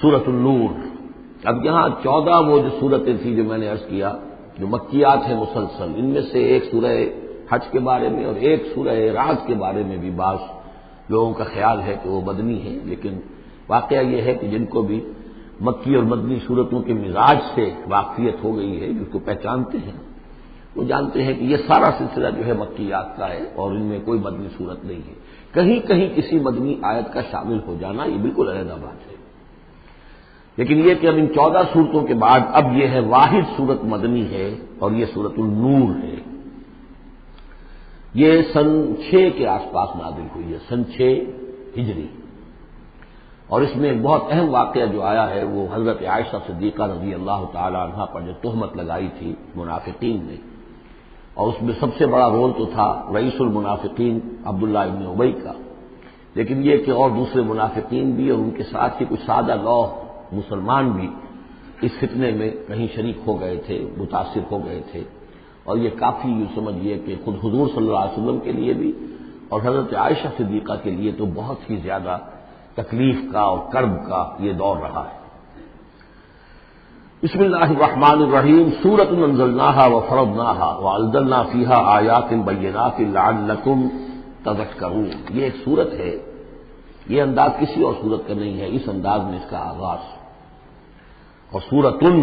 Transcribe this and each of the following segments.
سورۃ النور۔ اب یہاں 14 وہ جو صورتیں تھیں جو میں نے عرض کیا جو مکیات ہیں مسلسل، ان میں سے ایک سورہ حج کے بارے میں اور ایک سورہ راز کے بارے میں بھی بعض لوگوں کا خیال ہے کہ وہ مدنی ہے، لیکن واقعہ یہ ہے کہ جن کو بھی مکی اور مدنی صورتوں کے مزاج سے واقفیت ہو گئی ہے، جس کو پہچانتے ہیں وہ جانتے ہیں کہ یہ سارا سلسلہ جو ہے مکیات کا ہے اور ان میں کوئی مدنی صورت نہیں ہے۔ کہیں کہیں کسی مدنی آیت کا شامل ہو جانا یہ بالکل علیحدہ بات ہے، لیکن یہ کہ اب ان 14 صورتوں کے بعد اب یہ ہے واحد صورت مدنی ہے اور یہ سورۃ النور ہے۔ یہ سن 6 کے آس پاس نازل ہوئی ہے، سن 6 ہجری، اور اس میں ایک بہت اہم واقعہ جو آیا ہے وہ حضرت عائشہ صدیقہ رضی اللہ تعالی عنہا پر جو تہمت لگائی تھی منافقین نے، اور اس میں سب سے بڑا رول تو تھا رئیس المنافقین عبداللہ ابن ابی کا، لیکن یہ کہ اور دوسرے منافقین بھی اور ان کے ساتھ ہی کچھ سادہ لوح مسلمان بھی اس فتنے میں کہیں شریک ہو گئے تھے، متاثر ہو گئے تھے، اور یہ کافی یوں سمجھیے کہ خود حضور صلی اللہ علیہ وسلم کے لیے بھی اور حضرت عائشہ صدیقہ کے لیے تو بہت ہی زیادہ تکلیف کا اور کرب کا یہ دور رہا ہے۔ بسم اللہ الرحمن الرحیم، سورۃ انزلناها وفرضناها وانزلنا فیہا آیات بینات لعلکم تذکرون۔ یہ ایک سورت ہے، یہ انداز کسی اور سورت کا نہیں ہے، اس انداز میں اس کا آغاز، اور سورۃن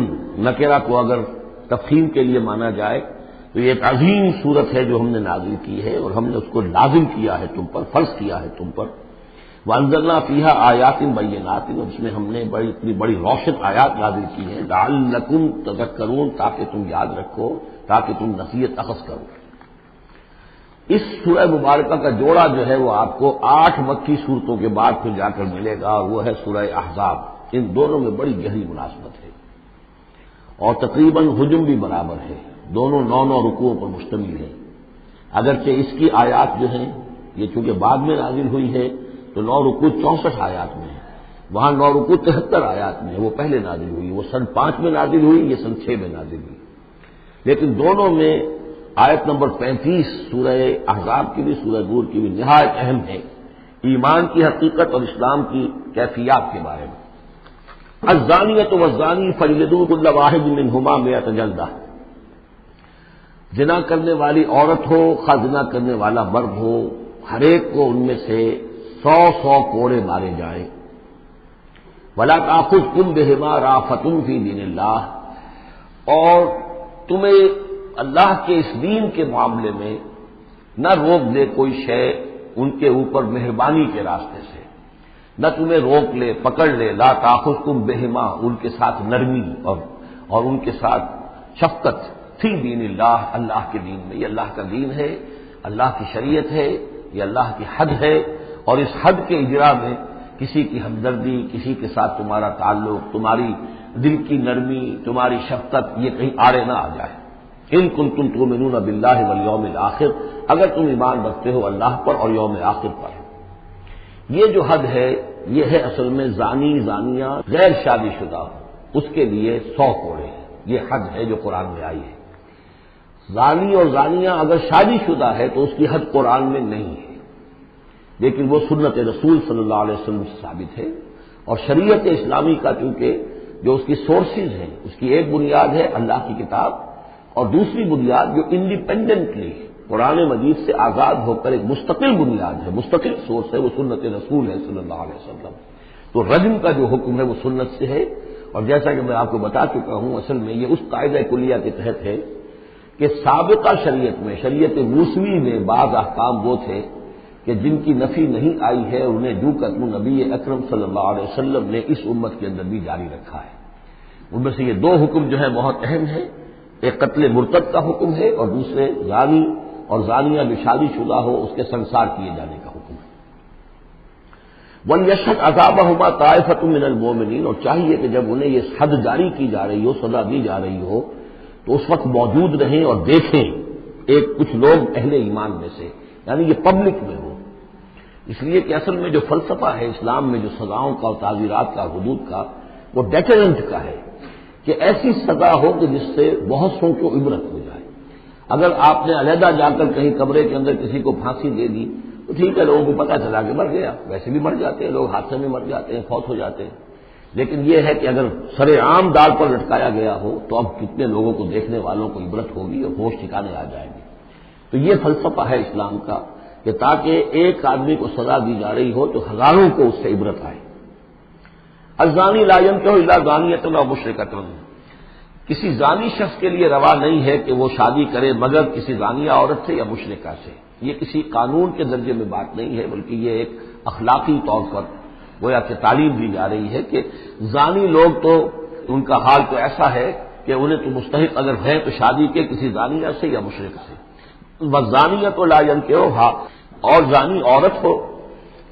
نکرہ کو اگر تفخیم کے لیے مانا جائے تو یہ ایک عظیم سورت ہے جو ہم نے نازل کی ہے اور ہم نے اس کو لازم کیا ہے تم پر، فرض کیا ہے تم پر۔ وانزلنا فیہا آیات بینات، اس میں ہم نے اتنی بڑی روشن آیات نازل کی ہیں لعلکم تذکرون، تاکہ تم یاد رکھو، تاکہ تم نصیحت اخذ کرو۔ اس سورہ مبارکہ کا جوڑا جو ہے وہ آپ کو 8 مکی صورتوں کے بعد پھر جا کر ملے گا، اور وہ ہے سورہ احزاب۔ ان دونوں میں بڑی گہری مناسبت ہے اور تقریباً حجم بھی برابر ہے، دونوں 9 رکوعوں پر مشتمل ہیں، اگرچہ اس کی آیات جو ہیں یہ چونکہ بعد میں نازل ہوئی ہے تو 9 رکوع 64 آیات میں ہے، وہاں 9 رکوع 73 آیات میں ہے، وہ پہلے نازل ہوئی، وہ سن 5 میں نازل ہوئی، یہ سن 6 میں نازل ہوئی، لیکن دونوں میں آیت نمبر 35 سورہ احزاب کی بھی سورہ نور کی بھی نہایت اہم ہے، ایمان کی حقیقت اور اسلام کی کیفیات کے بارے میں۔ الزانیۃ والزانی فاجلدوا كل واحد منهما 100 جلدہ، زنا کرنے والی عورت ہو خواہ زنا کرنے والا مرد ہو، ہر ایک کو ان میں سے 100 کوڑے مارے جائیں۔ ولا تأخذكم بهما رأفة في دین اللہ، اور تمہیں اللہ کے اس دین کے معاملے میں نہ روک دے کوئی شے ان کے اوپر مہربانی کے راستے سے، نہ تمہیں روک لے پکڑ لے، لا تأخذكم بهما، ان کے ساتھ نرمی اور ان کے ساتھ شفقت، فی دین اللہ، اللہ کے دین میں، یہ اللہ کا دین ہے، اللہ کی شریعت ہے، یہ اللہ کی حد ہے، اور اس حد کے اجرا میں کسی کی ہمدردی، کسی کے ساتھ تمہارا تعلق، تمہاری دل کی نرمی، تمہاری شفقت یہ کہیں آڑے نہ آ جائے۔ ان کنتم تؤمنون باللہ والیوم الآخر، اگر تم ایمان رکھتے ہو اللہ پر اور یوم آخر پر۔ یہ جو حد ہے یہ ہے اصل میں زانی زانیہ غیر شادی شدہ اس کے لیے 100 کوڑے ہیں، یہ حد ہے جو قرآن میں آئی ہے۔ زانی اور زانیہ اگر شادی شدہ ہے تو اس کی حد قرآن میں نہیں ہے، لیکن وہ سنت رسول صلی اللہ علیہ وسلم سے ثابت ہے، اور شریعت اسلامی کا چونکہ جو اس کی سورسز ہیں، اس کی ایک بنیاد ہے اللہ کی کتاب، اور دوسری بنیاد جو انڈیپینڈنٹلی قرآن مجید سے آزاد ہو کر ایک مستقل بنیاد ہے، مستقل سورس ہے، وہ سنت رسول ہے صلی اللہ علیہ وسلم۔ تو رجم کا جو حکم ہے وہ سنت سے ہے، اور جیسا کہ میں آپ کو بتا چکا ہوں اصل میں یہ اس قاعدہ کلیہ کے تحت ہے کہ سابقہ شریعت میں، شریعت موسوی میں بعض احکام وہ تھے کہ جن کی نفی نہیں آئی ہے، انہیں جو قتل نبی اکرم صلی اللہ علیہ وسلم نے اس امت کے اندر بھی جاری رکھا ہے۔ ان میں سے یہ 2 حکم جو ہے بہت اہم ہے، ایک قتل مرتد کا حکم ہے اور دوسرے زانی اور زانیہ جو شادی شدہ ہو اس کے سنسار کیے جانے کا حکم ہے۔ وَلْيَشْهَدْ عَذَابَهُمَا طَائِفَةٌ مِّنَ الْمُؤْمِنِينَ، اور چاہیے کہ جب انہیں یہ حد جاری کی جا رہی ہو، سزا دی جا رہی ہو، تو اس وقت موجود رہیں اور دیکھیں کچھ لوگ اہل ایمان میں سے، یعنی یہ پبلک میں ہو، اس لیے کہ اصل میں جو فلسفہ ہے اسلام میں جو سزاؤں کا اور تعزیرات کا حدود کا، وہ ڈیٹرنٹ کا ہے کہ ایسی سزا ہو کہ جس سے بہت سو کو عبرت ہو جائے۔ اگر آپ نے علیحدہ جا کر کہیں کمرے کے اندر کسی کو پھانسی دے دی تو ٹھیک ہے، لوگوں کو پتہ چلا کہ مر گیا، ویسے بھی مر جاتے ہیں لوگ، حادثے میں مر جاتے ہیں، فوت ہو جاتے ہیں، لیکن یہ ہے کہ اگر سر عام دار پر لٹکایا گیا ہو تو اب کتنے لوگوں کو، دیکھنے والوں کو عبرت ہوگی اور ہوش ٹھکانے آ جائیں گے۔ تو یہ فلسفہ ہے اسلام کا کہ تاکہ ایک آدمی کو سزا دی جا رہی ہو تو ہزاروں کو اس سے عبرت آئے۔ الزانی لا ينكح الا زانیۃ او مشرکۃ، کسی زانی شخص کے لیے روا نہیں ہے کہ وہ شادی کرے مگر کسی زانیہ عورت سے یا مشرکہ سے۔ یہ کسی قانون کے درجے میں بات نہیں ہے، بلکہ یہ ایک اخلاقی طور پر گویا کہ تعلیم دی جا رہی ہے کہ زانی لوگ تو ان کا حال تو ایسا ہے کہ انہیں تو مستحق اگر ہے تو شادی کے کسی زانیہ سے یا مشرک سے۔ والزانیۃ لا ينكحها، اور زانی عورت ہو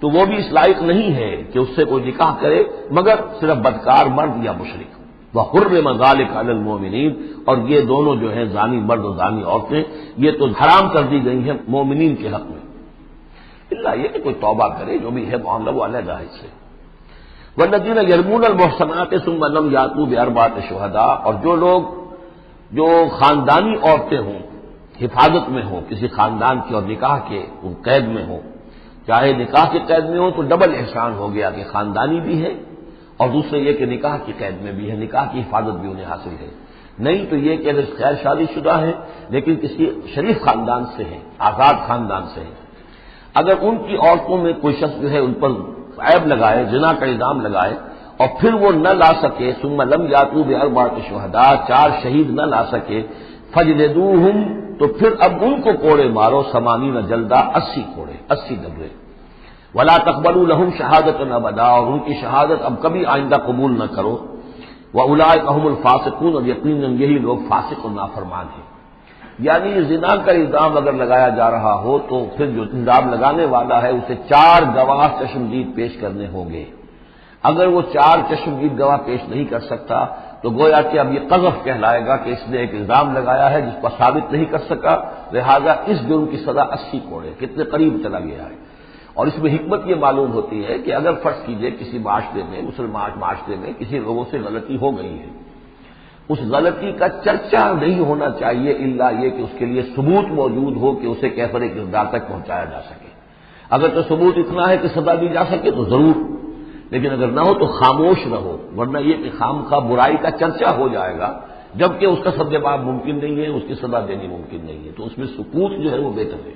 تو وہ بھی اس لائق نہیں ہے کہ اس سے کوئی نکاح کرے مگر صرف بدکار مرد یا مشرک۔ وحرم ذلک علی المؤمنین، اور یہ دونوں جو ہیں زانی مرد اور زانی عورتیں یہ تو حرام کر دی گئی ہیں مومنین کے حق میں، الا یہ کہ کوئی توبہ کرے، جو بھی ہے معاملہ وہ علیحدہ ہے سے۔ والذین یرمون المحصنات ثم لم یاتوا باربعۃ شہداء، اور جو لوگ جو خاندانی عورتیں ہوں، حفاظت میں ہوں کسی خاندان کی اور نکاح کے وہ قید میں ہوں، چاہے نکاح کے قید میں ہوں تو ڈبل احسان ہو گیا کہ خاندانی بھی ہے اور دوسرے یہ کہ نکاح کی قید میں بھی ہے، نکاح کی حفاظت بھی انہیں حاصل ہے۔ نہیں تو یہ کہ اگر غیر شادی شدہ ہے لیکن کسی شریف خاندان سے ہے، آزاد خاندان سے ہے، اگر ان کی عورتوں میں کوئی شخص جو ہے ان پر عیب لگائے، زنا کا الزام لگائے اور پھر وہ نہ لا سکے، ثم لم یاتوا باربعۃ شہداء، 4 شہید نہ لا سکے، فجلدوہم، تو پھر اب ان کو کوڑے مارو، 80 جلدہ، 80 کوڑے، 80 دبرے۔ ولا تقبلوا لهم شہادۃ ابدا، اور ان کی شہادت اب کبھی آئندہ قبول نہ کرو۔ واولئک هم الفاسقون، اور یقیناً یہی لوگ فاسق اور نافرمان ہیں۔ یعنی زنا کا الزام اگر لگایا جا رہا ہو تو پھر جو الزام لگانے والا ہے اسے 4 گواہ چشمدید پیش کرنے ہوں گے۔ اگر وہ 4 چشمدید گواہ پیش نہیں کر سکتا تو گویا کہ اب یہ قذف کہلائے گا کہ اس نے ایک الزام لگایا ہے جس پر ثابت نہیں کر سکا، لہذا اس جرم کی سزا 80 کوڑے، کتنے قریب چلا گیا ہے۔ اور اس میں حکمت یہ معلوم ہوتی ہے کہ اگر فرض کیجئے کسی معاشرے میں، مسلمان معاشرے میں کسی لوگوں سے غلطی ہو گئی ہے، اس غلطی کا چرچا نہیں ہونا چاہیے الا یہ کہ اس کے لیے ثبوت موجود ہو کہ اسے کیفر کردار تک پہنچایا جا سکے۔ اگر تو ثبوت اتنا ہے کہ سزا دی جا سکے تو ضرور، لیکن اگر نہ ہو تو خاموش رہو، ورنہ یہ کہ خامخواہ برائی کا چرچا ہو جائے گا جبکہ اس کا سد باب ممکن نہیں ہے، اس کی سزا دینی ممکن نہیں ہے، تو اس میں سکوت جو ہے وہ بہتر ہے۔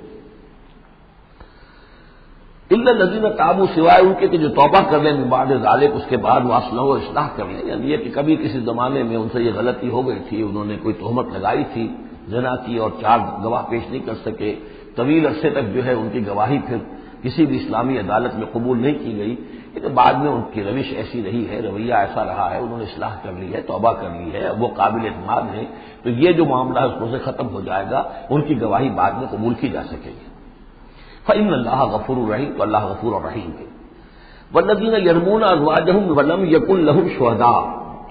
الا الذین تابوا، سوائے ان کے کہ جو توبہ کر لیں بعد ذالک، اس کے بعد وہ اصلاح و اصلاح کر لیں، یعنی یہ کہ کبھی کسی زمانے میں ان سے یہ غلطی ہو گئی تھی، انہوں نے کوئی تہمت لگائی تھی زنا کی اور 4 گواہ پیش نہیں کر سکے، طویل عرصے تک جو ہے ان کی گواہی پھر کسی بھی اسلامی عدالت میں قبول نہیں کی گئی، لیکن بعد میں ان کی روش ایسی رہی ہے، رویہ ایسا رہا ہے، انہوں نے اصلاح کر لی ہے، توبہ کر لی ہے، اب وہ قابل اعتماد ہیں، تو یہ جو معاملہ ہے اس کو سے ختم ہو جائے گا، ان کی گواہی بعد میں قبول کی جا سکے گی۔ فإن اللہ غفور الرحیم، تو اللہ غفور الرحیم ہے۔ والذین یرمون ازواجہم ولم یکن لہم شہداء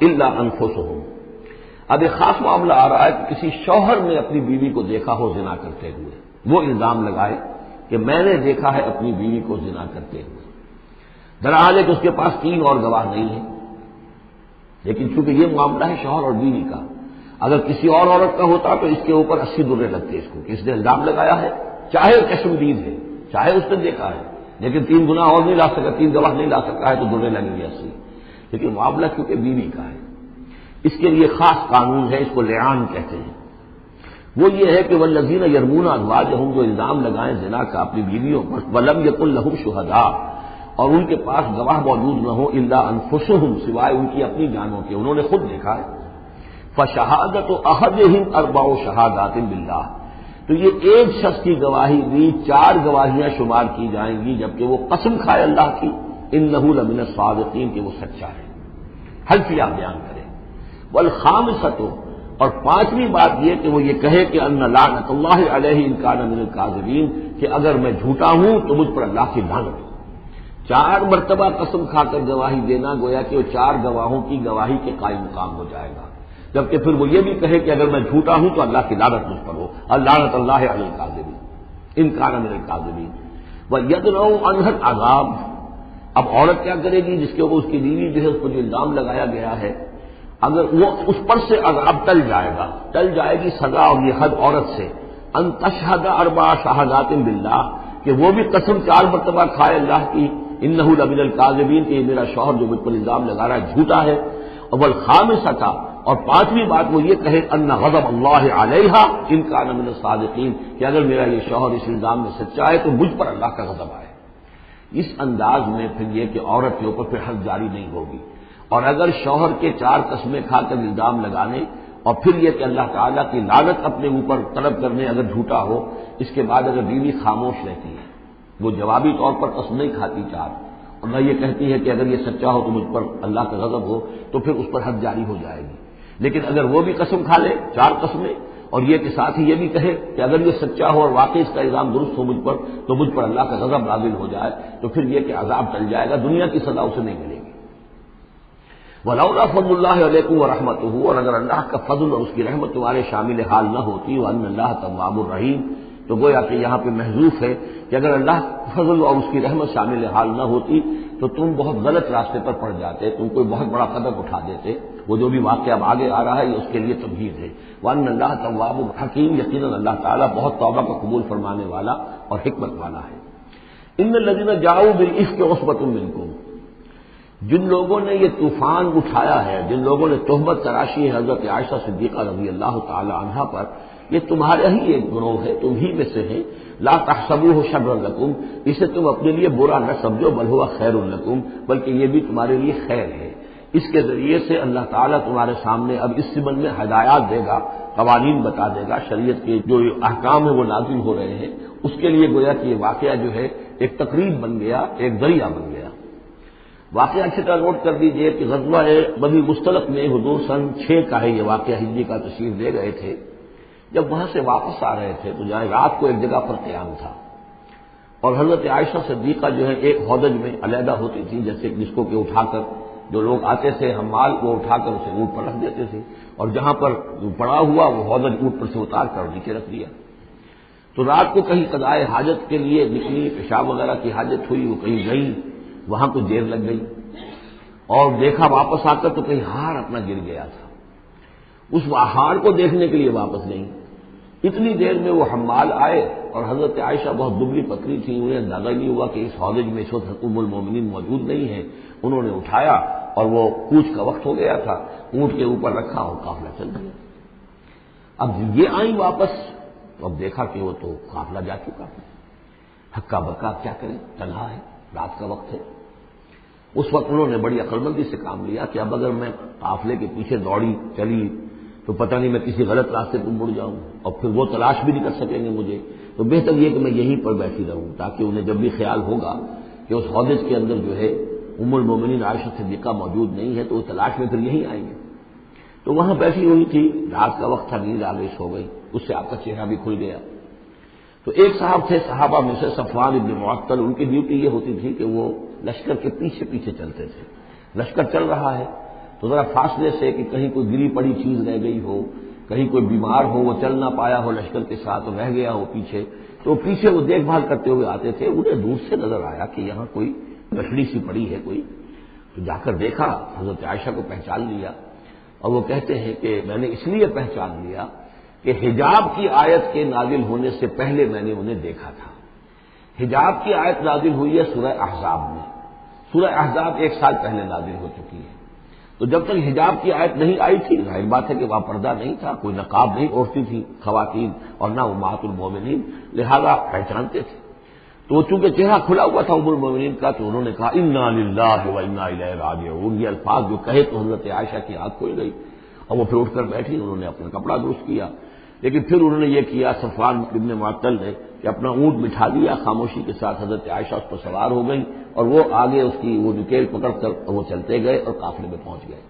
الا انفسہم، اب ایک خاص معاملہ آ رہا ہے کہ کسی شوہر نے اپنی بیوی کو دیکھا ہو زنا کرتے ہوئے، وہ الزام لگائے کہ میں نے دیکھا ہے اپنی بیوی کو زنا کرتے ہوئے، درحال ہے کہ اس کے پاس 3 اور گواہ نہیں ہیں، لیکن چونکہ یہ معاملہ ہے شوہر اور بیوی کا، اگر کسی اور عورت کا ہوتا تو اس کے اوپر 80 درے لگتے اس کو کہ اس نے الزام لگایا ہے، چاہے چشمدید ہے، چاہے اس نے دیکھا ہے، لیکن 3 گناہ اور نہیں لا سکا، 3 گواہ نہیں لا سکا ہے تو درے لگیں گے 80۔ لیکن معاملہ کیونکہ بیوی کا ہے، اس کے لیے خاص قانون ہے، اس کو لعان کہتے ہیں۔ وہ یہ ہے کہ والذین یرمون ازواجہم، جو الزام لگائیں زنا کا اپنی بیویوں پر، ولم یکن لہم شہداء، اور ان کے پاس گواہ موجود نہ ہو، الا انفسہم، سوائے ان کی اپنی جانوں کے، انہوں نے خود دیکھا ہے، فشہادۃ احدہم 4 شہادات باللہ، تو یہ ایک شخص کی گواہی بھی 4 گواہیاں شمار کی جائیں گی جبکہ وہ قسم کھائے اللہ کی، انہ لمن الصادقین، کہ وہ سچا ہے، حلفیہ بیان کرے۔ والخامسۃ، اور 5ویں بات یہ کہ وہ یہ کہے کہ ان لعنت اللہ علیہ ان کان من الکاذبین، کہ اگر میں جھوٹا ہوں تو مجھ پر اللہ کی لعنت ہے۔ 4 مرتبہ قسم کھا کر گواہی دینا گویا کہ وہ 4 گواہوں کی گواہی کے قائم مقام ہو جائے گا، جبکہ پھر وہ یہ بھی کہے کہ اگر میں جھوٹا ہوں تو اللہ کی لعنت مجھ پر ہو، لعنت اللہ علی الکاذبین ان کان من الکاذبین۔ وَيَدْرَوْا عَنْهَا الْعَذَابَ، اب عورت کیا کرے گی جس کے اوپر اس کی بیوی جو ہے اس پر جو الزام لگایا گیا ہے، اگر وہ اس پر سے عذاب ٹل جائے گا، ٹل جائے گی سزا اور یہ حد عورت سے، ان تشہد 4 شہادات باللہ، کہ وہ بھی قسم 4 مرتبہ کھائے اللہ کی، انہ لمن الکاذبین کہ یہ میرا شوہر جو مجھ پر الزام لگا رہا ہے جھوٹا ہے. اول خامسہ اور پانچویں بات وہ یہ کہے ان غضب اللہ علیہا ان کان من الصادقین کہ اگر میرا یہ شوہر اس الزام میں سچا ہے تو مجھ پر اللہ کا غضب آئے. اس انداز میں پھر یہ کہ عورت کے اوپر پھر حد جاری نہیں ہوگی. اور اگر شوہر کے 4 قسمیں کھا کر الزام لگانے اور پھر یہ کہ اللہ تعالیٰ کی لعنت اپنے اوپر طلب کرنے اگر جھوٹا ہو، اس کے بعد اگر بیوی خاموش رہتی ہے، وہ جوابی طور پر قسم نہیں کھاتی 4 اور نہ یہ کہتی ہے کہ اگر یہ سچا ہو تو مجھ پر اللہ کا غضب ہو، تو پھر اس پر حد جاری ہو جائے گی. لیکن اگر وہ بھی قسم کھا لے 4 قسمیں اور یہ کہ ساتھ ہی یہ بھی کہے کہ اگر یہ سچا ہو اور واقعی اس کا الزام درست ہو مجھ پر تو مجھ پر اللہ کا غضب نازل ہو جائے، تو پھر یہ کہ عذاب ٹل جائے گا، دنیا کی سزا اسے نہیں ملے گی. وَلَوْلَا فَضْلُ اللَّهِ عَلَيْكُمْ وَرَحْمَتُهُ اور اگر اللہ کا فضل اور اس کی رحمت تمہارے شامل حال نہ ہوتی وَأَنَّ اللَّهَ تَوَّابٌ رَحِيمٌ تو گویا کہ یہاں پہ محذوف ہے کہ اگر اللہ فضل اور اس کی رحمت شامل حال نہ ہوتی تو تم بہت غلط راستے پر پڑ جاتے، تم کوئی بہت بڑا قدم اٹھا دیتے. وہ جو بھی واقعہ اب آگے آ رہا ہے یہ اس کے لیے تمہید ہے. وَأَنَّ اللَّهَ تَوَّابٌ حَكِيمٌ یقیناً اللہ تعالیٰ بہت توبہ کا قبول فرمانے والا اور حکمت والا ہے. إِنَّ الَّذِينَ جَاءُوا بِالْإِفْكِ عُصْبَةٌ مِّنكُمْ جن لوگوں نے یہ طوفان اٹھایا ہے، جن لوگوں نے تہمت تراشی ہے حضرت عائشہ صدیقہ رضی اللہ تعالی عنہا پر، یہ تمہارا ہی ایک گروہ ہے، تم ہی میں سے ہیں. لا تحسبوه شرا لکم اسے تم اپنے لیے برا نہ سمجھو بل ہوا خیر لکم بلکہ یہ بھی تمہارے لیے خیر ہے. اس کے ذریعے سے اللہ تعالیٰ تمہارے سامنے اب اس سبن میں ہدایات دے گا، قوانین بتا دے گا، شریعت کے جو احکام ہیں وہ نازل ہو رہے ہیں. اس کے لیے گویا کہ یہ واقعہ جو ہے ایک تقریب بن گیا، ایک ذریعہ بن گیا. واقعہ اچھی طرح نوٹ کر دیجئے کہ غزوہ بنی مصطلق میں حضور سن 6 کا ہے یہ واقعہ، ہجری کا تشریف لے گئے تھے. جب وہاں سے واپس آ رہے تھے تو جہاں رات کو ایک جگہ پر قیام تھا اور حضرت عائشہ صدیقہ جو ہے ایک ہودج میں علیحدہ ہوتی تھی، جیسے جس کو کہ اٹھا کر جو لوگ آتے تھے حمال وہ اٹھا کر اسے اونٹ پر رکھ دیتے تھے اور جہاں پر پڑا ہوا وہ ہودج اونٹ پر سے اتار کر نیچے رکھ دیا. تو رات کو کہیں قضائے حاجت کے لیے نکلی، پیشاب وغیرہ کی حاجت ہوئی، وہ کہیں گئی، وہاں کو دیر لگ گئی اور دیکھا واپس آ کر تو کہیں ہار اپنا گر گیا تھا. اس ہار کو دیکھنے کے لیے واپس نہیں. اتنی دیر میں وہ حمال آئے اور حضرت عائشہ بہت دبلی پتلی تھی، انہیں اندازہ نہیں ہوا کہ اس ہودج میں اس وقت ام المومنین موجود نہیں ہے. انہوں نے اٹھایا اور وہ کوچ کا وقت ہو گیا تھا، اونٹ کے اوپر رکھا اور قافلہ چل گیا. اب یہ آئیں واپس، اب دیکھا کہ وہ تو قافلہ جا چکا ہے. ہکا بکا کیا کریں، تنہا ہے، رات کا وقت ہے. اس وقت انہوں نے بڑی عقلمندی سے کام لیا کہ اب اگر میں قافلے کے پیچھے دوڑی چلی تو پتہ نہیں میں کسی غلط راستے پر مڑ جاؤں اور پھر وہ تلاش بھی نہیں کر سکیں گے مجھے، تو بہتر یہ کہ میں یہیں پر بیٹھی رہوں تاکہ انہیں جب بھی خیال ہوگا کہ اس ہودج کے اندر جو ہے ام المومنین عائشہ صدیقہ موجود نہیں ہے تو وہ تلاش میں پھر یہیں آئیں گے. تو وہاں بیٹھی ہوئی تھی، رات کا وقت تھا، نیند آ گئی، سو گئی. اس سے آپ کا چہرہ بھی کھل گیا. تو ایک صاحب تھے صحابہ میں سے صفوان ابن معطل، ان کی ڈیوٹی یہ ہوتی تھی کہ وہ لشکر کے پیچھے پیچھے چلتے تھے. لشکر چل رہا ہے تو ذرا فاصلے سے کہ کہیں کوئی گری پڑی چیز رہ گئی ہو، کہیں کوئی بیمار ہو وہ چل نہ پایا ہو لشکر کے ساتھ رہ گیا ہو پیچھے، تو پیچھے وہ دیکھ بھال کرتے ہوئے آتے تھے. انہیں دور سے نظر آیا کہ یہاں کوئی لکڑی سی پڑی ہے کوئی، تو جا کر دیکھا، حضرت عائشہ کو پہچان لیا. اور وہ کہتے ہیں کہ میں نے اس لیے پہچان لیا کہ حجاب کی آیت کے نازل ہونے سے پہلے میں نے انہیں دیکھا تھا. حجاب کی آیت نازل ہوئی ہے سورہ احزاب میں. سورہ احزاب 1 سال پہلے نازل ہو چکی ہے. تو جب تک حجاب کی آیت نہیں آئی تھی، ظاہر بات ہے کہ وہاں پردہ نہیں تھا، کوئی نقاب نہیں اوڑھتی تھی خواتین اور نہ امہات المومنین، لہذا پہچانتے تھے. تو وہ چونکہ چہرہ کھلا ہوا تھا ام المومنین کا تو انہوں نے کہا انا للہ و انا الیہ راجعون. یہ الفاظ جو کہے تو حضرت عائشہ کی آنکھ کھل گئی اور وہ پھر اٹھ کر بیٹھی. انہوں نے اپنا کپڑا درست کیا، لیکن پھر انہوں نے یہ کیا صفوان ابن معطل نے کہ اپنا اونٹ بٹھا دیا خاموشی کے ساتھ. حضرت عائشہ اس پر سوار ہو گئی اور وہ آگے اس کی وہ نکیل پکڑ کر وہ چلتے گئے اور قافلے میں پہنچ گئے.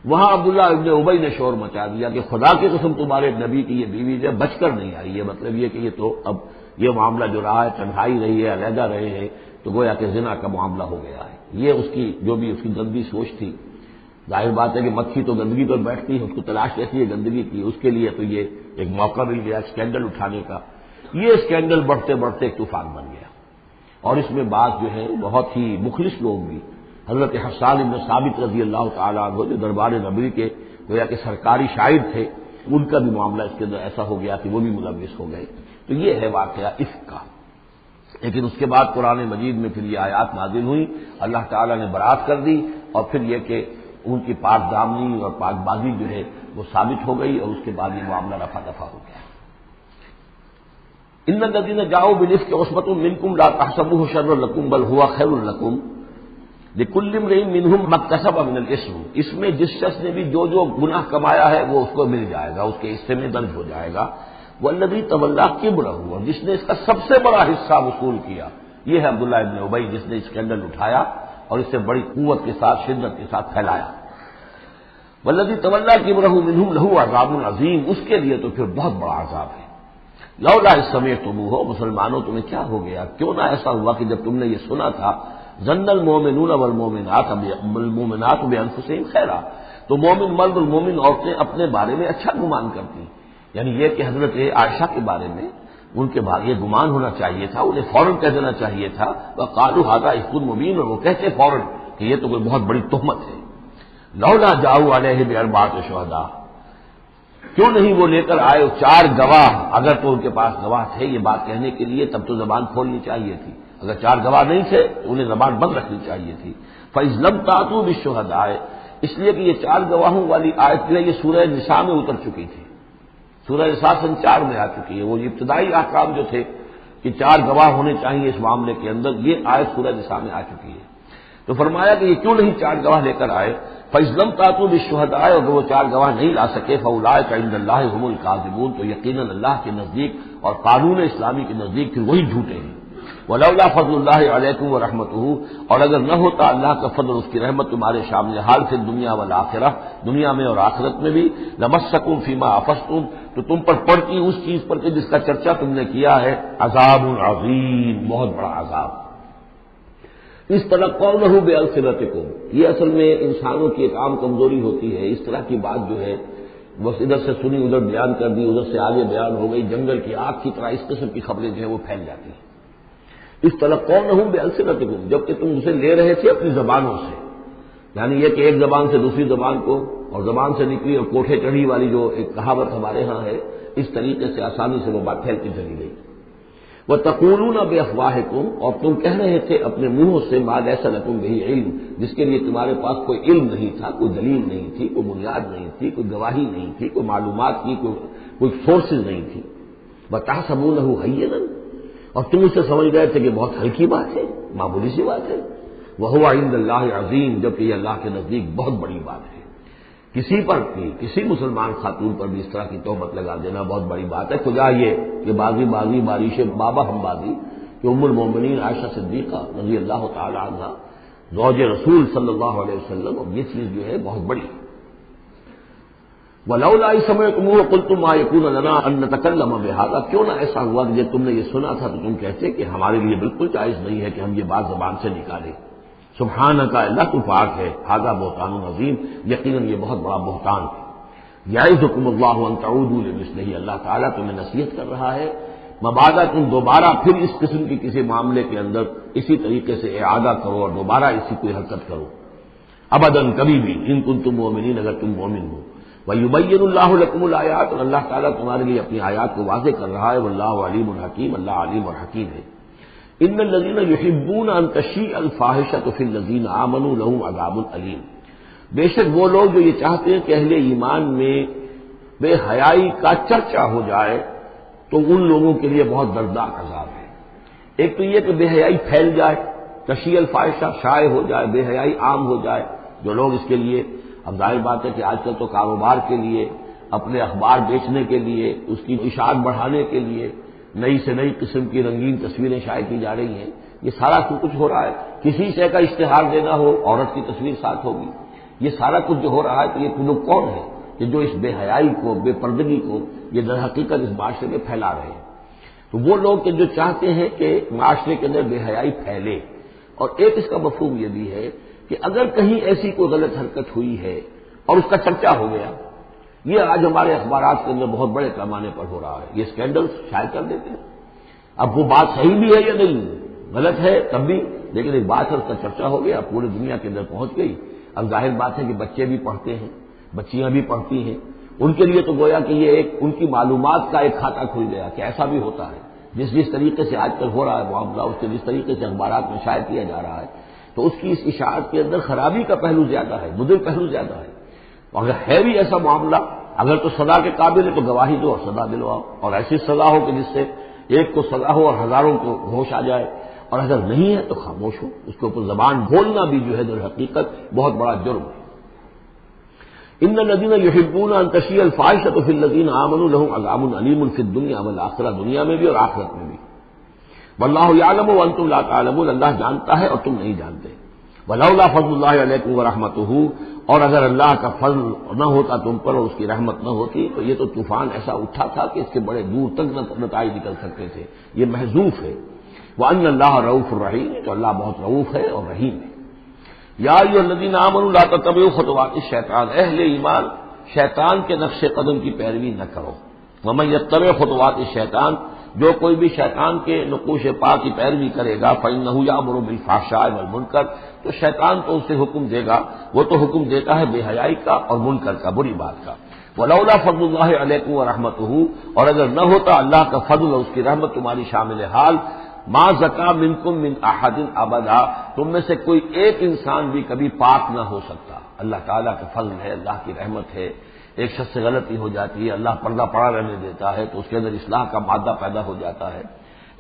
وہاں عبداللہ ابن ابی نے شور مچا دیا کہ خدا کی قسم تمہارے نبی کی یہ بیوی جو بچ کر نہیں آئی ہے. مطلب یہ کہ یہ تو اب یہ معاملہ جو رہا ہے، تنہائی رہی ہے، علیحدہ رہے ہیں، تو گویا کہ زنا کا معاملہ ہو گیا ہے. یہ اس کی جو بھی اس کی گندی سوچ تھی. ظاہر بات ہے کہ مکھی تو گندگی پر بیٹھتی ہے، اس کو تلاش رہتی ہے گندگی کی. اس کے لیے تو یہ ایک موقع مل گیا اسکینڈل اٹھانے کا. یہ اسکینڈل بڑھتے بڑھتے ایک طوفان بن گیا اور اس میں بعض جو ہے بہت ہی مخلص لوگ بھی، حضرت حسان بن ثابت رضی اللہ تعالیٰ عنہ جو دربار نبوی کے گویا کہ سرکاری شاعر تھے، ان کا بھی معاملہ اس کے اندر ایسا ہو گیا کہ وہ بھی ملوث ہو گئے. تو یہ ہے واقعہ عفق کا. لیکن اس کے بعد قرآن مجید میں پھر یہ آیات نازل ہوئی، اللہ تعالیٰ نے برات کر دی، اور پھر یہ کہ ان کی پاک دامنی اور پاک بازی جو ہے وہ ثابت ہو گئی، اور اس کے بعد یہ معاملہ رفع دفع ہو گیا۔ ان الذین جاؤوا بالافک عصبۃ منکم لا تحسبوه شرا لکم بل هو خیر لکم لکل امرئ منهم ما اکتسب من الاثم، اس میں جس شخص نے بھی جو گناہ کمایا ہے وہ اس کو مل جائے گا، اس کے حصے میں درج ہو جائے گا۔ والذی تولی کبرہ، اور جس نے اس کا سب سے بڑا حصہ وصول کیا، یہ ہے عبداللہ ابن ابی جس نے اسکینڈل اٹھایا اور اسے بڑی قوت کے ساتھ، شدت کے ساتھ پھیلایا۔ والذی تولی کبرہ منہم لہ عذاب عظیم، اس کے لیے تو پھر بہت بڑا عذاب ہے۔ لولا اذ سمعتموہ، مسلمانوں تمہیں کیا ہو گیا، کیوں نہ ایسا ہوا کہ جب تم نے یہ سنا تھا، ظن المؤمنون والمؤمنات بانفسہم خیرا، تو مومن مرد اور مومن عورتیں اپنے بارے میں اچھا گمان کرتی، یعنی یہ کہ حضرت عائشہ کے بارے میں ان کے بارے یہ گمان ہونا چاہیے تھا، انہیں فوراً کہہ دینا چاہیے تھا، وقالوا ھذا افک مبین، اور وہ کہتے فوراً کہ یہ تو کوئی بہت بڑی تہمت ہے۔ لولا جاؤوا علیہ باربعۃ شہداء، کیوں نہیں وہ لے کر آئے 4 گواہ، اگر تو ان کے پاس گواہ تھے یہ بات کہنے کے لیے تب تو زبان کھولنی چاہیے تھی، اگر 4 گواہ نہیں تھے تو انہیں زبان بند رکھنی چاہیے تھی۔ فَإِذْ لَمْ تَأْتُوا بِالشُّهَدَاءِ، اس لیے کہ یہ 4 گواہوں والی آیت جو ہے یہ سورہ نساء میں اتر چکی تھی، سورہ نساء سن 4 میں آ چکی ہے، وہ ابتدائی احکام جو تھے کہ 4 گواہ ہونے چاہیے اس معاملے کے اندر، یہ آیت سورہ نساء میں آ چکی ہے۔ تو فرمایا کہ یہ کیوں نہیں 4 گواہ لے کر آئے، فَإِذْ لَمْ تَأْتُوا بِالشُّهَدَاءِ، اگر وہ 4 گواہ نہیں لا سکے، فَأُولَٰئِکَ عِندَ اللَّهِ هُمُ الْكَاذِبُونَ، تو یقیناً اللہ کے نزدیک اور قانون اسلامی کے نزدیک پھر وہی جھوٹے ہیں۔ وَلَوْلَا فَضْلُ اللَّهِ عَلَيْكُمْ وَرَحْمَتُهُ، اور اگر نہ ہوتا اللہ کا فضل اور اس کی رحمت تمہارے شامل حال سے دنیا والآخرہ، دنیا میں اور آخرت میں بھی، لَمَسَّكُمْ فِيمَا أَفَضْتُمْ، تو تم پر پڑتی اس چیز پر کہ جس کا چرچا تم نے کیا ہے، عذاب عظیم، بہت بڑا عذاب۔ اس طرح قولہ بألسنتکم، یہ اصل میں انسانوں کی ایک عام کمزوری ہوتی ہے، اس طرح کی بات جو ہے بس ادھر سے سنی ادھر بیان کر دی، ادھر سے آگے بیان ہو گئی، جنگل کی آگ کی طرح اس قسم کی خبریں جو ہیں وہ پھیل جاتی ہیں۔ اس طرح قولہ بألسنتکم، جبکہ تم اسے لے رہے تھے اپنی زبانوں سے، یعنی یہ کہ ایک زبان سے دوسری زبان کو، اور زبان سے نکلی اور کوٹھے چڑھی والی جو ایک کہاوت ہمارے ہاں ہے، اس طریقے سے آسانی سے وہ بات پھیلتی چلی گئی۔ وَتَقُولُونَ بِأَفْوَاهِكُمْ، اور تم کہہ رہے تھے اپنے منہوں سے مَا لَيْسَ لَكُمْ بِهِ عِلْم، جس کے لیے تمہارے پاس کوئی علم نہیں تھا، کوئی دلیل نہیں تھی، کوئی بنیاد نہیں تھی، کوئی گواہی نہیں تھی، کوئی معلومات کی کوئی سورسز نہیں تھی۔ وَتَحْسَبُونَهُ هَيِّنًا، اور تم اسے سمجھ گئے تھے کہ بہت ہلکی بات ہے، معمولی سی بات ہے۔ وَهُوَ عِندَ اللَّهِ عَظِيمٌ، جبکہ یہ اللہ کے نزدیک بہت بڑی بات ہے۔ کسی پر بھی، کسی مسلمان خاتون پر بھی اس طرح کی تہمت لگا دینا بہت بڑی بات ہے، خدا یہ کہ بازی بارش بابا ہم بازی کہ ام المومنین عائشہ صدیقہ رضی اللہ تعالی عنہا زوج رسول صلی اللہ علیہ وسلم، اور یہ چیز جو ہے بہت بڑی ہے۔ وَلَوْلَا إِذْ سَمِعْتُمُوهُ قُلْتُم مَّا يَكُونُ لَنَا أَن نَّتَكَلَّمَ بِهَٰذَا، کیوں نہ ایسا ہوا کہ جب تم نے یہ سنا تھا تو تم کہتے کہ ہمارے لیے بالکل جائز نہیں ہے کہ ہم یہ بات زبان سے نکالیں۔ سبحانک، اللہ تو پاک ہے، ھذا بہتان عظیم، یقیناً یہ بہت بڑا بہتان ہے۔ یعظکم اللہ ان تعودوا لمثلہ، اللہ تعالیٰ تمہیں نصیحت کر رہا ہے مبادا تم دوبارہ پھر اس قسم کی کسی معاملے کے اندر اسی طریقے سے اعادہ کرو اور دوبارہ اسی کوئی حرکت کرو، ابداً کبھی بھی، ان کنتم مؤمنین، اگر تم مومن ہو۔ وَيُبَيِّنُ اللَّهُ لَكُمُ الْآيَاتِ، اور اللہ تعالیٰ تمہارے لیے اپنی آیات کو واضح کر رہا ہے، واللہ علیم حکیم، اللہ علیم اور حکیم ہے۔ ان الذین یحبون ان تشیع الفاحشۃ فی الذین آمنوا لہم عذاب علیم، بے شک وہ لوگ جو یہ چاہتے ہیں کہ اہل ایمان میں بے حیائی کا چرچا ہو جائے تو ان لوگوں کے لیے بہت دردناک عذاب ہے۔ ایک تو یہ کہ بے حیائی پھیل جائے، تشیع الفاحشہ شائع ہو جائے، بے حیائی عام ہو جائے، جو لوگ اس کے لیے، اب ظاہر بات ہے کہ آج کل تو کاروبار کے لیے، اپنے اخبار بیچنے کے لیے، اس کی اشاعت بڑھانے کے لیے نئی سے نئی قسم کی رنگین تصویریں شائع کی جا رہی ہیں، یہ سارا کچھ ہو رہا ہے۔ کسی شے کا اشتہار دینا ہو، عورت کی تصویر ساتھ ہوگی، یہ سارا کچھ جو ہو رہا ہے، تو یہ لوگ کون ہیں کہ جو اس بے حیائی کو، بے پردگی کو یہ در حقیقت اس معاشرے میں پھیلا رہے ہیں؟ تو وہ لوگ کہ جو چاہتے ہیں کہ معاشرے کے اندر بے حیائی پھیلے، اور ایک اس کا مفہوم یہ بھی ہے کہ اگر کہیں ایسی کوئی غلط حرکت ہوئی ہے اور اس کا چرچا ہو گیا، یہ آج ہمارے اخبارات کے اندر بہت بڑے پیمانے پر ہو رہا ہے، یہ اسکینڈل شائع کر دیتے ہیں۔ اب وہ بات صحیح بھی ہے یا نہیں، غلط ہے تب بھی، لیکن ایک بات ہے، اس کا چرچا ہو گیا، پوری دنیا کے اندر پہنچ گئی۔ اب ظاہر بات ہے کہ بچے بھی پڑھتے ہیں، بچیاں بھی پڑھتی ہیں، ان کے لیے تو گویا کہ یہ ایک ان کی معلومات کا ایک کھاتہ کھل گیا کہ ایسا بھی ہوتا ہے، جس طریقے سے آج کل ہو رہا ہے معاملہ، اس کے جس طریقے سے اخبارات میں شائع کیا جا رہا ہے، تو اس کی اس اشاعت کے اندر خرابی کا پہلو زیادہ ہے، مضر پہلو زیادہ ہے۔ اگر ہے بھی ایسا معاملہ، اگر تو سزا کے قابل ہے تو گواہی دو اور سزا دلواؤ، اور ایسی سزا ہو کہ جس سے ایک کو سزا ہو اور ہزاروں کو ہوش آ جائے، اور اگر نہیں ہے تو خاموش ہو، اس کے اوپر زبان بولنا بھی جو ہے در حقیقت بہت بڑا جرم ہے۔ ان الذين يحبون ان تشيع الفاحشة في الذين آمنوا لهم عذاب أليم في الدنيا والآخرة، دنیا میں بھی اور آخرت میں بھی۔ واللہ یعلم وانتم لا تعلمون، اللہ جانتا ہے اور تم نہیں جانتے۔ ولولا فضل اللہ علیکم ورحمتہ، اور اگر اللہ کا فضل نہ ہوتا تم پر اور اس کی رحمت نہ ہوتی تو یہ تو طوفان ایسا اٹھا تھا کہ اس کے بڑے دور تک نتائج نکل سکتے تھے، یہ محذوف ہے۔ وان اللہ رؤوف الرحیم، تو اللہ بہت رؤوف ہے اور رحیم ہے۔ یا ایھا الذین آمنوا لا تتبعوا خطوات الشیطان، اہل ایمان شیطان کے نقش قدم کی پیروی نہ کرو۔ ومن یتبع خطوات الشیطان، جو کوئی بھی شیطان کے نقوش پا کی پیروی کرے گا فإنہ یأمر بالفحشاء والمنکر، تو شیطان تو اسے حکم دے گا، وہ تو حکم دیتا ہے بے حیائی کا اور منکر کا، بری بات کا۔ ولولا فضل اللہ علیکم ورحمتہ، اور اگر نہ ہوتا اللہ کا فضل اور اس کی رحمت تمہاری شامل حال، ما زکا منکم من احد ابدا، تم میں سے کوئی ایک انسان بھی کبھی پاک نہ ہو سکتا۔ اللہ تعالیٰ کا فضل ہے، اللہ کی رحمت ہے، ایک شخص سے غلطی ہو جاتی ہے، اللہ پردہ پڑا رہنے دیتا ہے تو اس کے اندر اصلاح کا مادہ پیدا ہو جاتا ہے۔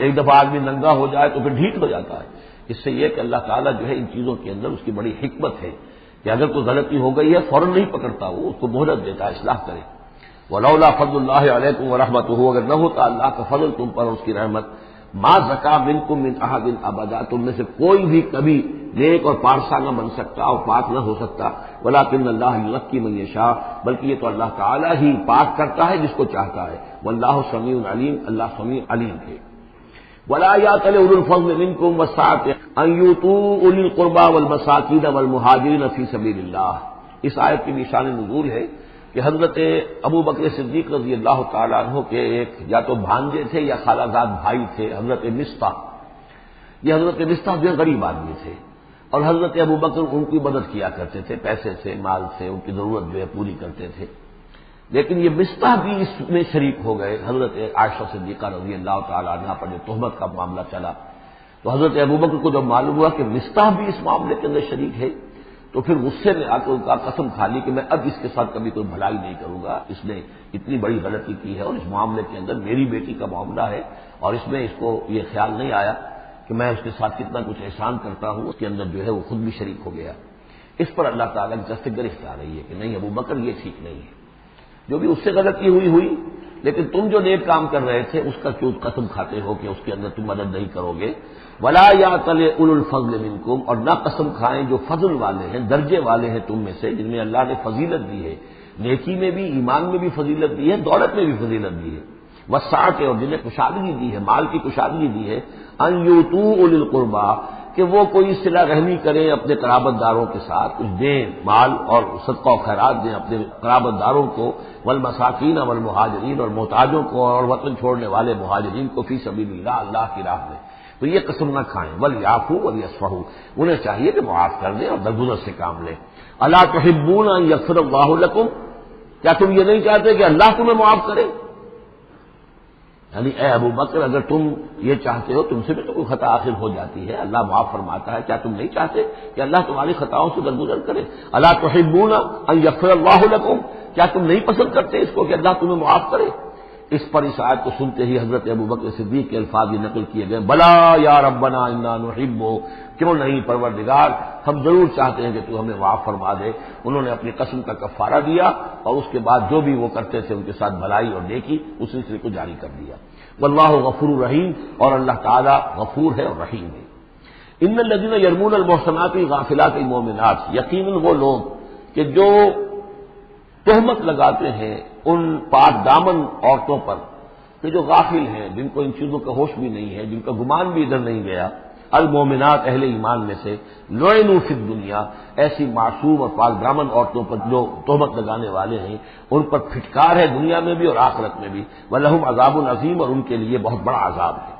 ایک دفعہ آدمی ننگا ہو جائے تو پھر ڈھیٹ ہو جاتا ہے۔ اس سے یہ کہ اللہ تعالیٰ جو ہے ان چیزوں کے اندر اس کی بڑی حکمت ہے کہ اگر کوئی غلطی ہو گئی ہے فوراً نہیں پکڑتا، وہ اس کو مہلت دیتا ہے، اصلاح کرے۔ ولولا فضل اللہ علیکم ورحمتہ، اگر نہ ہوتا اللہ کا فضل تم پر اور اس کی رحمت، ما زکا منکم من احد ابدا، تم میں سے کوئی بھی کبھی نیک اور پارسا نہ بن سکتا اور پاک نہ ہو سکتا۔ ولکن اللہ یزکی من یشاء، بلکہ یہ تو اللہ تعالیٰ ہی پاک کرتا ہے جس کو چاہتا ہے۔ واللہ سمیع علیم، اللہ سمیع علیم ہے۔ ولا یأتل اولو الفضل منکم والسعة ان یؤتوا اولی القربى والمساکین والمہاجرین فی سبیل اللہ، اس آیت کی بھی شان نزول ہے کہ حضرت ابو بکر صدیق رضی اللہ تعالیٰ عنہ کے ایک یا تو بھانجے تھے یا خالہ زاد بھائی تھے، حضرت مصطح۔ یہ حضرت مصطح جو غریب آدمی تھے اور حضرت ابو بکر ان کی مدد کیا کرتے تھے، پیسے سے، مال سے ان کی ضرورت جو ہے پوری کرتے تھے۔ لیکن یہ مصطح بھی اس میں شریک ہو گئے۔ حضرت عائشہ صدیقہ رضی اللہ تعالیٰ عنہ پر جو تہمت کا معاملہ چلا تو حضرت ابو بکر کو جب معلوم ہوا کہ مصطح بھی اس معاملے کے اندر شریک ہے تو پھر غصے میں آ کے ان کا قسم کھا لی کہ میں اب اس کے ساتھ کبھی کوئی بھلائی نہیں کروں گا، اس نے اتنی بڑی غلطی کی ہے اور اس معاملے کے اندر میری بیٹی کا معاملہ ہے اور اس میں اس کو یہ خیال نہیں آیا کہ میں اس کے ساتھ کتنا کچھ احسان کرتا ہوں، اس کے اندر جو ہے وہ خود بھی شریک ہو گیا۔ اس پر اللہ تعالیٰ کی طرف سے گرفت آ رہی ہے کہ نہیں ابو بکر یہ ٹھیک نہیں ہے، جو بھی اس سے غلطی ہوئی، لیکن تم جو نیک کام کر رہے تھے اس کا کیوں قسم کھاتے ہو کہ اس کے اندر تم مدد نہیں کرو گے۔ ولا یأتل اولو الفضل منکم، اور نہ قسم کھائیں جو فضل والے ہیں، درجے والے ہیں تم میں سے، جن میں اللہ نے فضیلت دی ہے، نیکی میں بھی، ایمان میں بھی فضیلت دی ہے، دولت میں بھی فضیلت دی ہے، وسعت، اور جنہیں کشادگی دی ہے، مال کی کشادگی دی ہے، ان یؤتوا اولی القربى، کہ وہ کوئی صلہ رحمی کریں اپنے قرابت داروں کے ساتھ، کچھ دیں مال اور صدقہ و خیرات دیں اپنے قرابت داروں کو، والمساکین والمہاجرین، اور محتاجوں کو اور وطن چھوڑنے والے مہاجرین کو، فی سبیل اللہ، اللہ کی راہ میں۔ تو یہ قسم نہ کھائیں، ولیعفوا ولیصفحوا، انہیں چاہیے کہ معاف کر دیں اور درگزر سے کام لیں۔ الا تحبون ان یغفر اللہ لکم، کیا تم یہ نہیں چاہتے کہ اللہ تمہیں معاف کرے؟ یعنی اے ابو بکر اگر تم یہ چاہتے ہو، تم سے بھی تو کوئی خطا آخر ہو جاتی ہے، اللہ معاف فرماتا ہے، کیا تم نہیں چاہتے کہ اللہ تمہاری خطاؤں سے درگزر کرے؟ الا تحبون ان یغفر اللہ لکم، کیا تم نہیں پسند کرتے اس کو کہ اللہ تمہیں معاف کرے؟ اس پر اس آیت کو سنتے ہی حضرت ابو بکر صدیق کے الفاظ یہ نقل کیے گئے، بلا یا ربنا انا نحب، کیوں نہیں پروردگار، ہم ضرور چاہتے ہیں کہ تو ہمیں معاف فرما دے۔ انہوں نے اپنی قسم کا کفارہ دیا اور اس کے بعد جو بھی وہ کرتے تھے ان کے ساتھ بھلائی اور نیکی اس سلسلے کو جاری کر دیا۔ واللہ غفور رحیم، اور اللہ تعالی غفور ہے اور رحیم ہے۔ ان الذین یرمون المحصنات الغافلات المؤمنات، یقیناً وہ لوگ کہ جو تہمت لگاتے ہیں ان پاک دامن عورتوں پر کہ جو غافل ہیں، جن کو ان چیزوں کا ہوش بھی نہیں ہے، جن کا گمان بھی ادھر نہیں گیا، المومنات اہل ایمان میں سے، لعنوا فی الدنیا، ایسی معصوم اور پاک دامن عورتوں پر جو تہمت لگانے والے ہیں ان پر پھٹکار ہے دنیا میں بھی اور آخرت میں بھی، ولہم عذاب عظیم، اور ان کے لیے بہت بڑا عذاب ہے۔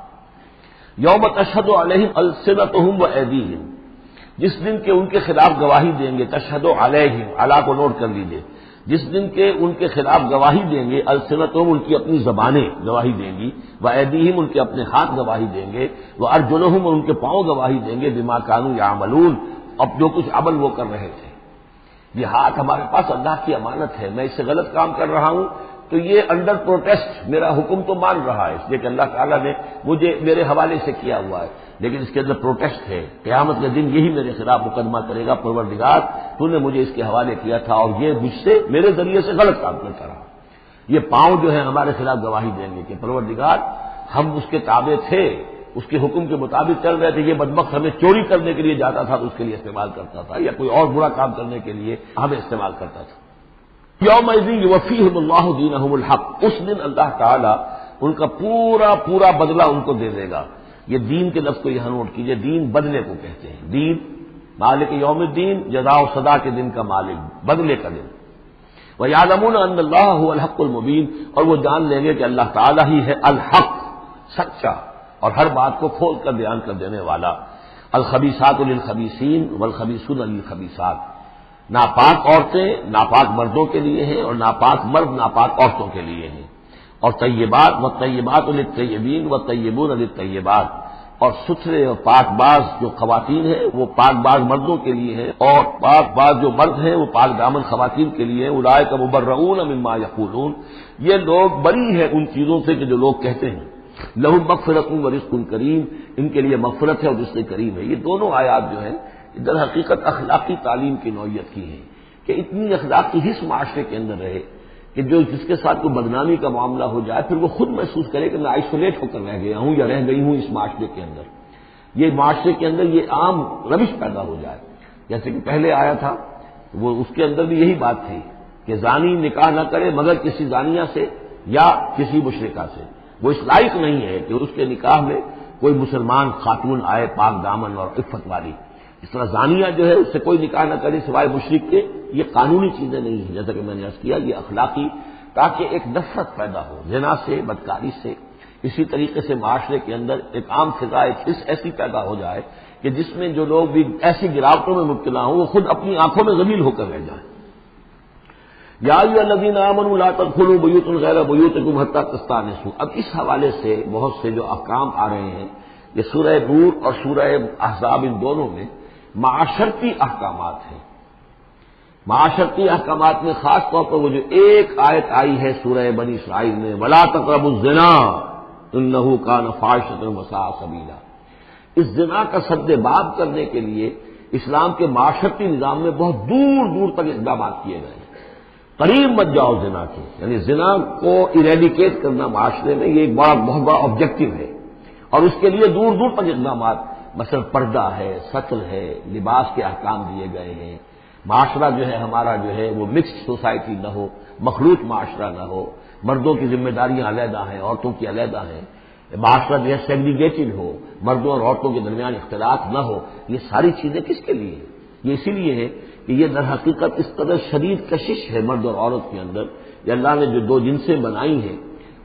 یوم تشہد علیہم السنتہم وایدیہم، جس دن کے ان کے خلاف گواہی دیں گے، تشہد علیہم، علی کو نوٹ کر لیجیے، جس دن کے ان کے خلاف گواہی دیں گے، السنتہم ان کی اپنی زبانیں گواہی دیں گی، وایدیہم ان کے اپنے ہاتھ گواہی دیں گے، وارجلہم ان کے پاؤں گواہی دیں گے، بما کانوا یعملون، اب جو کچھ عمل وہ کر رہے تھے۔ یہ ہاتھ ہمارے پاس اللہ کی امانت ہے، میں اس سے غلط کام کر رہا ہوں تو یہ انڈر پروٹیسٹ میرا حکم تو مان رہا ہے، اس لیے کہ اللہ تعالیٰ نے مجھے میرے حوالے سے کیا ہوا ہے، لیکن اس کے اندر پروٹیسٹ ہے، قیامت کے دن یہی میرے خلاف مقدمہ کرے گا، پروردگار تو نے مجھے اس کے حوالے کیا تھا اور یہ مجھ سے میرے ذریعے سے غلط کام کرتا رہا۔ یہ پاؤں جو ہے ہمارے خلاف گواہی دیں گے کہ پروردگار ہم اس کے تابع تھے، اس کے حکم کے مطابق چل رہے تھے، یہ بدبخت ہمیں چوری کرنے کے لیے جاتا تھا تو اس کے لیے استعمال کرتا تھا، یا کوئی اور برا کام کرنے کے لیے ہمیں استعمال کرتا تھا۔ یومئذ یوفیہم اللہ دینہم الحق، اس دن اللہ تعالی ان کا پورا پورا بدلہ ان کو دے دے گا۔ یہ دین کے لفظ کو یہاں نوٹ کیجئے، دین بدلے کو کہتے ہیں، دین مالک یوم الدین، جزا و سزا کے دن کا مالک، بدلے کا دن۔ وَيَعْلَمُونَ أَنَّ اللَّهَ هُوَ الْحَقُّ الْمُبِينُ، اور وہ جان لیں گے کہ اللہ تعالیٰ ہی ہے الحق، سچا اور ہر بات کو کھول کر بیان کر دینے والا۔ الخبیثات للخبیثین والخبیثون للخبیثات، ناپاک عورتیں ناپاک مردوں کے لیے ہیں اور ناپاک مرد ناپاک عورتوں کے لیے ہیں، اور طیبات والطیبات للطیبین والطیبون للطیبات، اور ستھرے اور پاک باز جو خواتین ہیں وہ پاک باز مردوں کے لیے ہیں، اور پاک باز جو مرد ہیں وہ پاک دامن خواتین کے لیے ہیں۔ اولئک مبرؤون مما یقولون، یہ لوگ بری ہیں ان چیزوں سے کہ جو لوگ کہتے ہیں۔ لہم مغفرۃ ورزق کریم، ان کے لیے مغفرت ہے اور رزق کریم ہے۔ یہ دونوں آیات جو ہیں در حقیقت اخلاقی تعلیم کی نوعیت کی ہیں کہ اتنی اخلاقی حس معاشرے کے اندر رہے کہ جو جس کے ساتھ کوئی بدنامی کا معاملہ ہو جائے پھر وہ خود محسوس کرے کہ میں آئسولیٹ ہو کر رہ گیا ہوں یا رہ گئی ہوں اس معاشرے کے اندر، یہ معاشرے کے اندر یہ عام روش پیدا ہو جائے۔ جیسے کہ پہلے آیا تھا وہ اس کے اندر بھی یہی بات تھی کہ زانی نکاح نہ کرے مگر کسی زانیہ سے یا کسی مشرکہ سے، وہ اس لائق نہیں ہے کہ اس کے نکاح میں کوئی مسلمان خاتون آئے پاک دامن اور عفت والی۔ اس طرح زانیہ جو ہے اس سے کوئی نکاح نہ کرے سوائے مشرک کے، یہ قانونی چیزیں نہیں ہیں، جیسا کہ میں نے عرض کیا یہ اخلاقی، تاکہ ایک نفرت پیدا ہو زنا سے، بدکاری سے۔ اسی طریقے سے معاشرے کے اندر ایک عام فضا، ایک حس ایسی پیدا ہو جائے کہ جس میں جو لوگ بھی ایسی گراوٹوں میں مبتلا ہوں وہ خود اپنی آنکھوں میں ذلیل ہو کر رہ جائیں۔ یا ایھا الذین آمنوا لا تدخلوا بیوتا غیر بیوتکم حتی تستأنسوا، اب اس حوالے سے بہت سے جو احکام آ رہے ہیں، یہ سورہ نور اور سورہ احزاب ان دونوں میں معاشرتی احکامات ہیں۔ معاشرتی احکامات میں خاص طور پر وہ جو ایک آیت آئی ہے سورہ بنی اسرائیل میں، وَلَا تَقْرَبُوا الزِّنَا إِنَّهُ كَانَ فَاحِشَةً وَسَاءَ سَبِيلًا، اس زنا کا سد باب کرنے کے لیے اسلام کے معاشرتی نظام میں بہت دور دور تک اقدامات کیے گئے ہیں۔ قریب مت جاؤ زنا کے، یعنی زنا کو ایریڈیکیٹ کرنا معاشرے میں یہ ایک بہت بڑا آبجیکٹو ہے، اور اس کے لیے دور دور تک اقدامات، مثلا پردہ ہے، سطر ہے، لباس کے احکام دیے گئے ہیں، معاشرہ جو ہے ہمارا جو ہے وہ مکسڈ سوسائٹی نہ ہو، مخلوط معاشرہ نہ ہو، مردوں کی ذمہ داریاں علیحدہ ہیں، عورتوں کی علیحدہ ہیں، معاشرہ جو ہے سیگریگیٹڈ ہو، مردوں اور عورتوں کے درمیان اختلاط نہ ہو۔ یہ ساری چیزیں کس کے لیے ہیں؟ یہ اسی لیے ہے کہ یہ در حقیقت اس قدر شدید کشش ہے مرد اور عورت کے اندر، یہ اللہ نے جو دو جنسیں بنائی ہیں،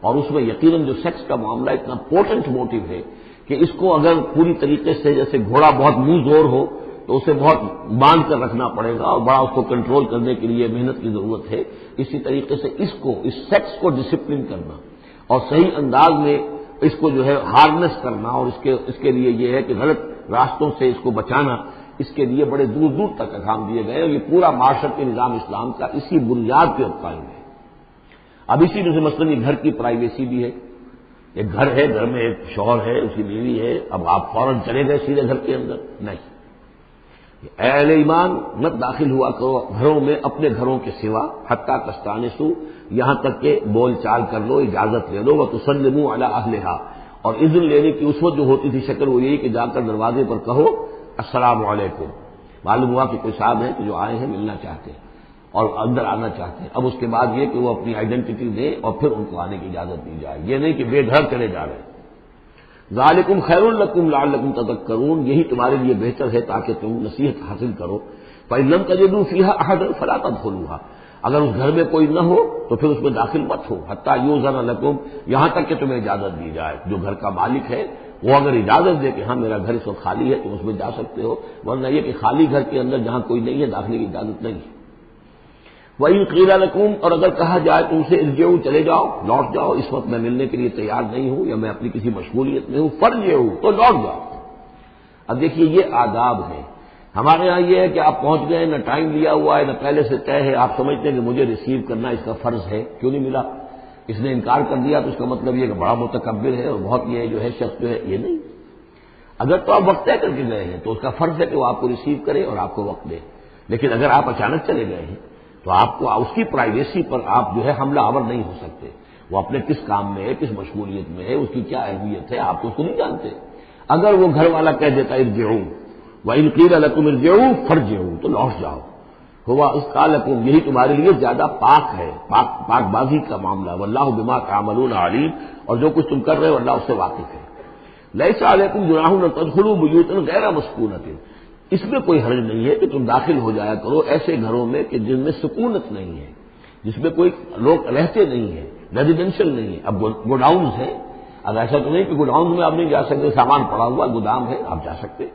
اور اس میں یقیناً جو سیکس کا معاملہ اتنا پوٹنٹ موٹو ہے کہ اس کو اگر پوری طریقے سے جیسے گھوڑا بہت منہ زور ہو تو اسے بہت باندھ کر رکھنا پڑے گا اور بڑا اس کو کنٹرول کرنے کے لیے محنت کی ضرورت ہے، اسی طریقے سے اس سیکس کو ڈسپلن کرنا اور صحیح انداز میں اس کو جو ہے ہارنس کرنا، اور اس کے لیے یہ ہے کہ غلط راستوں سے اس کو بچانا، اس کے لیے بڑے دور دور تک احکام دیے گئے، اور یہ پورا معاشرتی نظام اسلام کا اسی بنیاد پہ قائم ہے۔ اب اسی میں سے مثلاً یہ گھر کی پرائیویسی بھی ہے، ایک گھر ہے، گھر میں ایک شوہر ہے، اس کی بیوی ہے، اب آپ فوراً چلے گئے سیدھے گھر کے اندر، نہیں، اے اہل ایمان مت داخل ہوا کرو گھروں میں اپنے گھروں کے سوا، حتیٰ تستانسوا، یہاں تک کہ بول چال کر لو، اجازت لے لو، وتسلموا علی اہلہا، اور اذن لینے کی اس وقت جو ہوتی تھی شکل وہ یہی کہ جا کر دروازے پر کہو السلام علیکم، معلوم ہوا کہ کوئی صاحب ہیں کہ جو آئے ہیں ملنا چاہتے ہیں اور اندر آنا چاہتے ہیں۔ اب اس کے بعد یہ کہ وہ اپنی آئیڈینٹی دیں اور پھر ان کو آنے کی اجازت دی جائے، یہ نہیں کہ بے گھر چلے جا رہے ہیں۔ ذالکم خیر لکم لعلکم تذکرون، یہی تمہارے لیے بہتر ہے تاکہ تم نصیحت حاصل کرو۔ فإن لم تجدوا فیہا احدا فلا تدخلوها، اگر اس گھر میں کوئی نہ ہو تو پھر اس میں داخل مت ہو، حتی یؤذن لکم، یہاں تک کہ تمہیں اجازت دی جائے، جو گھر کا مالک ہے وہ اگر اجازت دے کہ ہاں میرا گھر اس وقت خالی ہے تم اس میں جا سکتے ہو، ورنہ یہ کہ خالی گھر کے اندر جہاں کوئی نہیں ہے داخلے کی اجازت نہیں ہے۔ وَإِن قِيلَ لَكُمْ، اور اگر کہا جائے تم سے ارجعوا، چلے جاؤ، لوٹ جاؤ، اس وقت میں ملنے کے لیے تیار نہیں ہوں یا میں اپنی کسی مشغولیت میں ہوں، فارجعوا، تو لوٹ جاؤ۔ اب دیکھیے یہ آداب ہیں۔ ہمارے ہاں یہ ہے کہ آپ پہنچ گئے، نہ ٹائم لیا ہوا ہے، نہ پہلے سے طے ہے، آپ سمجھتے ہیں کہ مجھے ریسیو کرنا اس کا فرض ہے، کیوں نہیں ملا؟ اس نے انکار کر دیا تو اس کا مطلب یہ کہ بڑا متکبر ہے اور بہت یہ جو ہے شخص جو ہے، یہ نہیں۔ اگر تو آپ وقت طے کر کے گئے ہیں تو اس کا فرض ہے کہ وہ آپ کو ریسیو کرے اور آپ کو وقت دے، لیکن اگر آپ اچانک چلے گئے ہیں تو آپ کو اس کی پرائیویسی پر آپ جو ہے حملہ آور نہیں ہو سکتے۔ وہ اپنے کس کام میں ہے، کس مشغولیت میں ہے، اس کی کیا اہمیت ہے، آپ تو اس کو نہیں جانتے۔ اگر وہ گھر والا کہہ دیتا ارجعوا وَإِن قِيلَ لَكُمْ ارْجِعُوا فَارْجِعُوا، تو لوٹ جاؤ، ہوا اذکیٰ لکم، یہی تمہارے لیے زیادہ پاک ہے، پاک بازی کا معاملہ، واللہ بما تعملون علیم، اور جو کچھ تم کر رہے ہو اللہ اس سے واقف ہے۔ لیس علیکم جناح ان تدخلوا بیوتا غیر مسکونۃ، اس میں کوئی حرج نہیں ہے کہ تم داخل ہو جایا کرو ایسے گھروں میں کہ جن میں سکونت نہیں ہے، جس میں کوئی لوگ رہتے نہیں ہیں، ریزیڈینشل نہیں ہے۔ اب گوڈاؤنز ہیں، اب ایسا تو نہیں کہ گوڈاؤنز میں آپ نہیں جا سکتے، سامان پڑا ہوا گودام ہے، آپ جا سکتے۔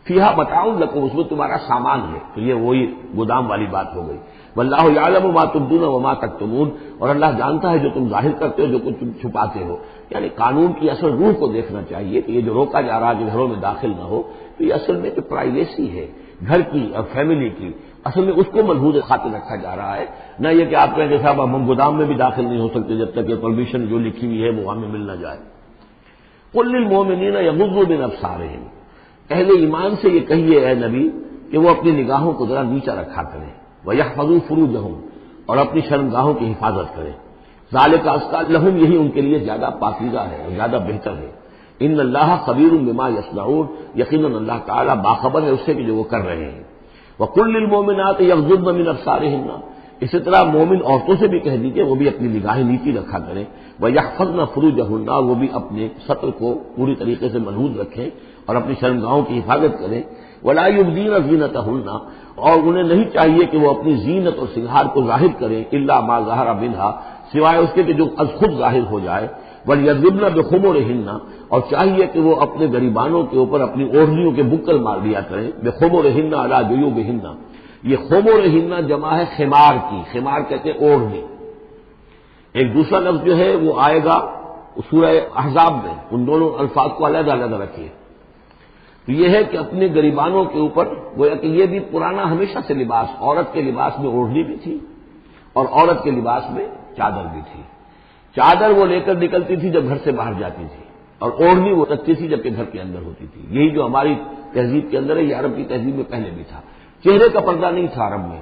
فیہا متاع لکم، اس میں تمہارا سامان ہے، تو یہ وہی گودام والی بات ہو گئی۔ واللہ یعلم ما تبدون وما تکتمون، اور اللہ جانتا ہے جو تم ظاہر کرتے ہو، جو کچھ تم چھپاتے ہو۔ یعنی قانون کی اصل روح کو دیکھنا چاہیے کہ یہ جو روکا جا رہا ہے کہ گھروں میں داخل نہ ہو، تو یہ اصل میں جو پرائیویسی ہے گھر کی اور فیملی کی، اصل میں اس کو ملحوظ خاطر رکھا جا رہا ہے، نہ یہ کہ آپ کہیں کہ صاحب ہم گودام میں بھی داخل نہیں ہو سکتے جب تک یہ پرمیشن جو لکھی ہوئی ہے وہ ہمیں مل نہ جائے۔ قل للمؤمنین یغضوا من ابصارہم، اہل ایمان سے یہ کہیے اے نبی کہ وہ اپنی نگاہوں کو ذرا نیچا رکھا کریں، وَيَحْفَظُوا فُرُوجَهُمْ، اور اپنی شرمگاہوں کی حفاظت کریں۔ ذَلِكَ أَزْكَىٰ لَهُمْ، یہی ان کے لیے زیادہ پاکیزہ ہے اور زیادہ بہتر ہے۔ ان اللہ خبیر بما یصنعون، یقیناً اللہ تعالیٰ باخبر ہے اس سے کہ جو وہ کر رہے ہیں۔ وَقُل لِّلْمُؤْمِنَاتِ يَغْضُضْنَ مِنْ أَبْصَارِهِنَّ، اسی طرح مومن عورتوں سے بھی کہہ دیجیے وہ بھی اپنی نگاہیں نیچی رکھا کریں، وَيَحْفَظْنَ فُرُوجَهُنَّ، وہ بھی اپنے سطر کو پوری طریقے سے محفوظ رکھیں اور اپنی شرمگاہوں کی حفاظت کریں۔ وَلَا يُبْدِينَ زِينَتَهُنَّ، اور انہیں نہیں چاہیے کہ وہ اپنی زینت اور سنگھار کو ظاہر کریں، الا ما ظہر منہا، سوائے اس کے کہ جو از خود ظاہر ہو جائے۔ وَلْيَضْرِبْنَ بِخُمُرِهِنَّ، اور چاہیے کہ وہ اپنے گریبانوں کے اوپر اپنی اوڑھنیوں کے بکل مار دیا کریں، بِخُمُرِهِنَّ عَلَى جُيُوبِهِنَّ، یہ خمرہن جمع ہے خمار کی، خمار کہتے ہیں اوڑھنی۔ ایک دوسرا لفظ جو ہے وہ آئے گا سورہ احزاب میں، ان دونوں الفاظ کو علیحدہ علیحدہ رکھیے۔ تو یہ ہے کہ اپنے گریبانوں کے اوپر گویا کہ یہ بھی پرانا ہمیشہ سے لباس، عورت کے لباس میں اوڑھنی بھی تھی اور عورت کے لباس میں چادر بھی تھی۔ چادر وہ لے کر نکلتی تھی جب گھر سے باہر جاتی تھی، اور اوڑھنی وہ رکھتی تھی جبکہ گھر کے اندر ہوتی تھی۔ یہی جو ہماری تہذیب کے اندر ہے، یہ عرب کی تہذیب میں پہلے بھی تھا۔ چہرے کا پردہ نہیں تھا عرب میں،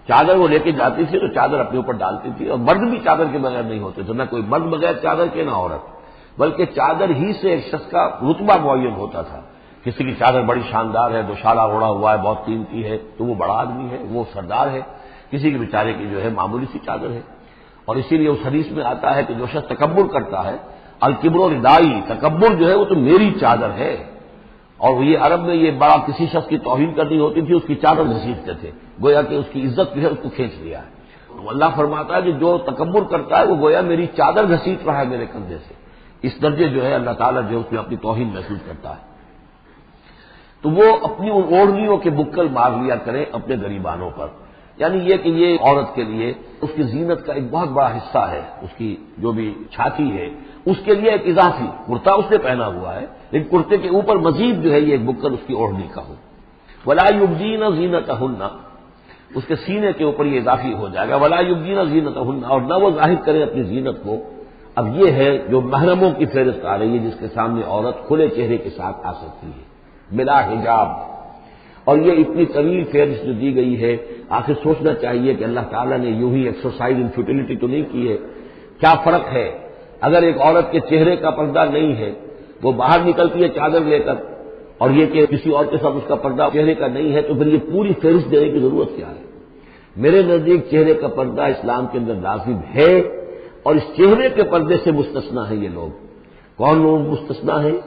چادر وہ لے کے جاتی تھی تو چادر اپنے اوپر ڈالتی تھی، اور مرد بھی چادر کے بغیر نہیں ہوتے تھے، نہ کوئی مرد بغیر چادر کے نہ عورت، بلکہ چادر ہی سے ایک شخص کا رتبہ معین ہوتا تھا۔ کسی کی چادر بڑی شاندار ہے، دوشالہ اوڑھا ہوا ہے، بہت قیمتی ہے، تو وہ بڑا آدمی ہے، وہ سردار ہے۔ کسی کے بیچارے کی جو ہے معمولی سی چادر ہے، اور اسی لیے اس حدیث میں آتا ہے کہ جو شخص تکبر کرتا ہے، الکبر ردائی، تکبر جو ہے وہ تو میری چادر ہے۔ اور یہ عرب میں یہ بڑا کسی شخص کی توہین کرنی ہوتی تھی، اس کی چادر گھسیٹتے تھے، گویا کہ اس کی عزت جو ہے اس کو کھینچ لیا ہے۔ تو اللہ فرماتا ہے کہ جو تکبر کرتا ہے وہ گویا میری چادر گھسیٹ رہا ہے میرے کندھے سے، اس درجے جو ہے اللہ تعالیٰ جو اس میں اپنی توہین محسوس کرتا ہے۔ تو وہ اپنی ان اوڑھنیوں کے بکل مار لیا کریں اپنے گریبانوں پر، یعنی یہ کہ یہ عورت کے لیے اس کی زینت کا ایک بہت بڑا حصہ ہے، اس کی جو بھی چھاتی ہے اس کے لیے ایک اضافی کرتا اس نے پہنا ہوا ہے، لیکن کرتے کے اوپر مزید جو ہے یہ ایک بکل اس کی اوڑھنی کا ہو۔ ولا یبدین زینتہن، اس کے سینے کے اوپر یہ اضافی ہو جائے گا، ولا یبدین زینتہن، اور نہ وہ ظاہر کریں اپنی زینت کو۔ اب یہ ہے جو محرموں کی فہرست آ رہی ہے جس کے سامنے عورت کھلے چہرے کے ساتھ آ سکتی ہے بلا حجاب، اور یہ اتنی طویل فہرست جو دی گئی ہے، آخر سوچنا چاہیے کہ اللہ تعالیٰ نے یوں ہی ایکسرسائز ان فیوٹیلٹی تو نہیں کی ہے۔ کیا فرق ہے اگر ایک عورت کے چہرے کا پردہ نہیں ہے، وہ باہر نکلتی ہے چادر لے کر، اور یہ کہ کسی اور کے ساتھ اس کا پردہ چہرے کا نہیں ہے، تو پھر یہ پوری فہرست دینے کی ضرورت کیا ہے؟ میرے نزدیک چہرے کا پردہ اسلام کے اندر لازم ہے، اور اس چہرے کے پردے سے مستثنا ہیں یہ لوگ۔ کون لوگ مستثنا ہیں؟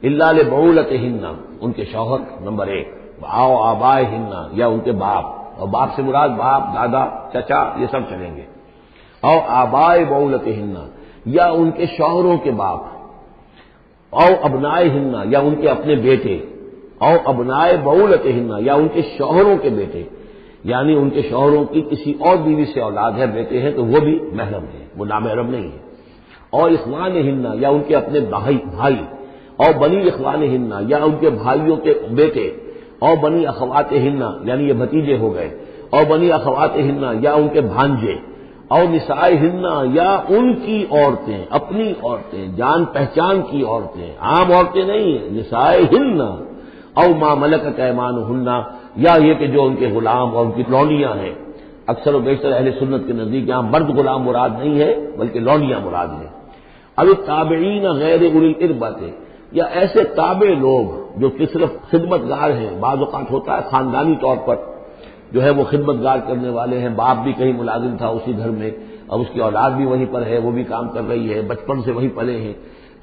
الا لبعولتہن، ان کے شوہر نمبر ایک، او آبائہن، یا ان کے باپ، اور باپ سے مراد باپ، دادا، چچا، یہ سب چلیں گے، او آبائے بعولتہن، یا ان کے شوہروں کے باپ، او ابنائہن، یا ان کے اپنے بیٹے، او ابنائے بعولتہن، یا ان کے شوہروں کے بیٹے، یعنی ان کے شوہروں کی کسی اور بیوی سے اولاد ہے، بیٹے ہیں، تو وہ بھی محرم ہے، وہ نامحرم نہیں ہے۔ اور اخوانہن یا ان کے اپنے بھائی، اور بنی اخوانہن یا ان کے بھائیوں کے بیٹے، اور بنی اخواتہن یعنی یہ بھتیجے ہو گئے، اور بنی اخواتہن یا ان کے بھانجے، اور نسائہن یا ان کی عورتیں، اپنی عورتیں، جان پہچان کی عورتیں، عام عورتیں نہیں ہیں، نسائہن، او ما ملکت ایمانہن یا یہ کہ جو ان کے غلام اور ان کی لونڈیاں ہیں۔ اکثر و بیشتر اہل سنت کے نزدیک یہاں مرد غلام مراد نہیں ہے بلکہ لونڈیاں مراد ہیں۔ اب تابعین غیر اولی الاربۃ یا ایسے تابع لوگ جو کہ صرف خدمت گار ہیں، بعض اوقات ہوتا ہے خاندانی طور پر جو ہے وہ خدمت گار کرنے والے ہیں، باپ بھی کہیں ملازم تھا اسی گھر میں، اب اس کی اولاد بھی وہیں پر ہے، وہ بھی کام کر رہی ہے، بچپن سے وہیں پلے ہیں۔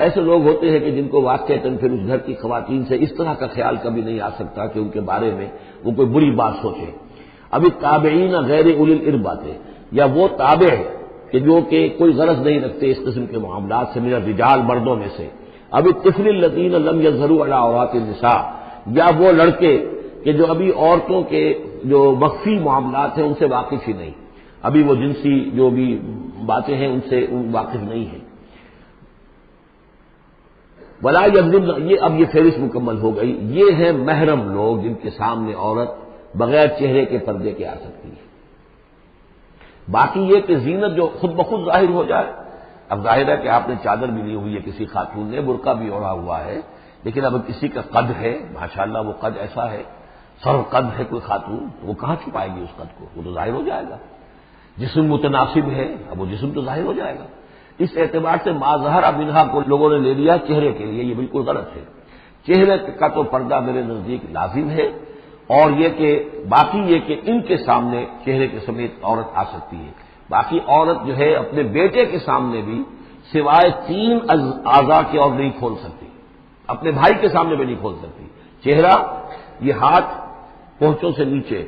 ایسے لوگ ہوتے ہیں کہ جن کو واقعتاً پھر اس گھر کی خواتین سے اس طرح کا خیال کبھی نہیں آ سکتا کہ ان کے بارے میں وہ کوئی بری بات سوچے۔ ابھی تابعین غیر اولی الاربۃ یا وہ تابع کہ جو کہ کوئی غرض نہیں رکھتے اس قسم کے معاملات سے، من الرجال مردوں میں سے۔ ابھی الطفل الذین لم یظہروا علی عورات النساء یا وہ لڑکے کہ جو ابھی عورتوں کے جو مخفی معاملات ہیں ان سے واقف ہی نہیں، ابھی وہ جنسی جو بھی باتیں ہیں ان سے واقف نہیں ہیں۔ ولا یضربن، یہ اب یہ فہرست مکمل ہو گئی، یہ ہیں محرم لوگ جن کے سامنے عورت بغیر چہرے کے پردے کے آ سکتی ہے۔ باقی یہ کہ زینت جو خود بخود ظاہر ہو جائے، اب ظاہر ہے کہ آپ نے چادر بھی لی ہوئی ہے، کسی خاتون نے برقع بھی اوڑھا ہوا ہے، لیکن اب کسی کا قد ہے، ماشاءاللہ وہ قد ایسا ہے، سر قد ہے کوئی خاتون، تو وہ کہاں چھپائے گی اس قد کو؟ وہ تو ظاہر ہو جائے گا۔ جسم متناسب ہے، اب وہ جسم تو ظاہر ہو جائے گا۔ اس اعتبار سے ما ظہر منہا کو لوگوں نے لے لیا چہرے کے لیے، یہ بالکل غلط ہے۔ چہرے کا تو پردہ میرے نزدیک لازم ہے، اور یہ کہ باقی یہ کہ ان کے سامنے چہرے کے سمیت عورت آ سکتی ہے۔ باقی عورت جو ہے اپنے بیٹے کے سامنے بھی سوائے 3 اعضاء کے اور نہیں کھول سکتی، اپنے بھائی کے سامنے بھی نہیں کھول سکتی۔ چہرہ، یہ ہاتھ پونچھوں سے نیچے،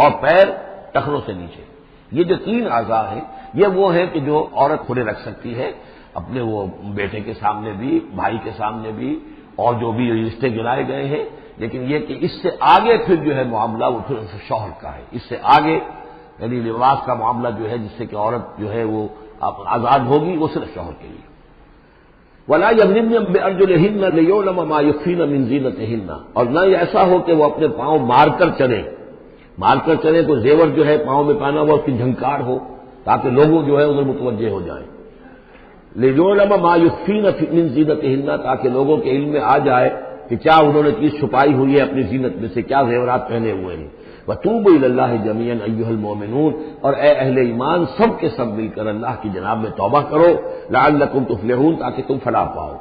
اور پیر ٹخنوں سے نیچے، یہ جو 3 اعضاء ہیں یہ وہ ہیں کہ جو عورت کھلے رکھ سکتی ہے، اپنے وہ بیٹے کے سامنے بھی، بھائی کے سامنے بھی، اور جو بھی رشتے گرائے گئے ہیں۔ لیکن یہ کہ اس سے آگے پھر جو ہے معاملہ وہ پھر شوہر کا ہے، اس سے آگے یعنی لباس کا معاملہ جو ہے جس سے کہ عورت جو ہے وہ آزاد ہوگی، وہ صرف شوہر کے لیے۔ ولا یضربن بارجلہن لیعلم ما یخفین من زینتہن، اور نہ ایسا ہو کہ وہ اپنے پاؤں مار کر چلیں تو زیور جو ہے پاؤں میں پہنا ہوا اس کی جھنکار ہو تاکہ لوگوں جو ہے ادھر متوجہ ہو جائیں۔ لیعلم ما یخفین من زینتہن، تاکہ لوگوں کے علم میں آ جائے کہ کیا انہوں نے چیز چھپائی ہوئی ہے اپنی زینت میں سے، کیا زیورات پہنے ہوئے ہیں۔ وَتُوبُوا إِلَى اللَّهِ جَمِيعًا أَيُّهَا الْمُؤْمِنُونَ، اور اے اہل ایمان سب کے سب مل کر اللہ کی جناب میں توبہ کرو، لعلکم تفلحون، تاکہ تم فلاح پاؤ۔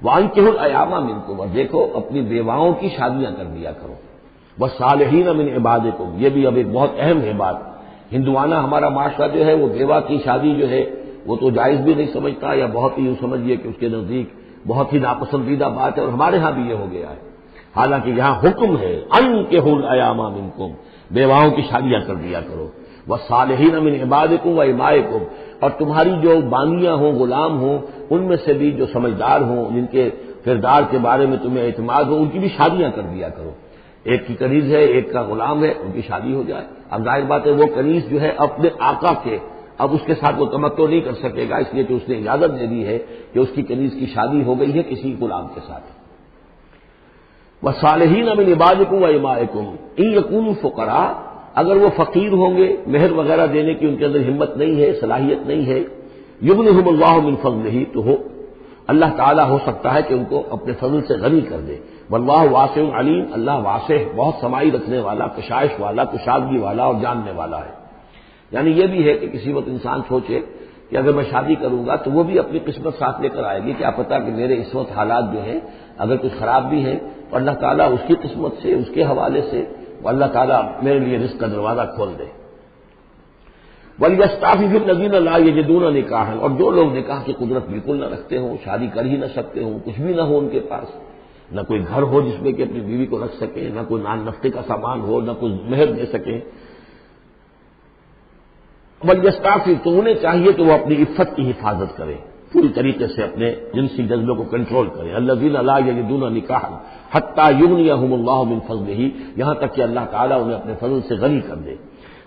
وَأَنكِحُوا الْأَيَامَ مِنكُمْ، اور دیکھو اپنی بیواؤں کی شادیاں کر دیا کرو۔ وَالصَّالِحِينَ مِنْ عِبَادِكُمْ، یہ بھی اب ایک بہت اہم ہے بات۔ ہندوانہ ہمارا معاشرہ جو ہے وہ بیوہ کی شادی جو ہے وہ تو جائز بھی نہیں سمجھتا، یا بہت ہی یوں سمجھیے کہ اس کے نزدیک بہت ہی ناپسندیدہ بات ہے، اور ہمارے ہاں بھی یہ ہو گیا ہے۔ حالانکہ یہاں حکم ہے انکحوا الایام منکم، بیواؤں کی شادیاں کر دیا کرو۔ والصالحین من عبادکم و امائکم، اور تمہاری جو بانیاں ہوں، غلام ہوں، ان میں سے بھی جو سمجھدار ہوں، جن کے کردار کے بارے میں تمہیں اعتماد ہو، ان کی بھی شادیاں کر دیا کرو۔ ایک کی کنیز ہے، ایک کا غلام ہے، ان کی شادی ہو جائے۔ اب ظاہر بات ہے وہ کنیز جو ہے اپنے آقا کے، اب اس کے ساتھ وہ تمتع نہیں کر سکے گا، اس لیے کہ اس نے اجازت دے دی ہے کہ اس کی کنیز کی شادی ہو گئی ہے کسی غلام کے ساتھ۔ وَالصَّالِحِينَ مِنْ عِبَادِكُمْ وَإِمَائِكُمْ إِنْ يَكُونُوا فُقَرَاءَ، اگر وہ فقیر ہوں گے، مہر وغیرہ دینے کی ان کے اندر ہمت نہیں ہے، صلاحیت نہیں ہے، يُغْنِهُمُ اللَّهُ مِنْ فَضْلِهِ، تو ہو اللہ تعالیٰ ہو سکتا ہے کہ ان کو اپنے فضل سے غنی کر دے۔ واللہ واسع علیم، اللہ واسع بہت سمائی رکھنے والا، کشائش والا، کشادگی والا اور جاننے والا ہے۔ یعنی یہ بھی ہے کہ کسی وقت انسان سوچے کہ اگر میں شادی کروں گا تو وہ بھی اپنی قسمت ساتھ لے کر آئے گی، کیا پتہ کہ میرے اس وقت حالات جو ہیں اگر کچھ خراب بھی ہیں، اور اللہ تعالیٰ اس کی قسمت سے، اس کے حوالے سے وہ اللہ تعالیٰ میرے لیے رزق کا دروازہ کھول دے۔ وَلْيَسْتَعْفِفِ الَّذِينَ لَا يَجِدُونَ نِكَاحًا، اور جو لوگ نکاح کی قدرت بالکل نہ رکھتے ہوں، شادی کر ہی نہ سکتے ہوں، کچھ بھی نہ ہو ان کے پاس، نہ کوئی گھر ہو جس میں کہ اپنی بیوی کو رکھ سکیں، نہ کوئی نان نفقے کا سامان ہو، نہ کوئی مہر دے سکیں، وَلْيَسْتَعْفِفْ، تو انہیں چاہیے کہ وہ اپنی عفت کی حفاظت کریں، پوری طریقے سے اپنے جنسی جذبے کو کنٹرول کریں۔ الَّذِينَ لَا يَجِدُونَ نِكَاحًا حَتَّىٰ يُغْنِيَهُمُ اللَّهُ مِنْ فَضْلِهِ، یہاں تک کہ اللہ تعالیٰ انہیں اپنے فضل سے غنی کر دے۔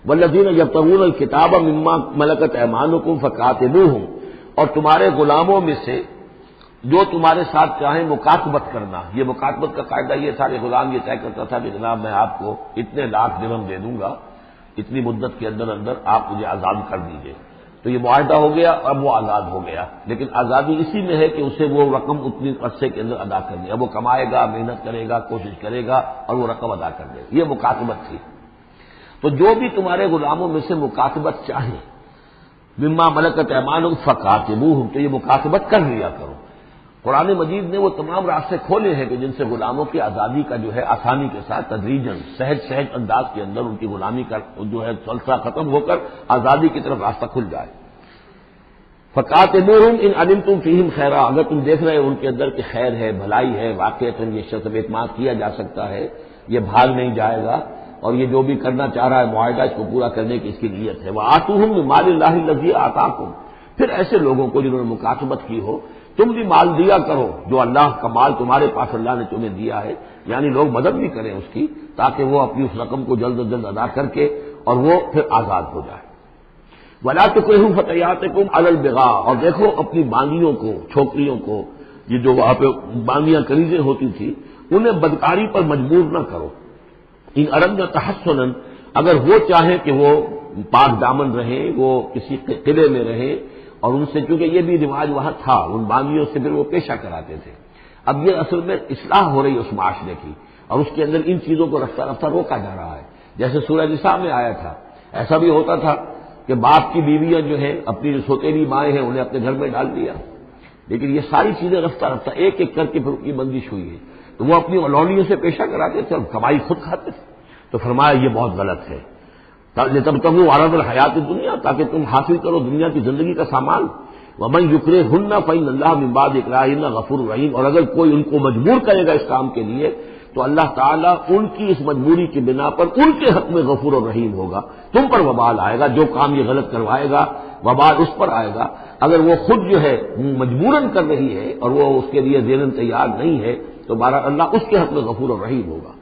والذین یبتغون الکتاب مما ملکت ایمانکم فکاتبوہم، اور تمہارے غلاموں میں سے جو تمہارے ساتھ چاہیں مکاتبت کرنا. یہ مکاتبت کا قاعدہ یہ تھا کہ غلام یہ طے کرتا تھا کہ جناب میں آپ کو اتنے لاکھ درہم دے دوں گا، اتنی مدت کے اندر اندر آپ مجھے آزاد کر دیجئے. تو یہ معاہدہ ہو گیا، اب وہ آزاد ہو گیا. لیکن آزادی اسی میں ہے کہ اسے وہ رقم اتنی عرصے کے اندر ادا کرنی ہے. اب وہ کمائے گا، محنت کرے گا، کوشش کرے گا اور وہ رقم ادا کر دے گا. یہ مکاتبت تھی. تو جو بھی تمہارے غلاموں میں سے مکاتبت چاہیں مما ملکت ایمانکم فکاتبوہم، تو یہ مکاتبت کر لیا کرو. قرآن مجید نے وہ تمام راستے کھولے ہیں کہ جن سے غلاموں کی آزادی کا جو ہے آسانی کے ساتھ تدریجاً سہج انداز کے اندر ان کی غلامی کا جو ہے سلسلہ ختم ہو کر آزادی کی طرف راستہ کھل جائے. فقاتلوہم ان علمتم فیہم خیرا، اگر تم دیکھ رہے ہو ان کے اندر کہ خیر ہے، بھلائی ہے، واقعتاً یہ شخص اعتماد کیا جا سکتا ہے، یہ بھاگ نہیں جائے گا اور یہ جو بھی کرنا چاہ رہا ہے معاہدہ اس کو پورا کرنے کی اس کی نیت ہے. وآتوہم من مال اللہ الذی آتاکم، پھر ایسے لوگوں کو جنہوں نے مکاتبت کی ہو تم بھی مال دیا کرو جو اللہ کا مال تمہارے پاس اللہ نے تمہیں دیا ہے. یعنی لوگ مدد بھی کریں اس کی تاکہ وہ اپنی اس رقم کو جلد از جلد ادا کر کے اور وہ پھر آزاد ہو جائے. ولا تکرہوا فتیاتکم علی البغاء، اور دیکھو اپنی بانگیوں کو، چھوکریوں کو، یہ جو وہاں پہ بانگیاں کنیزیں ہوتی تھی انہیں بدکاری پر مجبور نہ کرو. ان اردنا تحسنا، اگر وہ چاہیں کہ وہ پاک دامن رہیں، وہ کسی قلعے میں رہیں، اور ان سے چونکہ یہ بھی رواج وہاں تھا، ان بانگیوں سے پھر وہ پیشہ کراتے تھے. اب یہ اصل میں اصلاح ہو رہی ہے اس معاشرے کی اور اس کے اندر ان چیزوں کو رفتہ رفتہ روکا جا رہا ہے. جیسے سورہ نساء میں آیا تھا، ایسا بھی ہوتا تھا کہ باپ کی بیویاں جو ہیں اپنی جو سوتیلی مائیں ہیں انہیں اپنے گھر میں ڈال دیا. لیکن یہ ساری چیزیں رفتہ رفتہ ایک ایک کر کے پھر ان کی بندش ہوئی ہے. تو وہ اپنی اولونیوں سے پیشہ کراتے تھے اور کمائی خود کھاتے تھے. تو فرمایا یہ بہت غلط ہے. لتبتغوا عرض الحیات الدنیا، تاکہ تم حاصل کرو دنیا کی زندگی کا سامان. ومن یکرہن فإن اللہ من بعد اکراہہن غفور رحیم، اور اگر کوئی ان کو مجبور کرے گا اس کام کے لیے تو اللہ تعالیٰ ان کی اس مجبوری کی بنا پر ان کے حق میں غفور و رحیم ہوگا. تم پر وبال آئے گا، جو کام یہ غلط کروائے گا وبال اس پر آئے گا. اگر وہ خود جو ہے مجبوراً کر رہی ہے اور وہ اس کے لیے ذہناً تیار نہیں ہے تو بہرحال اللہ اس کے حق میں غفور و رحیم ہوگا.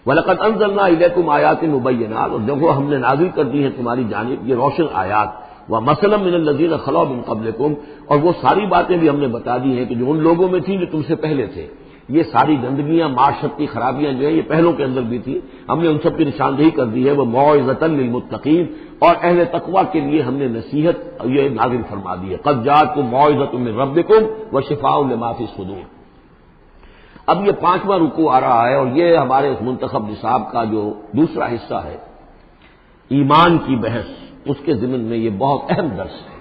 وَلَقَدْ أَنزَلْنَا إِلَيْكُمْ آيَاتٍ مُبَيِّنَاتٍ، اور دیکھو ہم نے نازل کر دی ہیں تمہاری جانب یہ روشن آیات. وَمَثَلًا مِّنَ الَّذِينَ خَلَوْا مِن قَبْلِكُمْ، اور وہ ساری باتیں بھی ہم نے بتا دی ہیں کہ جو ان لوگوں میں تھیں جو تم سے پہلے تھے. یہ ساری گندگیاں، معاشرت کی خرابیاں جو ہیں یہ پہلوں کے اندر بھی تھی، ہم نے ان سب کی نشاندہی کر دی ہے. وہ موعظۃ للمتقین، اور اہل تقویٰ کے لیے ہم نے نصیحت یہ نازل فرما دی ہے. قد جاءتکم موعظۃ من ربکم وشفاء لما فی الصدور. اب یہ 5واں رکوع آ رہا ہے اور یہ ہمارے اس منتخب نصاب کا جو دوسرا حصہ ہے ایمان کی بحث، اس کے ضمن میں یہ بہت اہم درس ہے.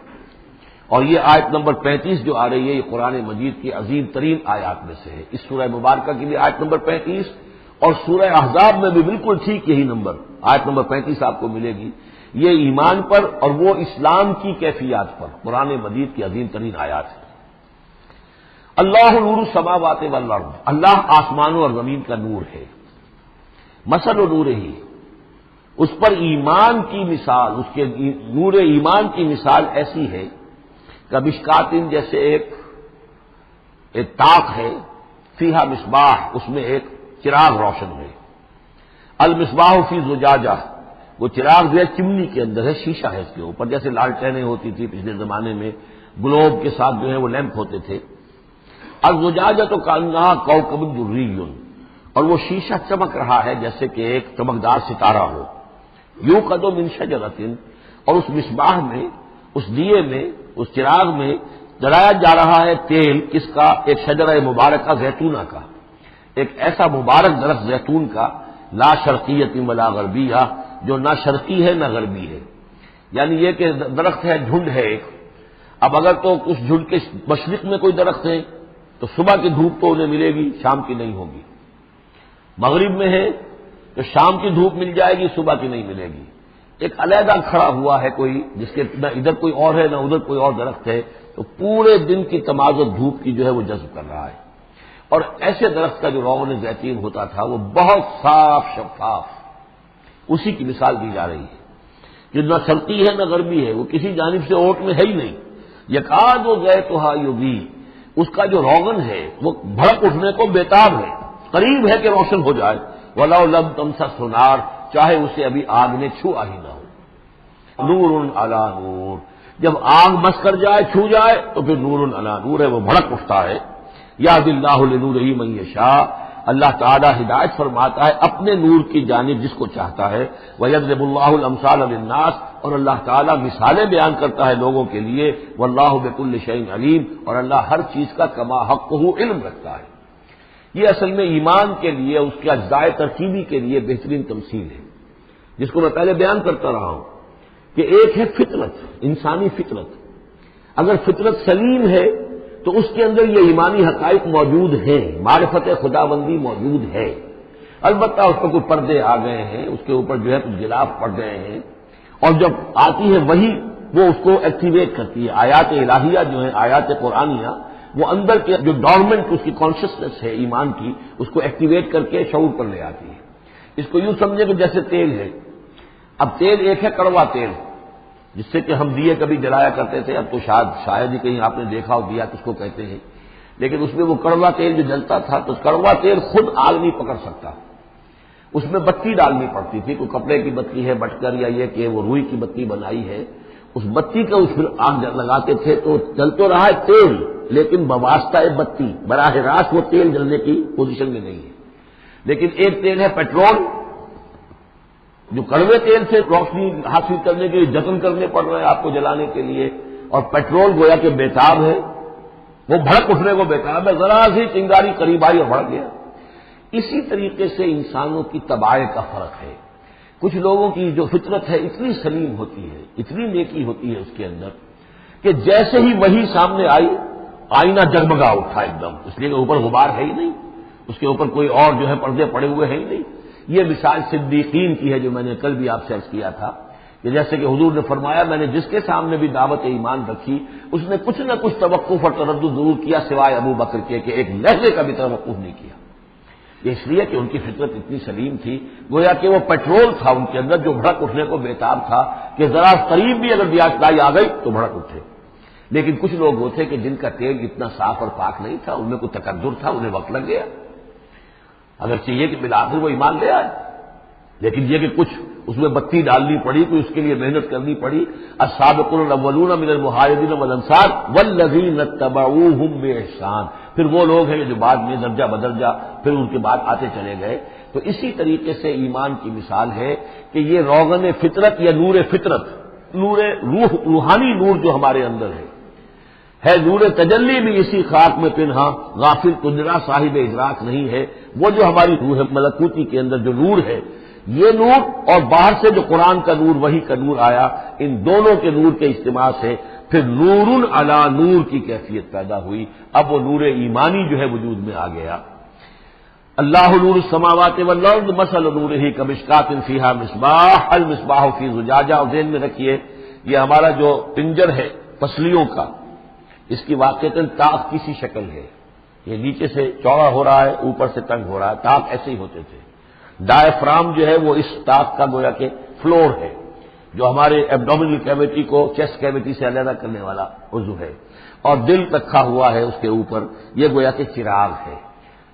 اور یہ آیت نمبر 35 جو آ رہی ہے یہ قرآن مجید کی عظیم ترین آیات میں سے ہے. اس سورہ مبارکہ کی بھی آیت نمبر 35 اور سورہ احزاب میں بھی بالکل ٹھیک یہی نمبر آیت نمبر 35 آپ کو ملے گی. یہ ایمان پر اور وہ اسلام کی کیفیات پر قرآن مجید کی عظیم ترین آیات ہے. اللہ نور السماوات والارض، اللہ آسمانوں اور زمین کا نور ہے. مثل نور ہی، اس پر ایمان کی مثال، اس کے نور ایمان کی مثال ایسی ہے کہ مشکاتن، جیسے ایک طاق ہے، فیہا مصباح، اس میں ایک چراغ روشن ہے. المصباح فی زجاجہ، وہ چراغ جو ہے چمنی کے اندر ہے، شیشہ ہے اس کے اوپر، جیسے لالٹینیں ہوتی تھی پچھلے زمانے میں، گلوب کے ساتھ جو ہے وہ لیمپ ہوتے تھے. الزجاجہ تو کانہا کوکب دری، اور وہ شیشہ چمک رہا ہے جیسے کہ ایک چمکدار ستارہ ہو. یوقد من شجرۃ، اور اس مصباح میں، اس دیے میں، اس چراغ میں جلایا جا رہا ہے تیل، کس کا؟ ایک شجرہ مبارکہ زیتونہ کا، ایک ایسا مبارک درخت زیتون کا، لا شرقیۃ ولا غربیہ، جو نہ شرقی ہے نہ غربی ہے. یعنی یہ کہ درخت ہے، جھنڈ ہے ایک. اب اگر تو اس جھنڈ کے مشرق میں کوئی درخت ہے تو صبح کی دھوپ تو انہیں ملے گی، شام کی نہیں ہوگی. مغرب میں ہے تو شام کی دھوپ مل جائے گی، صبح کی نہیں ملے گی. ایک علیحدہ کھڑا ہوا ہے کوئی، جس کے نہ ادھر کوئی اور ہے نہ ادھر کوئی اور درخت ہے، تو پورے دن کی تمازت دھوپ کی جو ہے وہ جذب کر رہا ہے. اور ایسے درخت کا جو روغن زیتون ہوتا تھا وہ بہت صاف شفاف، اسی کی مثال دی جا رہی ہے. جو نہ شرقی ہے نہ غربی ہے، وہ کسی جانب سے اوٹ میں ہے ہی نہیں. یکاد زیتھا یضیء، اس کا جو روغن ہے وہ بھڑک اٹھنے کو بیتاب ہے، قریب ہے کہ روشن ہو جائے. ولو لم تمسسہ نار، چاہے اسے ابھی آگ نے چھوا ہی نہ ہو. نور علی نور، جب آگ بس کر جائے، چھو جائے تو پھر نور علی نور ہے، وہ بھڑک اٹھتا ہے۔ یہد اللہ لنورہ من یشاء، اللہ تعالی ہدایت فرماتا ہے اپنے نور کی جانب جس کو چاہتا ہے۔ وَيَضْرِبُ اللَّهُ الْأَمْثَالَ لِلنَّاسِ، اور اللہ تعالی مثالیں بیان کرتا ہے لوگوں کے لیے۔ وَاللَّهُ بِكُلِّ شَيْءٍ عَلِيمٌ، اور اللہ ہر چیز کا کما حقہ علم رکھتا ہے۔ یہ اصل میں ایمان کے لیے، اس کے اجزاء ترکیبی کے لیے بہترین تمثیل ہے، جس کو میں پہلے بیان کرتا رہا ہوں کہ ایک ہے فطرت، انسانی فطرت۔ اگر فطرت سلیم ہے تو اس کے اندر یہ ایمانی حقائق موجود ہیں، معرفت خداوندی موجود ہے۔ البتہ اس پر کوئی پردے آ گئے ہیں، اس کے اوپر جو ہے کچھ غلاف پڑ گئے ہیں، اور جب آتی ہے وہی وہ اس کو ایکٹیویٹ کرتی ہے۔ آیات الہیہ جو ہیں، آیات قرآنیہ، وہ اندر کے جو ڈورمنٹ اس کی کانشیسنس ہے ایمان کی، اس کو ایکٹیویٹ کر کے شعور پر لے آتی ہے۔ اس کو یوں سمجھے کہ جیسے تیل ہے۔ اب تیل ایک ہے کڑوا تیل، جس سے کہ ہم دیے کبھی جلایا کرتے تھے، اب تو شاید ہی کہیں آپ نے دیکھا ہو دیا کس کو کہتے ہیں، لیکن اس میں وہ کڑوا تیل جو جلتا تھا تو کڑوا تیل خود آگ نہیں پکڑ سکتا، اس میں بتی ڈالنی پڑتی تھی، کوئی کپڑے کی بتی ہے بٹکر، یا یہ کہ وہ روئی کی بتی بنائی ہے، اس بتی کا اس پھر آگ لگاتے تھے تو جل تو رہا ہے تیل، لیکن بواسطہ بتی، براہ راست وہ تیل جلنے کی پوزیشن میں نہیں ہے۔ لیکن ایک تیل ہے پیٹرول، جو کڑوے تیل سے روشنی حاصل کرنے کے لیے جتن کرنے پڑ رہے ہیں آپ کو جلانے کے لیے، اور پیٹرول گویا کہ بیتاب ہے، وہ بھڑک اٹھنے کو بیتاب ہے، ذرا سی چنگاری قریب آئی اور بھڑک گیا۔ اسی طریقے سے انسانوں کی طباع کا فرق ہے۔ کچھ لوگوں کی جو فطرت ہے اتنی سلیم ہوتی ہے، اتنی نیکی ہوتی ہے اس کے اندر، کہ جیسے ہی وہی سامنے آئی آئینہ جگمگا اٹھا ایک دم، اس لیے کہ اوپر غبار ہے ہی نہیں، اس کے اوپر کوئی اور جو ہے پردے پڑے ہوئے ہیں ہی نہیں۔ یہ مثال صدیقین کی ہے جو میں نے کل بھی آپ سے عرض کیا تھا، کہ جیسے کہ حضور نے فرمایا میں نے جس کے سامنے بھی دعوت ایمان رکھی اس نے کچھ نہ کچھ توقف اور تردد ضرور کیا، سوائے ابو بکر کے کہ ایک لہجے کا بھی توقف نہیں کیا۔ یہ اس لیے کہ ان کی فطرت اتنی سلیم تھی، گویا کہ وہ پیٹرول تھا ان کے اندر جو بھڑک اٹھنے کو بیتاب تھا، کہ ذرا قریب بھی اگر دیاچلائی آ گئی تو بھڑک اٹھے۔ لیکن کچھ لوگ وہ تھے کہ جن کا تیل اتنا صاف اور پاک نہیں تھا، ان میں کوئی تکدر تھا، انہیں وقت لگ گیا، اگر چاہیے کہ بالآخر وہ ایمان لے آئے، لیکن یہ کہ کچھ اس میں بتی ڈالنی پڑی، کوئی اس کے لیے محنت کرنی پڑی۔ السابقون الاولون من المہاجرین والانصار والذین اتبعوہم باحسان، پھر وہ لوگ ہیں جو بعد میں درجہ بدرجہ پھر ان کے بعد آتے چلے گئے۔ تو اسی طریقے سے ایمان کی مثال ہے کہ یہ روغن فطرت یا نور فطرت، نور روح، روحانی نور جو ہمارے اندر ہے نور تجلی بھی اسی خاک میں پنہا، غافل قدرہ صاحب ادراک نہیں ہے۔ وہ جو ہماری روح ملکوتی کے اندر جو نور ہے، یہ نور اور باہر سے جو قرآن کا نور، وحی کا نور آیا، ان دونوں کے نور کے اجتماع سے پھر نور علی نور کی کیفیت پیدا ہوئی۔ اب وہ نور ایمانی جو ہے وجود میں آ گیا۔ اللہ نور السماوات والارض مثل نورہ کمشکاۃ فیہا مصباح المصباح فی زجاجہ، اور ذہن میں رکھیے یہ ہمارا جو پنجر ہے پسلیوں کا، اس کی واقعتاً تاق کی سی شکل ہے، یہ نیچے سے چوڑا ہو رہا ہے، اوپر سے تنگ ہو رہا ہے، تاق ایسے ہی ہوتے تھے۔ ڈائفرام جو ہے وہ اس تاق کا گویا کہ فلور ہے، جو ہمارے ایبڈومینل کیویٹی کو چیسٹ کیویٹی سے علیحدہ کرنے والا عضو ہے، اور دل رکھا ہوا ہے اس کے اوپر، یہ گویا کہ چراغ ہے۔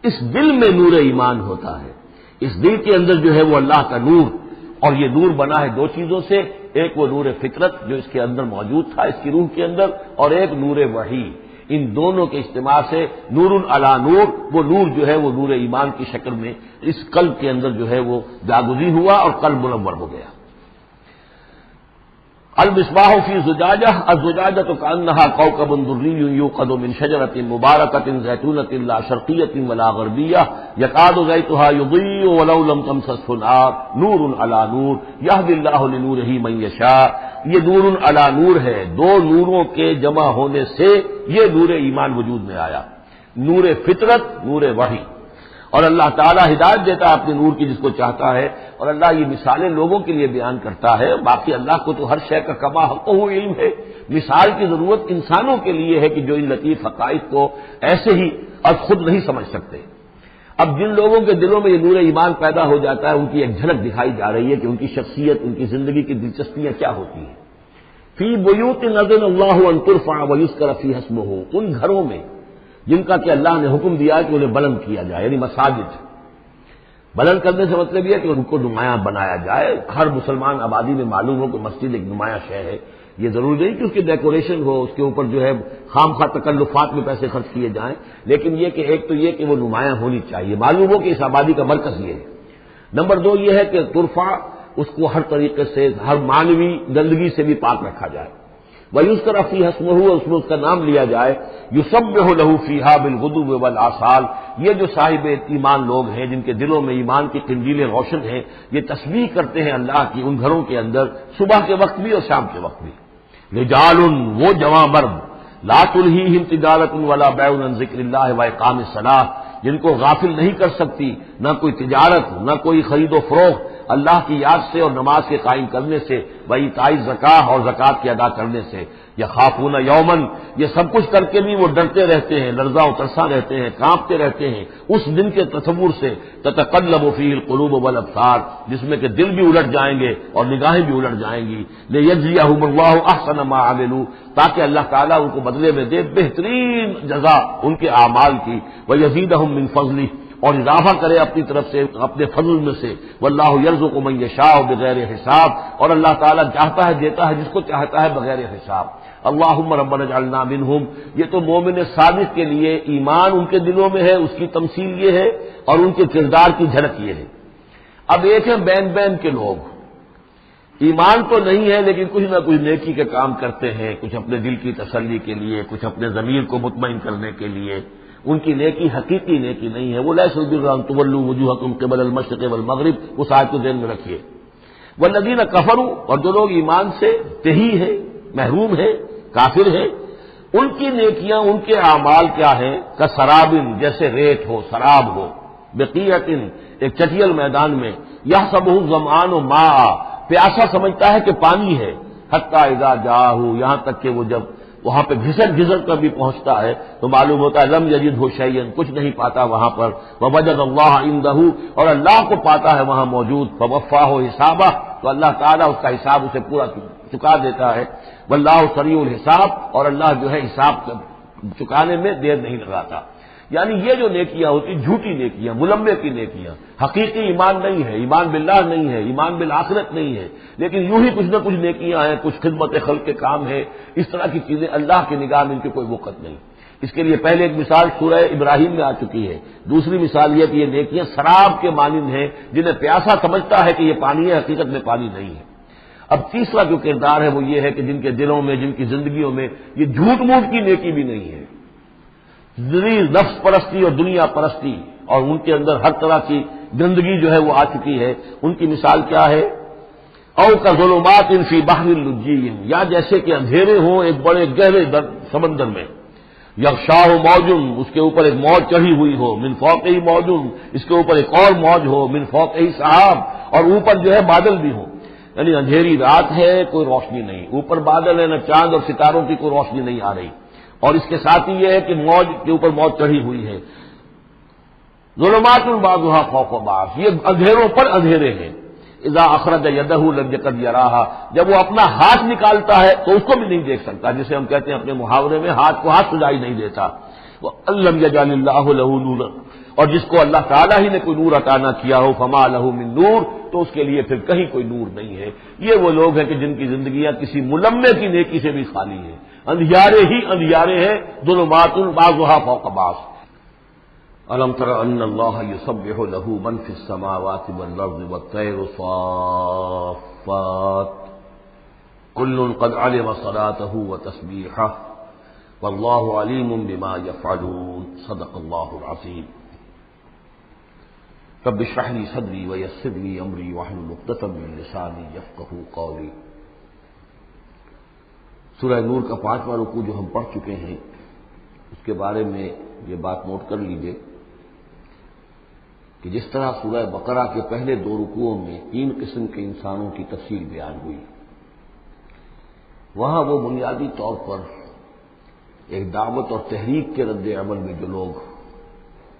اس دل میں نور ایمان ہوتا ہے، اس دل کے اندر جو ہے وہ اللہ کا نور، اور یہ نور بنا ہے دو چیزوں سے، ایک وہ نور فطرت جو اس کے اندر موجود تھا اس کی روح کے اندر، اور ایک نور وحی۔ ان دونوں کے اجتماع سے نور علی نور، وہ نور جو ہے وہ نور ایمان کی شکل میں اس قلب کے اندر جو ہے وہ جاگزی ہوا اور قلب منور ہو گیا۔ المصباح فی زجاجہ، الزجاجہ کأنہا کوکب دری یوقد من شجرۃ مبارکۃ زیتونۃ لا شرقیۃ ولا غربیہ یکاد زیتها یضیء ولو لم تمسسہ نار نور علی نور یہدی اللہ لنورہ من یشاء۔ یہ نور علی نور ہے، دو نوروں کے جمع ہونے سے یہ نور ایمان وجود میں آیا، نور فطرت، نور وحی۔ اور اللہ تعالیٰ ہدایت دیتا ہے اپنے نور کی جس کو چاہتا ہے، اور اللہ یہ مثالیں لوگوں کے لیے بیان کرتا ہے۔ باقی اللہ کو تو ہر شے کا کما حقہ علم ہے، مثال کی ضرورت انسانوں کے لیے ہے کہ جو ان لطیف حقائق کو ایسے ہی اور خود نہیں سمجھ سکتے۔ اب جن لوگوں کے دلوں میں یہ نور ایمان پیدا ہو جاتا ہے، ان کی ایک جھلک دکھائی جا رہی ہے کہ ان کی شخصیت، ان کی زندگی کی دلچسپیاں کیا ہوتی ہیں۔ فی بیوت اذن اللہ ان ترفع ویذکر فیہا اسمہ، ان گھروں میں جن کا کہ اللہ نے حکم دیا کہ انہیں بلند کیا جائے، یعنی مساجد، بلند کرنے سے مطلب یہ ہے کہ ان کو نمایاں بنایا جائے، ہر مسلمان آبادی میں معلوم ہو کہ مسجد ایک نمایاں شے ہے. یہ ضروری نہیں کہ اس کی ڈیکوریشن ہو، اس کے اوپر جو ہے خام خواہ تکلفات میں پیسے خرچ کیے جائیں، لیکن یہ کہ ایک تو یہ کہ وہ نمایاں ہونی چاہیے، معلوم ہو کہ اس آبادی کا مرکز یہ ہے. نمبر دو یہ ہے کہ ترفع، اس کو ہر طریقے سے ہر مانوی گندگی سے بھی پاک رکھا جائے. وَيُذْكَرَ فِيهَا اسْمُهُ، اور اس میں اس کا نام لیا جائے. يُسَبِّحُ لَهُ فِيهَا بِالْغُدُوِّ وَالْآصَالِ، یہ جو صاحب ایمان لوگ ہیں جن کے دلوں میں ایمان کی قندیلیں روشن ہیں، یہ تسبیح کرتے ہیں اللہ کی ان گھروں کے اندر صبح کے وقت بھی اور شام کے وقت بھی. رجال، وہ جواں مرد، لا تلہیہم تجارۃ ولا بیع عن ذکر اللہ واقام الصلاۃ، جن کو غافل نہیں کر سکتی نہ کوئی تجارت نہ کوئی خرید و فروخت اللہ کی یاد سے اور نماز کے قائم کرنے سے، وایتاء الزکاۃ اور زکوٰۃ کے ادا کرنے سے. یخافون یومن، یہ سب کچھ کر کے بھی وہ ڈرتے رہتے ہیں، لرزاں و ترساں رہتے ہیں، کانپتے رہتے ہیں اس دن کے تصور سے. تتقلب فیہ القلوب والابصار، جس میں کہ دل بھی الٹ جائیں گے اور نگاہیں بھی الٹ جائیں گی. لیجزیہم اللہ احسن ما عملوا، تاکہ اللہ تعالیٰ ان کو بدلے میں دے بہترین جزا ان کے اعمال کی. ویزیدہم من فضلہ، اور اضافہ کرے اپنی طرف سے اپنے فضل میں سے. واللہ یرزق من یشاء بغیر حساب، اور اللہ تعالیٰ چاہتا ہے دیتا ہے جس کو چاہتا ہے بغیر حساب. اللہم ربنا اجعلنا منہم، یہ تو مومن صادق کے لیے ایمان ان کے دلوں میں ہے، اس کی تمثیل یہ ہے، اور ان کے کردار کی جھلک یہ ہے. اب ایک ہے بین بین کے لوگ، ایمان تو نہیں ہے لیکن کچھ نہ کچھ نیکی کے کام کرتے ہیں، کچھ اپنے دل کی تسلی کے لیے، کچھ اپنے ضمیر کو مطمئن کرنے کے لیے. ان کی نیکی حقیقی نیکی نہیں ہے. وہ لیس البر ان تولوا وجوہکم قبل المشرق والمغرب، اس آیت کو ذہن میں رکھیے. والذین کفروا، اور جو لوگ ایمان سے تہی ہے، محروم ہے، کافر ہے، ان کی نیکیاں، ان کے اعمال کیا ہیں؟ کسراب، جیسے ریت ہو، سراب ہو، بقیعۃ، ایک چٹیل میدان میں، یحسبہ الظمآن ماء، پیاسا سمجھتا ہے کہ پانی ہے، حتی اذا جاءہ، یہاں تک کہ وہ جب وہاں پہ گھسٹ کر بھی پہنچتا ہے تو معلوم ہوتا ہے لم یجدہ شیئا، کچھ نہیں پاتا وہاں پر. ووجد اللہ عندہ، اور اللہ کو پاتا ہے وہاں موجود. فوفاہ حسابہ، تو اللہ تعالیٰ اس کا حساب اسے پورا چکا دیتا ہے. واللہ سریع الحساب، اور اللہ جو ہے حساب چکانے میں دیر نہیں لگاتا. یعنی یہ جو نیکیاں ہوتی جھوٹی نیکیاں، ملمے کی نیکیاں، حقیقی ایمان نہیں ہے، ایمان باللہ نہیں ہے، ایمان بالآخرت نہیں ہے، لیکن یوں ہی کچھ نہ کچھ نیکیاں ہیں، کچھ خدمت خلق کے کام ہے، اس طرح کی چیزیں اللہ کی نگاہ میں ان کی کوئی وقت نہیں. اس کے لیے پہلے ایک مثال سورہ ابراہیم میں آ چکی ہے. دوسری مثال یہ کہ یہ نیکیاں سراب کے مانند ہیں، جنہیں پیاسا سمجھتا ہے کہ یہ پانی ہے، حقیقت میں پانی نہیں ہے. اب تیسرا جو کردار ہے وہ یہ ہے کہ جن کے دلوں میں، جن کی زندگیوں میں یہ جھوٹ موٹ کی نیکی بھی نہیں ہے، نفس پرستی اور دنیا پرستی، اور ان کے اندر ہر طرح کی گندگی جو ہے وہ آ چکی ہے. ان کی مثال کیا ہے؟ او کا ظلمات فی بحر اللجی، یا جیسے کہ اندھیرے ہوں ایک بڑے گہرے سمندر میں. یغشاہ موج، اس کے اوپر ایک موج چڑھی ہوئی ہو. من فوقہ موج، اس کے اوپر ایک اور موج ہو. من فوقہ سحاب، اور اوپر جو ہے بادل بھی ہوں. یعنی اندھیری رات ہے، کوئی روشنی نہیں، اوپر بادل ہے، نہ چاند اور ستاروں کی کوئی روشنی نہیں آ رہی. اور اس کے ساتھ ہی یہ ہے کہ موج کے اوپر موج چڑھی ہوئی ہے. ظلمات بعضها فوق بعض، یہ اندھیروں پر اندھیرے ہیں. اذا اخرج یدہ لم یکد یراہا، جب وہ اپنا ہاتھ نکالتا ہے تو اس کو بھی نہیں دیکھ سکتا، جسے ہم کہتے ہیں اپنے محاورے میں ہاتھ کو ہاتھ سجائی نہیں دیتا. وَأَلَّمْ يَجْعَلِ اللَّهُ لَهُ نُورًا، اور جس کو اللہ تعالیٰ ہی نے کوئی نور عطا نہ کیا ہو، فما لہ من نور، تو اس کے لیے پھر کہیں کوئی نور نہیں ہے. یہ وہ لوگ ہیں کہ جن کی زندگیاں کسی ملمے کی نیکی سے بھی خالی ہیں، اندھیارے ہی اندھیارے ہیں. ظلمات بعضها فوق بعض. الم تر ان اللہ یسبح له من فی السماوات والارض والطیر صافات کل قد علم صلاته وتسبیحه واللہ علیم بما یفعلون. صدق اللہ العظیم. رب اشرح لي صدری ویسر لي امری واحلل عقدۃ من لسانی یفقهوا قولی. سورہ نور کا 5واں رکوع جو ہم پڑھ چکے ہیں، اس کے بارے میں یہ بات نوٹ کر لیجئے کہ جس طرح سورہ بقرہ کے پہلے 2 رکوعوں میں 3 قسم کے انسانوں کی تفصیل بیان ہوئی، وہاں وہ بنیادی طور پر ایک دعوت اور تحریک کے رد عمل میں جو لوگ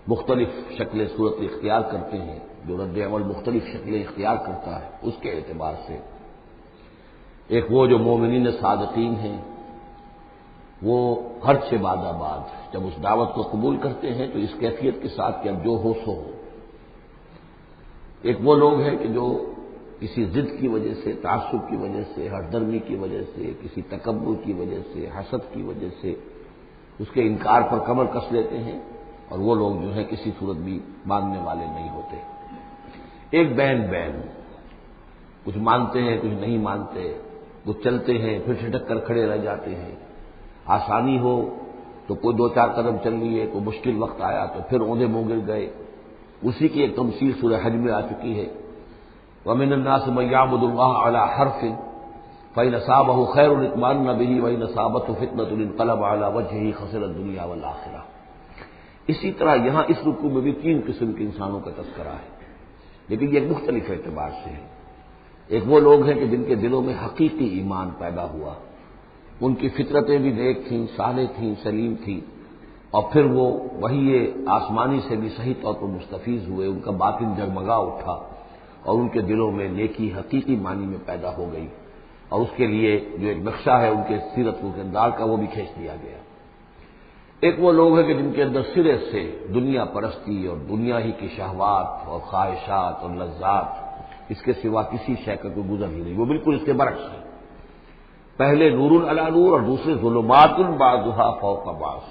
مختلف شکلیں صورت اختیار کرتے ہیں، جو رد عمل مختلف شکلیں اختیار کرتا ہے، اس کے اعتبار سے ایک وہ جو مومنین صادقین ہیں، وہ ہر سے بعد جب اس دعوت کو قبول کرتے ہیں تو اس کیفیت کے ساتھ کہ اب جو ہو سو ہو. ایک وہ لوگ ہیں کہ جو کسی ضد کی وجہ سے، تعصب کی وجہ سے، ہردرمی کی وجہ سے، کسی تکبر کی وجہ سے، حسد کی وجہ سے اس کے انکار پر کمر کس لیتے ہیں، اور وہ لوگ جو ہے کسی صورت بھی ماننے والے نہیں ہوتے۔ ایک بین کچھ مانتے ہیں کچھ نہیں مانتے، کچھ چلتے ہیں پھر چھٹک کر کھڑے رہ جاتے ہیں، آسانی ہو تو کوئی دو چار قدم چل لیے، کوئی مشکل وقت آیا تو پھر اوندے منہ گر گئے۔ اسی کی ایک تمثیل سورہ حج میں آ چکی ہے، وَمِنَ النَّاسِ مَن يَعْبُدُ اللَّهَ عَلَىٰ حَرْفٍ فَإِنْ أَصَابَهُ خَيْرٌ اطْمَأَنَّ بِهِ وَإِنْ أَصَابَتْهُ فِتْنَةٌ انقلب عَلَىٰ وَجْهِهِ خَسِرَ الدُّنْيَا وَالْآخِرَةَ۔ اسی طرح یہاں اس رکوع میں بھی تین قسم کے انسانوں کا تذکرہ ہے، لیکن یہ مختلف اعتبار سے ہے۔ ایک وہ لوگ ہیں کہ جن کے دلوں میں حقیقی ایمان پیدا ہوا، ان کی فطرتیں بھی نیک تھیں، صالح تھیں، سلیم تھیں، اور پھر وہ وہی آسمانی سے بھی صحیح طور پر مستفیض ہوئے، ان کا باطن جگمگا اٹھا اور ان کے دلوں میں نیکی حقیقی معنی میں پیدا ہو گئی، اور اس کے لیے جو ایک نقشہ ہے ان کے سیرت و کردار کا وہ بھی کھینچ دیا گیا۔ ایک وہ لوگ ہیں کہ جن کے اندر سرے سے دنیا پرستی اور دنیا ہی کی شہوات اور خواہشات اور لذات، اس کے سوا کسی شے کا کوئی گزر ہی نہیں، وہ بالکل اس کے برعکس ہے۔ پہلے نور علی نور اور دوسرے ظلمات بعضها فوق بعض۔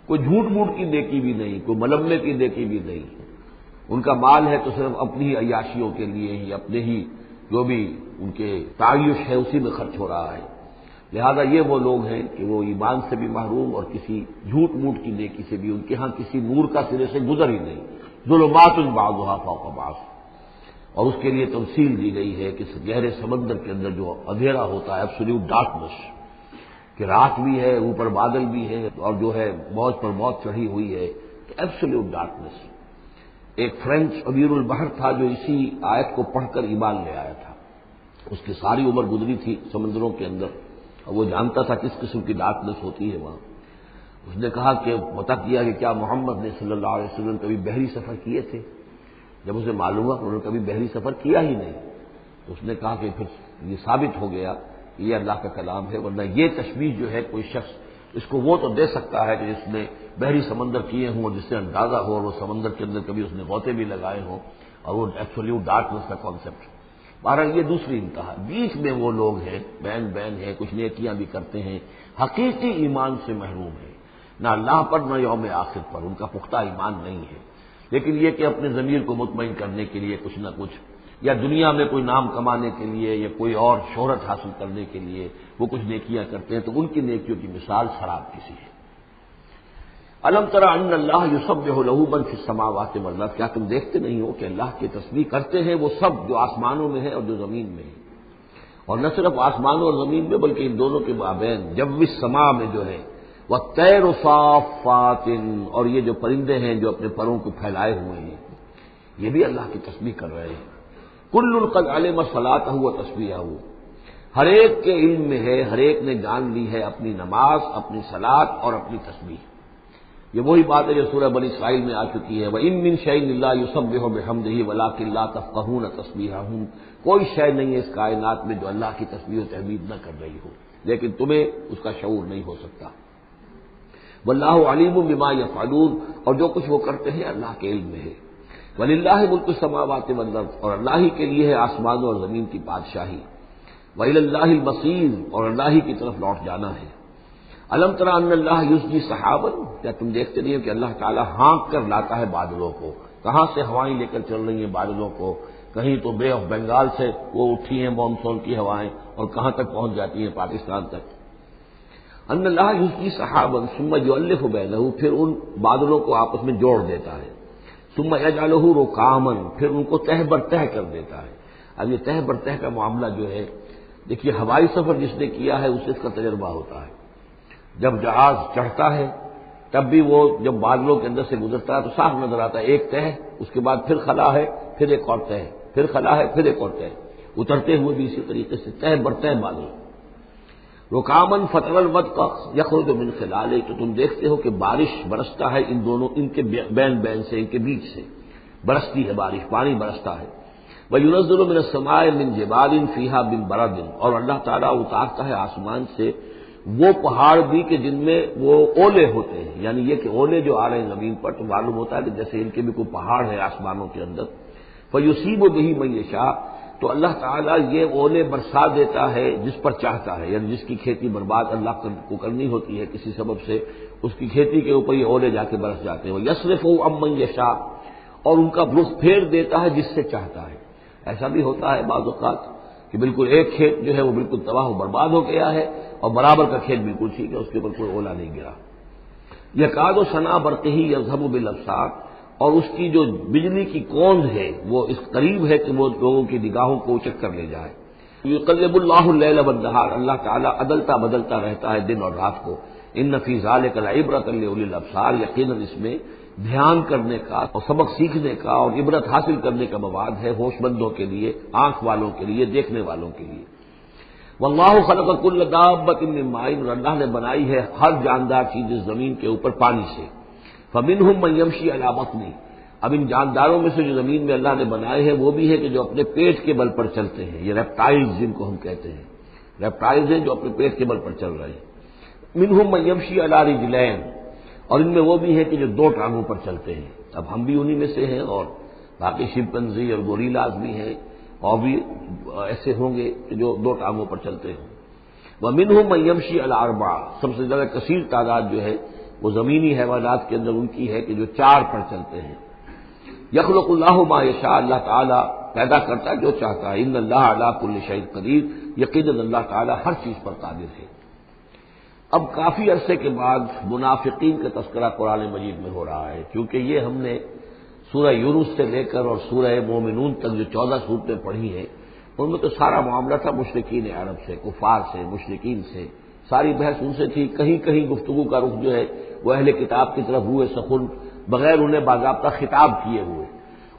کوئی جھوٹ موٹ کی نیکی بھی نہیں، کوئی ملمے کی نیکی بھی نہیں، ان کا مال ہے تو صرف اپنی ہی عیاشیوں کے لیے ہی، اپنے ہی جو بھی ان کے تعیش ہے اسی میں خرچ ہو رہا ہے۔ لہذا یہ وہ لوگ ہیں کہ وہ ایمان سے بھی محروم اور کسی جھوٹ موٹ کی نیکی سے بھی ان کے ہاں کسی نور کا سرے سے گزر ہی نہیں، ظلمات بعضها فوق بعض۔ اور اس کے لیے تمثیل دی گئی ہے کہ گہرے سمندر کے اندر جو اندھیرا ہوتا ہے، ایبسولوٹ ڈارکنس، کہ رات بھی ہے، اوپر بادل بھی ہے، اور جو ہے موج پر موج چڑھی ہوئی ہے، تو ایبسولوٹ ڈارکنس۔ ایک فرینچ امیر البحر تھا جو اسی آیت کو پڑھ کر ایمان لے آیا تھا، اس کی ساری عمر گزری تھی سمندروں کے اندر، اور وہ جانتا تھا کس قسم کی ڈارکنس ہوتی ہے وہاں۔ اس نے کہا کہ پتہ کیا کہ کیا محمد نے صلی اللہ علیہ وسلم کبھی بحری سفر کیے تھے؟ جب اسے معلوم ہوا کہ انہوں نے کبھی بحری سفر کیا ہی نہیں، تو اس نے کہا کہ پھر یہ ثابت ہو گیا کہ یہ اللہ کا کلام ہے، ورنہ یہ تشبیہ جو ہے کوئی شخص اس کو وہ تو دے سکتا ہے کہ جس نے بحری سمندر کیے ہوں اور جس سے اندازہ ہو، اور وہ سمندر کے اندر کبھی اس نے غوطے بھی لگائے ہوں، اور وہ ایبسولوٹ ڈارکنس کا کانسیپٹ۔ بہرحال یہ دوسری انتہا، بیچ میں وہ لوگ ہیں، بین ہیں، کچھ نیکیاں بھی کرتے ہیں، حقیقی ایمان سے محروم ہیں، نہ اللہ پر نہ یوم آخر پر ان کا پختہ ایمان نہیں ہے، لیکن یہ کہ اپنے ضمیر کو مطمئن کرنے کے لیے کچھ نہ کچھ، یا دنیا میں کوئی نام کمانے کے لیے یا کوئی اور شہرت حاصل کرنے کے لیے وہ کچھ نیکیاں کرتے ہیں، تو ان کی نیکیوں کی مثال شراب کسی ہے۔ الم تر ان اللہ یسبح لہ من فی السماوات والارض، کیا تم دیکھتے نہیں ہو کہ اللہ کی تسبیح کرتے ہیں وہ سب جو آسمانوں میں ہے اور جو زمین میں ہے، اور نہ صرف آسمانوں اور زمین میں بلکہ ان دونوں کے مابین جو السماء میں جو ہے، والطیر صافات، اور یہ جو پرندے ہیں جو اپنے پروں کو پھیلائے ہوئے ہیں یہ بھی اللہ کی تسبیح کر رہے ہیں۔ کل قد علم صلاتہ و تسبیحہ، ہر ایک کے علم میں ہے، ہر ایک نے جان لی ہے اپنی نماز، اپنی صلاۃ اور اپنی تسبیح۔ یہ وہی بات ہے جو سورہ بنی اسرائیل میں آ چکی ہے، وَإِن مِّن شَيْءٍ إِلَّا يُسَبِّحُ بِحَمْدِهِ وَلَٰكِن لَّا تَفْقَهُونَ تَسْبِيحَهُمْ، کوئی شے نہیں ہے اس کائنات میں جو اللہ کی تسبیح و تحمید نہ کر رہی ہو، لیکن تمہیں اس کا شعور نہیں ہو سکتا۔ واللہ علیم بما یفعلون، اور جو کچھ وہ کرتے ہیں اللہ کے علم میں ہے۔ وللہ ملک السماوات والارض، اور اللہ ہی کے لیے ہے آسمانوں اور زمین کی بادشاہی۔ وإلی اللہ المصیر، اور اللہ ہی کی طرف لوٹ جانا ہے۔ الم تر ان اللہ یسجی سحابا، کیا تم دیکھتے نہیں ہو کہ اللہ تعالیٰ ہانک کر لاتا ہے بادلوں کو، کہاں سے ہوائیں لے کر چل رہی ہیں بادلوں کو، کہیں تو بے آف بنگال سے وہ اٹھی ہیں مانسون کی ہوائیں اور کہاں تک پہنچ جاتی ہیں پاکستان تک۔ ان اللہ یسجی سحابا ثم یؤلف بینہ، پھر ان بادلوں کو آپس میں جوڑ دیتا ہے، ثم یجعلہ رکاما، پھر ان کو تہ بر تہ کر دیتا ہے۔ اب یہ تہ بر تہ کا معاملہ جو ہے، دیکھیے ہوائی سفر جس نے کیا ہے اسے اس کا تجربہ ہوتا ہے، جب جہاز چڑھتا ہے تب بھی وہ جب بادلوں کے اندر سے گزرتا ہے تو صاف نظر آتا ہے ایک تہ، اس کے بعد پھر خلا ہے، پھر ایک اور تہ، پھر خلا ہے، پھر ایک اور تہ، اترتے ہوئے بھی اسی طریقے سے تہ بر تہ بادل۔ رکامن فتر الودق یخرج من خلالہ، تو تم دیکھتے ہو کہ بارش برستا ہے ان دونوں، ان کے بین سے، ان کے بیچ سے برستی ہے بارش، پانی برستا ہے۔ وَيُنَزِّلُ مِنَ السَّمَاءِ مِن جِبَالٍ فِيهَا مِن بَرَدٍ، اور اللہ تعالیٰ اتارتا ہے آسمان سے وہ پہاڑ بھی کہ جن میں وہ اولے ہوتے ہیں، یعنی یہ کہ اولے جو آ رہے ہیں زمین پر تو معلوم ہوتا ہے کہ جیسے ان کے بھی کوئی پہاڑ ہے آسمانوں کے اندر۔ فیصیب بہ من یشاء، تو اللہ تعالیٰ یہ اولے برسا دیتا ہے جس پر چاہتا ہے، یعنی جس کی کھیتی برباد اللہ کو کرنی ہوتی ہے کسی سبب سے، اس کی کھیتی کے اوپر یہ اولے جا کے برس جاتے ہیں. یصرفہ عن من یشاء، اور ان کا رخ پھیر دیتا ہے جس سے چاہتا ہے. ایسا بھی ہوتا ہے بعض اوقات کہ بالکل ایک کھیت جو ہے وہ بالکل تباہ و برباد ہو گیا ہے اور برابر کا کھیت بالکل ٹھیک ہے، اس کے اوپر کوئی اولا نہیں گرا. یکاد سنا برقہ یذھب بالابصار، اور اس کی جو بجلی کی کوند ہے وہ اس قریب ہے کہ وہ لوگوں کی نگاہوں کو اچک کر لے جائے. یقلب اللہ اللیل والنہار، اللہ تعالیٰ عدلتا بدلتا رہتا ہے دن اور رات کو. ان فی ذلک لعبرۃ لاولی الابصار، یقیناً اس میں دھیان کرنے کا اور سبق سیکھنے کا اور عبرت حاصل کرنے کا مواد ہے ہوش مندوں کے لیے، آنکھ والوں کے لیے، دیکھنے والوں کے لیے. واللہ خلق کل دابۃ من ماء، اور اللہ نے بنائی ہے ہر جاندار چیز اس زمین کے اوپر پانی سے. فمنہم من یمشی علی بطنہ، اب ان جانداروں میں سے جو زمین میں اللہ نے بنائے ہیں وہ بھی ہے کہ جو اپنے پیٹ کے بل پر چلتے ہیں، یہ ریپٹائلز جن کو ہم کہتے ہیں، ریپٹائلز ہیں جو اپنے پیٹ کے بل پر چل رہے ہیں. منہم من یمشی علی رجلین، اور ان میں وہ بھی ہے کہ جو دو ٹانگوں پر چلتے ہیں. اب ہم بھی انہی میں سے ہیں، اور باقی شمپنزی اور گوریلاز بھی ہیں، اور بھی ایسے ہوں گے کہ جو دو ٹانگوں پر چلتے ہوں. ومنہم من یمشی علی اربع، سب سے زیادہ کثیر تعداد جو ہے وہ زمینی حیوانات کے اندر ان کی ہے کہ جو چار پر چلتے ہیں. یخلق اللہ ما یشاء، اللہ تعالیٰ پیدا کرتا ہے جو چاہتا ہے. ان اللہ علی کل شیء قدیر، یقیناً اللہ تعالیٰ ہر چیز پر قادر ہے. اب کافی عرصے کے بعد منافقین کا تذکرہ قرآن مجید میں ہو رہا ہے، کیونکہ یہ ہم نے سورہ یونس سے لے کر اور سورہ مومنون تک جو 14 صورتیں پڑھی ہیں ان میں تو سارا معاملہ تھا مشرکین عرب سے، کفار سے، مشرکین سے. ساری بحث ان سے تھی. کہیں کہیں گفتگو کا رخ جو ہے وہ اہل کتاب کی طرف ہوئے سخن، بغیر انہیں باضابطہ خطاب کیے ہوئے.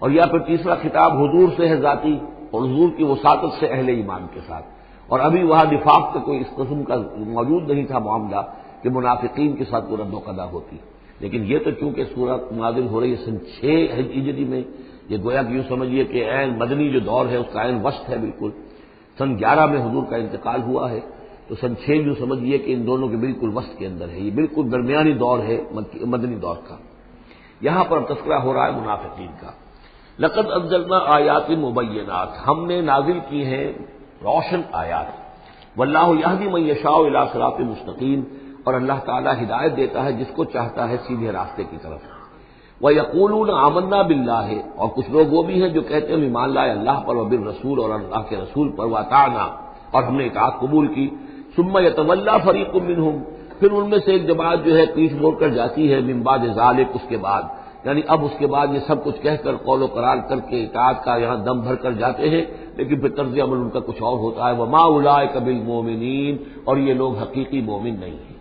اور یا پھر تیسرا خطاب حضور سے ہے ذاتی، اور حضور کی وساطت سے اہل ایمان کے ساتھ. اور ابھی وہاں نفاق کا کوئی اس قسم کا موجود نہیں تھا معاملہ کہ منافقین کے ساتھ وہ رد و قضا ہوتی. لیکن یہ تو چونکہ سورت نازل ہو رہی ہے سن 6 ہجری میں، یہ گویا کہ یوں سمجھیے کہ عین مدنی جو دور ہے اس کا عین وسط ہے. بالکل سن 11 میں حضور کا انتقال ہوا ہے، تو سن 6 یوں سمجھیے کہ ان دونوں کے بالکل وسط کے اندر ہے. یہ بالکل درمیانی دور ہے مدنی دور کا. یہاں پر تذکرہ ہو رہا ہے منافقین کا. لقد انزلنا آیات مبینات، ہم نے نازل کی ہیں روشن آیات. واللہ یہدی من یشاء الی صراط مستقیم، اور اللہ تعالیٰ ہدایت دیتا ہے جس کو چاہتا ہے سیدھے راستے کی طرف. وَيَقُولُونَ آمَنَّا بِاللَّهِ، اور کچھ لوگ وہ بھی ہیں جو کہتے ہیں ایمان لائے اللہ پر، وبالرسول، اور اللہ کے رسول پر، وَأَطَعْنَا، اور ہم نے اطاعت قبول کی. ثُمَّ يَتَوَلَّىٰ فَرِيقٌ مِّنْهُمْ، پھر ان میں سے ایک جماعت جو ہے پیٹھ موڑ کر جاتی ہے. من بعد ذالک، اس کے بعد، یعنی اب اس کے بعد یہ سب کچھ کہہ کر قول و قرار کر کے اطاعت کا یہاں دم بھر کر جاتے ہیں، لیکن پھر طرز عمل ان کا کچھ اور ہوتا ہے. وَمَا أُولَٰئِكَ بِالْمُؤْمِنِينَ، اور یہ لوگ حقیقی مومن نہیں ہیں.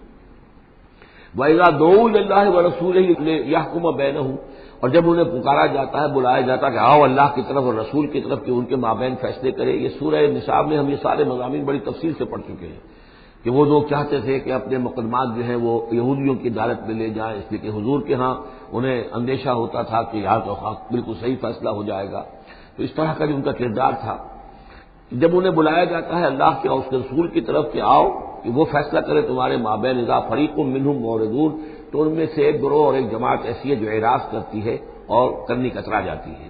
وَإِذَا دُعُوا إِلَى اللَّهِ وَرَسُولِهِ لِيَحْكُمَ بَيْنَهُمْ، اور جب انہیں پکارا جاتا ہے، بلایا جاتا ہے کہ آؤ اللہ کی طرف اور رسول کی طرف کہ ان کے مابین فیصلے کرے. یہ سورہ نساء میں ہم یہ سارے مضامین بڑی تفصیل سے پڑھ چکے ہیں کہ وہ لوگ چاہتے تھے کہ اپنے مقدمات جو ہیں وہ یہودیوں کی عدالت میں لے جائیں، اس لیے کہ حضور کے ہاں انہیں اندیشہ ہوتا تھا کہ یہاں تو بالکل صحیح فیصلہ ہو جائے گا. تو اس طرح کا جو ان کا کردار تھا، جب انہیں بلایا جاتا ہے اللہ کے اور اس کے رسول کی طرف کہ آؤ کہ وہ فیصلہ کرے تمہارے مابین، اذا فریق منہم معرضون، تو ان میں سے ایک گروہ اور ایک جماعت ایسی ہے جو اعراض کرتی ہے اور کرنی کترا جاتی ہے.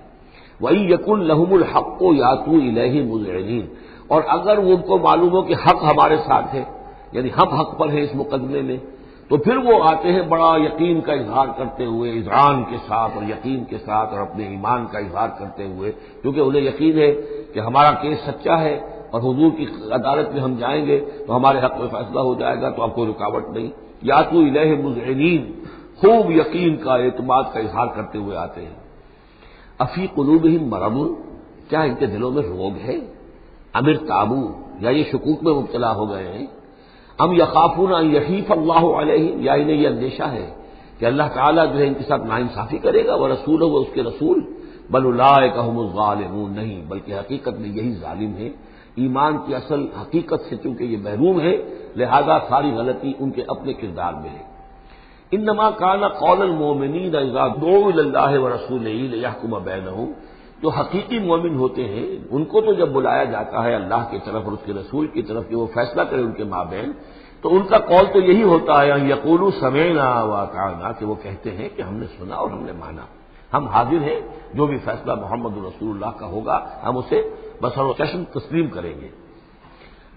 وَإِن يَكُن لَّهُمُ الْحَقُّ يَأْتُوا إِلَيْهِ مُذْعِنِينَ، اور اگر ان کو معلوم ہو کہ حق ہمارے ساتھ ہے، یعنی ہم حق پر ہیں اس مقدمے میں، تو پھر وہ آتے ہیں بڑا یقین کا اظہار کرتے ہوئے، اذعان کے ساتھ اور یقین کے ساتھ اور اپنے ایمان کا اظہار کرتے ہوئے، کیونکہ انہیں یقین ہے کہ ہمارا کیس سچا ہے اور حضور کی عدالت میں ہم جائیں گے تو ہمارے حق میں فیصلہ ہو جائے گا، تو اب کوئی رکاوٹ نہیں. یاتوا الیہ مذعنین، خوب یقین کا اعتماد کا اظہار کرتے ہوئے آتے ہیں. افی قلوبہم مرض، کیا ان کے دلوں میں روگ ہے؟ ام ارتابوا، یا یہ شکوک میں مبتلا ہو گئے ہیں؟ ام یخافون ان یحیف اللہ علیہم، یا انہیں یہ اندیشہ ہے کہ اللہ تعالیٰ جو ہے ان کے ساتھ ناانصافی کرے گا. ورسولہ، وہ اس کے رسول. بل اولئک هم الظالمون، نہیں بلکہ حقیقت میں یہی ظالم ہے. ایمان کی اصل حقیقت سے چونکہ یہ محروم ہے، لہذا ساری غلطی ان کے اپنے کردار میں ہے. انما کان قول المؤمنین اذا دعوا الی اللہ ورسولہ لیحکم بینہم، جو حقیقی مومن ہوتے ہیں ان کو تو جب بلایا جاتا ہے اللہ کی طرف اور اس کے رسول کی طرف کہ وہ فیصلہ کرے ان کے مابین، تو ان کا قول تو یہی ہوتا ہے ان یقولوا سمعنا واطعنا، کہ وہ کہتے ہیں کہ ہم نے سنا اور ہم نے مانا. ہم حاضر ہیں، جو بھی فیصلہ محمد رسول اللہ کا ہوگا ہم اسے بسر و چشم تسلیم کریں گے۔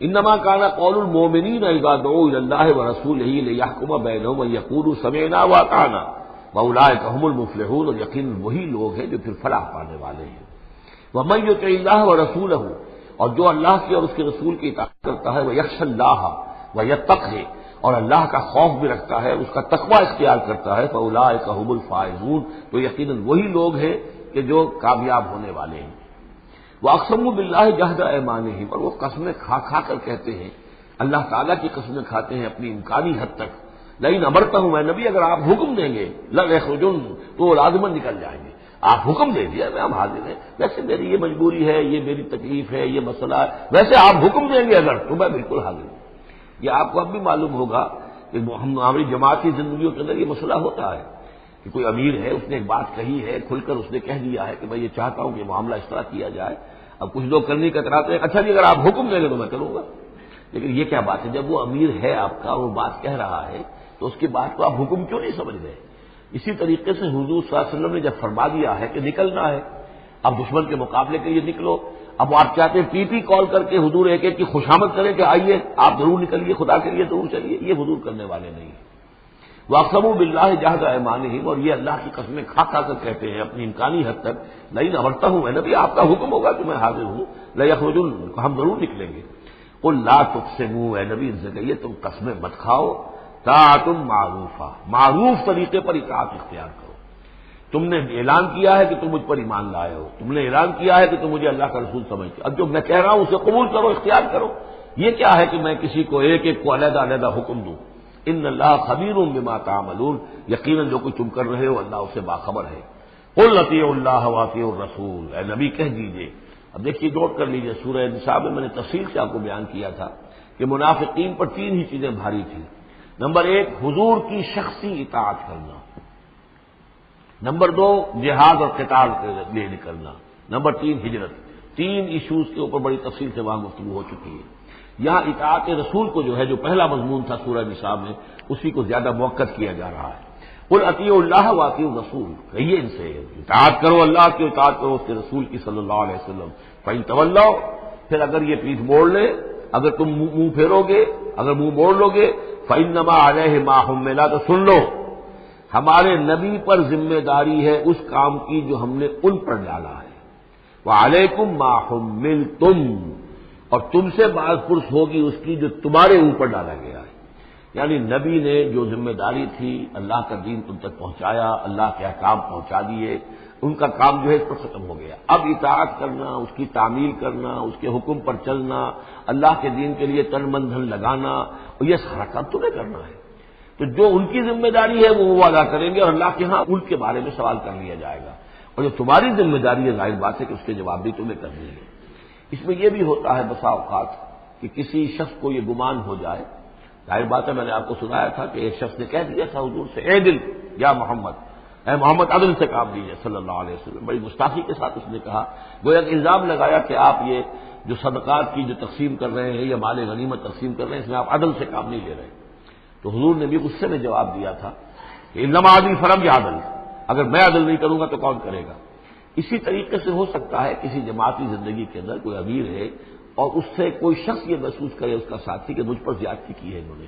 انما کان قول المؤمنین اذا دعوا الی اللہ ورسولہ لیحکم بینہم ان یقولوا سمعنا واطعنا واولئک هم المفلحون، اور یقیناً وہی لوگ ہیں جو پھر فلاح پانے والے ہیں۔ ومن یطع اللہ ورسولہ، اور جو اللہ کی اور اس کے رسول کی اطاعت کرتا ہے، ویخشى اللہ ویتقہ، اور اللہ کا خوف بھی رکھتا ہے، اس کا تقوی اختیار کرتا ہے، فاولئک هم الفائزون، تو یقیناً وہی لوگ ہیں کہ جو کامیاب ہونے والے ہیں۔ وَأَقْسَمُوا بِاللَّهِ جَهْدَ أَيْمَانِهِمْ، اور وہ قسمیں کھا کھا کر کہتے ہیں، اللہ تعالیٰ کی قسمیں کھاتے ہیں اپنی امکانی حد تک، لئن امرتہم، اے نبی اگر آپ حکم دیں گے لَيَخْرُجُنَّ، تو وہ لازماً نکل جائیں گے۔ آپ حکم دے دیا میں ہم حاضر ہیں، ویسے میری یہ مجبوری ہے، یہ میری تکلیف ہے، یہ مسئلہ ہے، ویسے آپ حکم دیں گے اگر، تو میں بالکل حاضر ہوں۔ یہ آپ کو اب بھی معلوم ہوگا کہ ہماری جماعتی زندگیوں کے اندر یہ مسئلہ ہوتا ہے کہ کوئی امیر ہے، اس نے ایک بات کہی ہے، کھل کر اس نے کہہ دیا ہے کہ میں یہ چاہتا ہوں کہ معاملہ اس طرح کیا جائے۔ اب کچھ لوگ کرنے کا کراتے ہیں، اچھا جی اگر آپ حکم دیں گے تو میں کروں گا، لیکن یہ کیا بات ہے؟ جب وہ امیر ہے آپ کا، وہ بات کہہ رہا ہے، تو اس کی بات کو آپ حکم کیوں نہیں سمجھ رہے؟ اسی طریقے سے حضور صلی اللہ علیہ وسلم نے جب فرما دیا ہے کہ نکلنا ہے، اب دشمن کے مقابلے کے لیے نکلو، اب آپ چاہتے ہیں پی کال کر کے حضور ایک ایک کی خوشامد کریں کہ آئیے آپ ضرور نکلیے، خدا کے لیے ضرور چلیے، یہ حضور کرنے والے نہیں ہیں۔ وَأَقْسَمُوا بِاللَّهِ جَهْدَ أَيْمَانِهِمْ، اور یہ اللہ کی قسمیں کھا کھا کر کہتے ہیں اپنی امکانی حد تک، لئن امرتہم، اے نبی آپ کا حکم ہوگا تو میں حاضر ہوں، لَيَخْرُجُنَّ، ہم ضرور نکلیں گے۔ قُل لَا تُقْسِمُوا، اے نبی ان سے کہیے تم قسمیں مت کھاؤ، طاعۃ معروفہ، معروف طریقے پر اطاعت اختیار کرو۔ تم نے اعلان کیا ہے کہ تم مجھ پر ایمان لائے ہو، تم نے اعلان کیا ہے کہ تم مجھے اللہ کا رسول سمجھتے ہو، اب جو میں کہہ رہا ہوں اسے قبول کرو، اختیار کرو۔ یہ کیا ہے کہ میں کسی کو ایک ایک کو علیحدہ علیحدہ حکم دوں؟ ان اللہ خبیر بما تعملون، یقیناً جو کچھ تم کر رہے ہو اللہ اسے باخبر ہے۔ قل اطیعوا اللہ واطیعوا الرسول، اے نبی کہہ دیجئے۔ اب دیکھیے نوٹ کر لیجئے، سورہ نساء میں نے تفصیل سے آپ کو بیان کیا تھا کہ منافقین پر تین ہی چیزیں بھاری تھیں۔ نمبر ایک، حضور کی شخصی اطاعت کرنا، نمبر دو، جہاد اور قتال کے لیے نکلنا، نمبر تین، ہجرت۔ تین ایشوز کے اوپر بڑی تفصیل سے وہاں گفتگو ہو چکی ہے۔ یہاں اطاعت رسول کو جو ہے، جو پہلا مضمون تھا سورہ نساء میں، اسی کو زیادہ موقت کیا جا رہا ہے۔ قل اطیعوا اللہ واطیعوا الرسول، کہیے ان سے اطاعت کرو، اللہ کی اطاعت کرو، اس کے رسول کی صلی اللہ علیہ وسلم۔ فإن تولوا، پھر اگر یہ پیٹھ موڑ لے، اگر تم منہ پھیرو گے، اگر منہ موڑ لو گے، فإنما علیہ ما حمل، تو سن لو ہمارے نبی پر ذمہ داری ہے اس کام کی جو ہم نے ان پر ڈالا ہے، وعلیکم ما حملتم، اور تم سے باز پرس ہوگی اس کی جو تمہارے اوپر ڈالا گیا ہے۔ یعنی نبی نے جو ذمہ داری تھی، اللہ کا دین تم تک پہنچایا، اللہ کے احکام پہنچا دیے، ان کا کام جو ہے اس پر ختم ہو گیا۔ اب اطاعت کرنا، اس کی تعمیل کرنا، اس کے حکم پر چلنا، اللہ کے دین کے لیے تن من دھن لگانا، اور یہ سارا کام تمہیں کرنا ہے۔ تو جو ان کی ذمہ داری ہے وہ ادا کریں گے، اور اللہ کے ہاں ان کے بارے میں سوال کر لیا جائے گا، اور جو تمہاری ذمہ داری ہے ظاہر بات ہے کہ اس کے جواب بھی تمہیں کرنے ہیں۔ اس میں یہ بھی ہوتا ہے بسا اوقات کہ کسی شخص کو یہ گمان ہو جائے، ظاہر بات ہے میں نے آپ کو سنایا تھا کہ ایک شخص نے کہہ دیا تھا حضور سے، اے دل یا محمد، اے محمد عدل سے کام لیجیے صلی اللہ علیہ وسلم، بڑی گستاخی کے ساتھ اس نے کہا، گویا کہ الزام لگایا کہ آپ یہ جو صدقات کی جو تقسیم کر رہے ہیں یا مال غنیمت تقسیم کر رہے ہیں، اس میں آپ عدل سے کام نہیں لے رہے۔ تو حضور نے بھی غصے میں جواب دیا تھا کہ انما عدل فرم یا عدل، اگر میں عدل نہیں کروں گا تو کون کرے گا؟ اسی طریقے سے ہو سکتا ہے کسی جماعتی زندگی کے اندر کوئی امیر ہے اور اس سے کوئی شخص یہ محسوس کرے، اس کا ساتھی، کہ مجھ پر زیادتی کی ہے انہوں نے،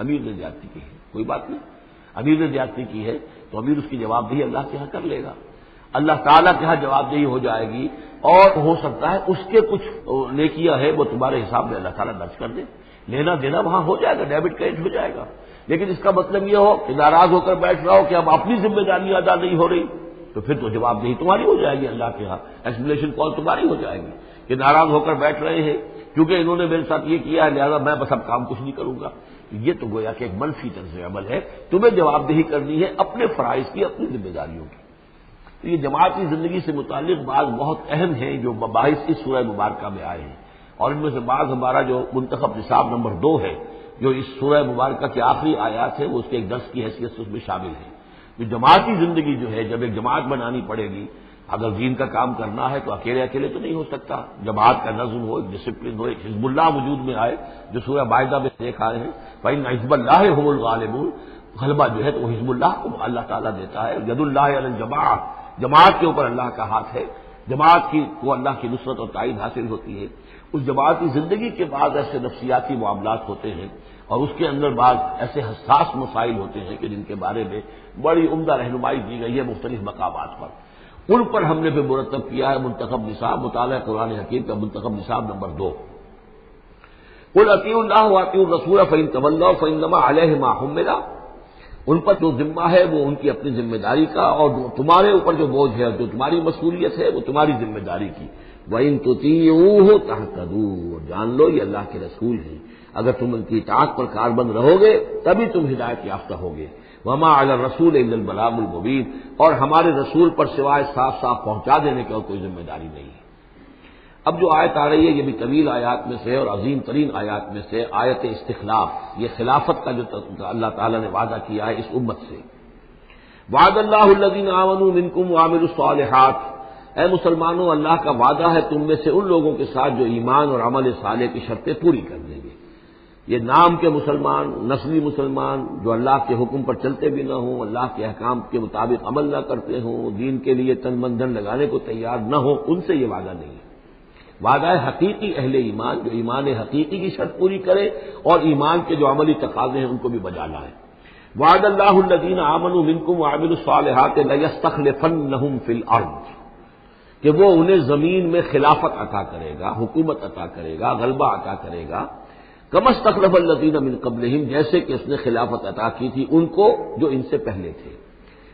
امیر نے زیادتی کی ہے، کوئی بات نہیں، امیر نے زیادتی کی ہے تو امیر اس کی جواب دہی اللہ کے ہاں کر لے گا، اللہ تعالیٰ کے ہاں جواب دہی ہو جائے گی، اور ہو سکتا ہے اس کے کچھ نیکیاں ہیں وہ تمہارے حساب میں اللہ تعالیٰ درج کر دے، لینا دینا وہاں ہو جائے گا، ڈیبٹ کریڈٹ ہو جائے گا۔ لیکن اس کا مطلب یہ ہو کہ ناراض ہو کر بیٹھ رہا ہو کہ اب اپنی ذمہ داری ادا نہیں ہو رہی، تو پھر تو جواب دہی تمہاری ہو جائے گی اللہ کے ہاں، ایکسپلینیشن کال تمہاری ہو جائے گی کہ ناراض ہو کر بیٹھ رہے ہیں کیونکہ انہوں نے میرے ساتھ یہ کیا ہے، لہذا میں بس اب کام کچھ نہیں کروں گا۔ یہ تو گویا کہ ایک منفی طرز عمل ہے، تمہیں جواب دہی کرنی ہے اپنے فرائض کی، اپنی ذمہ داریوں کی۔ تو یہ جماعتی زندگی سے متعلق بعض بہت اہم ہیں جو مباحث اس سورہ مبارکہ میں آئے ہیں، اور ان میں سے بعض ہمارا جو منتخب نصاب نمبر 2 ہے، جو اس سورہ مبارکہ کی آخری آیات ہے، وہ اس کے ایک درس کی حیثیت سے اس میں شامل ہے۔ جو جماعتی زندگی جو ہے، جب ایک جماعت بنانی پڑے گی، اگر دین کا کام کرنا ہے تو اکیلے اکیلے تو نہیں ہو سکتا، جماعت کا نظم ہو، ایک ڈسپلن ہو، ایک حزب اللہ وجود میں آئے، جو سورہ مائدہ میں دیکھ آئے ہیں، فإن حزب اللہ هم الغالبون، غلبہ جو ہے تو وہ حزب اللہ کو اللہ تعالیٰ دیتا ہے، ید اللہ علی الجماعہ، جماعت کے اوپر اللہ کا ہاتھ ہے، جماعت کی کو اللہ کی نصرت اور تائید حاصل ہوتی ہے۔ اس جماعتی زندگی کے بعد ایسے نفسیاتی معاملات ہوتے ہیں اور اس کے اندر بعض ایسے حساس مسائل ہوتے ہیں کہ جن کے بارے میں بڑی عمدہ رہنمائی دی گئی ہے مختلف مقامات پر، ان پر ہم نے پھر مرتب کیا ہے منتخب نصاب، مطالعہ قرآن حکیم کا منتخب نصاب نمبر 2۔ قل اطیعوا اللہ واطیعوا الرسول فإن تولوا فإنما علیہ ما حمل، ان پر جو ذمہ ہے وہ ان کی اپنی ذمہ داری کا، اور تمہارے اوپر جو بوجھ ہے، جو تمہاری مسئولیت ہے، وہ تمہاری ذمہ داری کی۔ وَإِن تُطِيعُوهُ تَهْتَدُوا، جان لو یہ اللہ کے رسول ہیں، اگر تم ان کی اطاعت پر کاربند رہو گے تبھی تم ہدایت یافتہ ہوگے۔ وَمَا عَلَى الرَّسُولِ إِلَّا الْبَلَاغُ الْمُبِينُ، اور ہمارے رسول پر سوائے صاف صاف پہنچا دینے کی اور کوئی ذمہ داری نہیں ہے۔ اب جو آیت آ رہی ہے یہ بھی طویل آیات میں سے اور عظیم ترین آیات میں سے آیت استخلاف، یہ خلافت کا جو اللہ تعالیٰ نے وعدہ کیا ہے اس امت سے۔ وعد اللہ الذین آمنوا منکم وعملوا الصالحات، اے مسلمانوں اللہ کا وعدہ ہے تم میں سے ان لوگوں کے ساتھ جو ایمان اور عمل صالح کی شرطیں پوری کر دیں گے۔ یہ نام کے مسلمان، نسلی مسلمان جو اللہ کے حکم پر چلتے بھی نہ ہوں، اللہ کے احکام کے مطابق عمل نہ کرتے ہوں، دین کے لیے تن من دھن لگانے کو تیار نہ ہوں، ان سے یہ وعدہ نہیں ہے۔ وعدہ ہے حقیقی اہل ایمان، جو ایمان حقیقی کی شرط پوری کرے اور ایمان کے جو عملی تقاضے ہیں ان کو بھی بجا لائے۔ وعد اللہ الذین آمنوا منکم وعملوا الصالحات لیستخلفنہم فی الارض، کہ وہ انہیں زمین میں خلافت عطا کرے گا، حکومت عطا کرے گا، غلبہ عطا کرے گا۔ کما استخلف الذین من قبلہم، جیسے کہ اس نے خلافت عطا کی تھی ان کو جو ان سے پہلے تھے،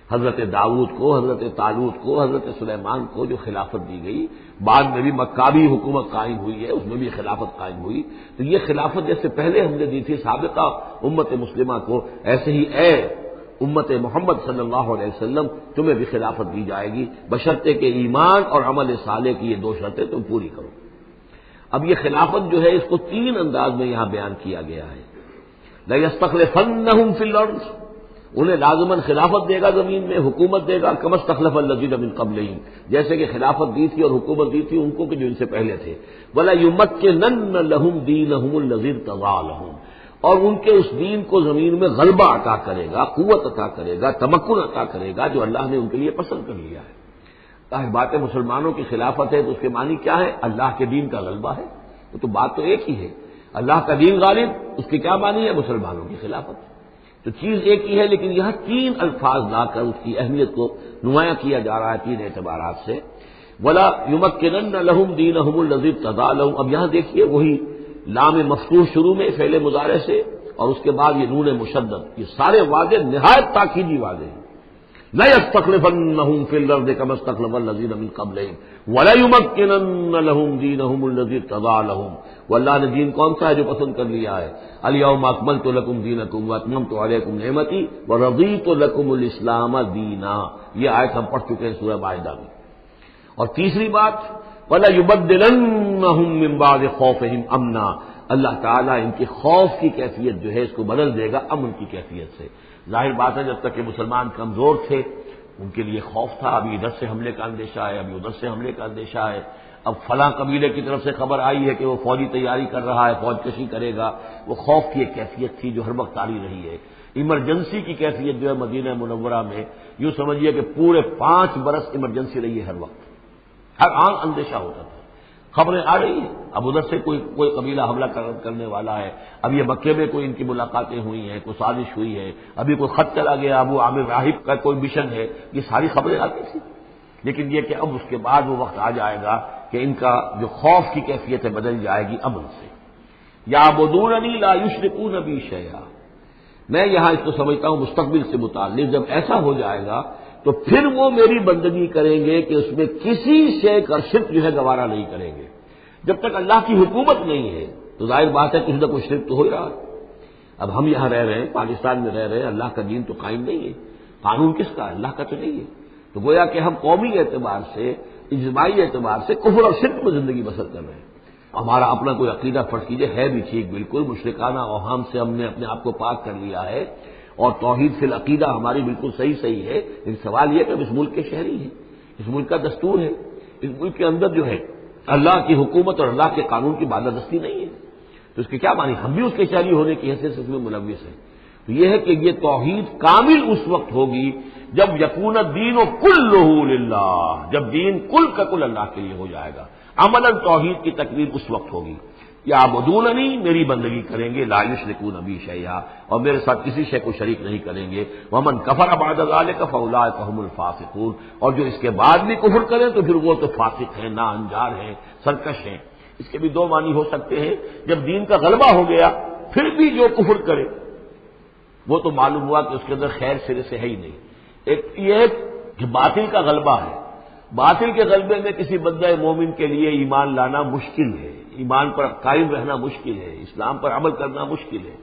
حضرت داؤد کو، حضرت طالوت کو، حضرت سلیمان کو جو خلافت دی گئی، بعد میں بھی مکابی حکومت قائم ہوئی ہے، اس میں بھی خلافت قائم ہوئی، تو یہ خلافت جیسے پہلے ہم نے دی تھی سابقہ امت مسلمہ کو، ایسے ہی اے امت محمد صلی اللہ علیہ وسلم تمہیں بھی خلافت دی جائے گی، بشرطے کہ ایمان اور عمل صالح کی یہ 2 شرطیں تم پوری کرو۔ اب یہ خلافت جو ہے اس کو 3 انداز میں یہاں بیان کیا گیا ہے۔ لَيَسْتَخْلِفَنَّهُمْ فِي الْأَرْضِ، انہیں لازماً خلافت دے گا زمین میں، حکومت دے گا، کما استخلف الذین من قبلہم، جیسے کہ خلافت دی تھی اور حکومت دی تھی ان کو کہ جو ان سے پہلے تھے۔ وَلَيُمَكِّنَنَّ لَهُمْ دِينَهُمُ الَّذِي ارْتَضَىٰ لَهُمْ، اور ان کے اس دین کو زمین میں غلبہ عطا کرے گا، قوت عطا کرے گا، تمکن عطا کرے گا جو اللہ نے ان کے لیے پسند کر لیا ہے۔ ظاہر بات ہے مسلمانوں کی خلافت ہے تو اس کے معنی کیا ہے؟ اللہ کے دین کا غلبہ ہے، وہ تو بات تو ایک ہی ہے، اللہ کا دین غالب، اس کے کیا معنی ہے؟ مسلمانوں کی خلافت۔ تو چیز ایک ہی ہے لیکن یہاں 3 الفاظ لا کر اس کی اہمیت کو نمایاں کیا جا رہا ہے 3 اعتبارات سے۔ ولا یمکنن لهم دینهم الذی ارتضیٰ لهم، اب یہاں دیکھیے وہی لام مفتوح شروع میں فعل مضارع سے اور اس کے بعد یہ نون مشدد، یہ سارے وعدے نہایت تاکیدی وعدے ہیں۔ لا يستخلفنهم في الارض كما استخلف الذين من قبلهم ولا يمكنن لهم دينهم الذي ارتضى لهم، واللہ نے دین کون سا ہے جو پسند کر لیا ہے؟ اليوم اکملت لكم دینکم واتممت علیکم نعمتی ورضیت لكم الاسلام دینا، یہ آیت ہم پڑھ چکے ہیں سورہ مائدہ میں۔ اور تیسری بات ولا يبدلنهم من بعد خوفهم امنا، اللہ تعالیٰ ان کے خوف کی کیفیت جو ہے اس کو بدل دے گا امن کی کیفیت سے۔ ظاہر بات ہے جب تک کہ مسلمان کمزور تھے ان کے لیے خوف تھا، ابھی ادھر سے حملے کا اندیشہ ہے، ابھی ادھر سے حملے کا اندیشہ ہے، اب فلاں قبیلے کی طرف سے خبر آئی ہے کہ وہ فوجی تیاری کر رہا ہے، فوج کشی کرے گا، وہ خوف کی ایک کیفیت تھی جو ہر وقت جاری رہی ہے۔ ایمرجنسی کی کیفیت جو ہے مدینہ منورہ میں یوں سمجھیے کہ پورے 5 برس ایمرجنسی رہی ہے، ہر وقت ہر آن اندیشہ ہوتا تھا، خبریں آ رہی ہیں اب ادھر سے کوئی قبیلہ حملہ کرنے والا ہے، اب یہ مکے میں کوئی ان کی ملاقاتیں ہوئی ہیں، کوئی سازش ہوئی ہے، ابھی کوئی خط چلا گیا، ابو عامر راہب کا کوئی مشن ہے، یہ ساری خبریں آتی تھیں۔ لیکن یہ کہ اب اس کے بعد وہ وقت آ جائے گا کہ ان کا جو خوف کی کیفیت ہے بدل جائے گی امن سے۔ یعبدوننی لا یشرکون بی شیئا، میں یہاں اس کو سمجھتا ہوں مستقبل سے متعلق، جب ایسا ہو جائے گا تو پھر وہ میری بندگی کریں گے کہ اس میں کسی شے کا شرک جو ہے گوارا نہیں کریں گے۔ جب تک اللہ کی حکومت نہیں ہے تو ظاہر بات ہے کسی نہ کوئی شرک تو ہو ہی رہا ہے۔ اب ہم یہاں رہ رہے ہیں، پاکستان میں رہ رہے ہیں، اللہ کا دین تو قائم نہیں ہے، قانون کس کا ہے؟ اللہ کا تو نہیں ہے۔ تو گویا کہ ہم قومی اعتبار سے، اجتماعی اعتبار سے کفر اور شرک میں زندگی بسر کر رہے ہیں۔ ہمارا اپنا کوئی عقیدہ فرض کیجیے ہے بھی ٹھیک، بالکل مشرکانہ اوہام سے ہم نے اپنے آپ کو پاک کر لیا ہے اور توحید فی العقیدہ ہماری بالکل صحیح ہے، لیکن سوال یہ کہ ہم اس ملک کے شہری ہیں، اس ملک کا دستور ہے، اس ملک کے اندر جو ہے اللہ کی حکومت اور اللہ کے قانون کی بالادستی نہیں ہے، تو اس کے کیا معنی؟ ہم بھی اس کے شہری ہونے کی حیثیت سے اس میں ملوث ہیں۔ تو یہ ہے کہ یہ توحید کامل اس وقت ہوگی جب یکون الدین کلہ للہ، جب دین کل کا کل اللہ کے لیے ہو جائے گا۔ عملاً توحید کی تکمیل اس وقت ہوگی، یعبدوننی، میری بندگی کریں گے، لا یشرکون بی شیئا، اور میرے ساتھ کسی شے کو شریک نہیں کریں گے، ومن کفر بعد ذلک فاولئک هم الفاسقون، اور جو اس کے بعد بھی کفر کریں تو پھر وہ تو فاسق ہیں، ناانجار ہیں، سرکش ہیں۔ اس کے بھی دو معنی ہو سکتے ہیں، جب دین کا غلبہ ہو گیا پھر بھی جو کفر کرے وہ تو معلوم ہوا کہ اس کے اندر خیر سرے سے ہے ہی نہیں۔ ایک یہ کہ باطل کا غلبہ ہے، باطل کے غلبے میں کسی بندہ مومن کے لیے ایمان لانا مشکل ہے، ایمان پر قائم رہنا مشکل ہے، اسلام پر عمل کرنا مشکل ہے،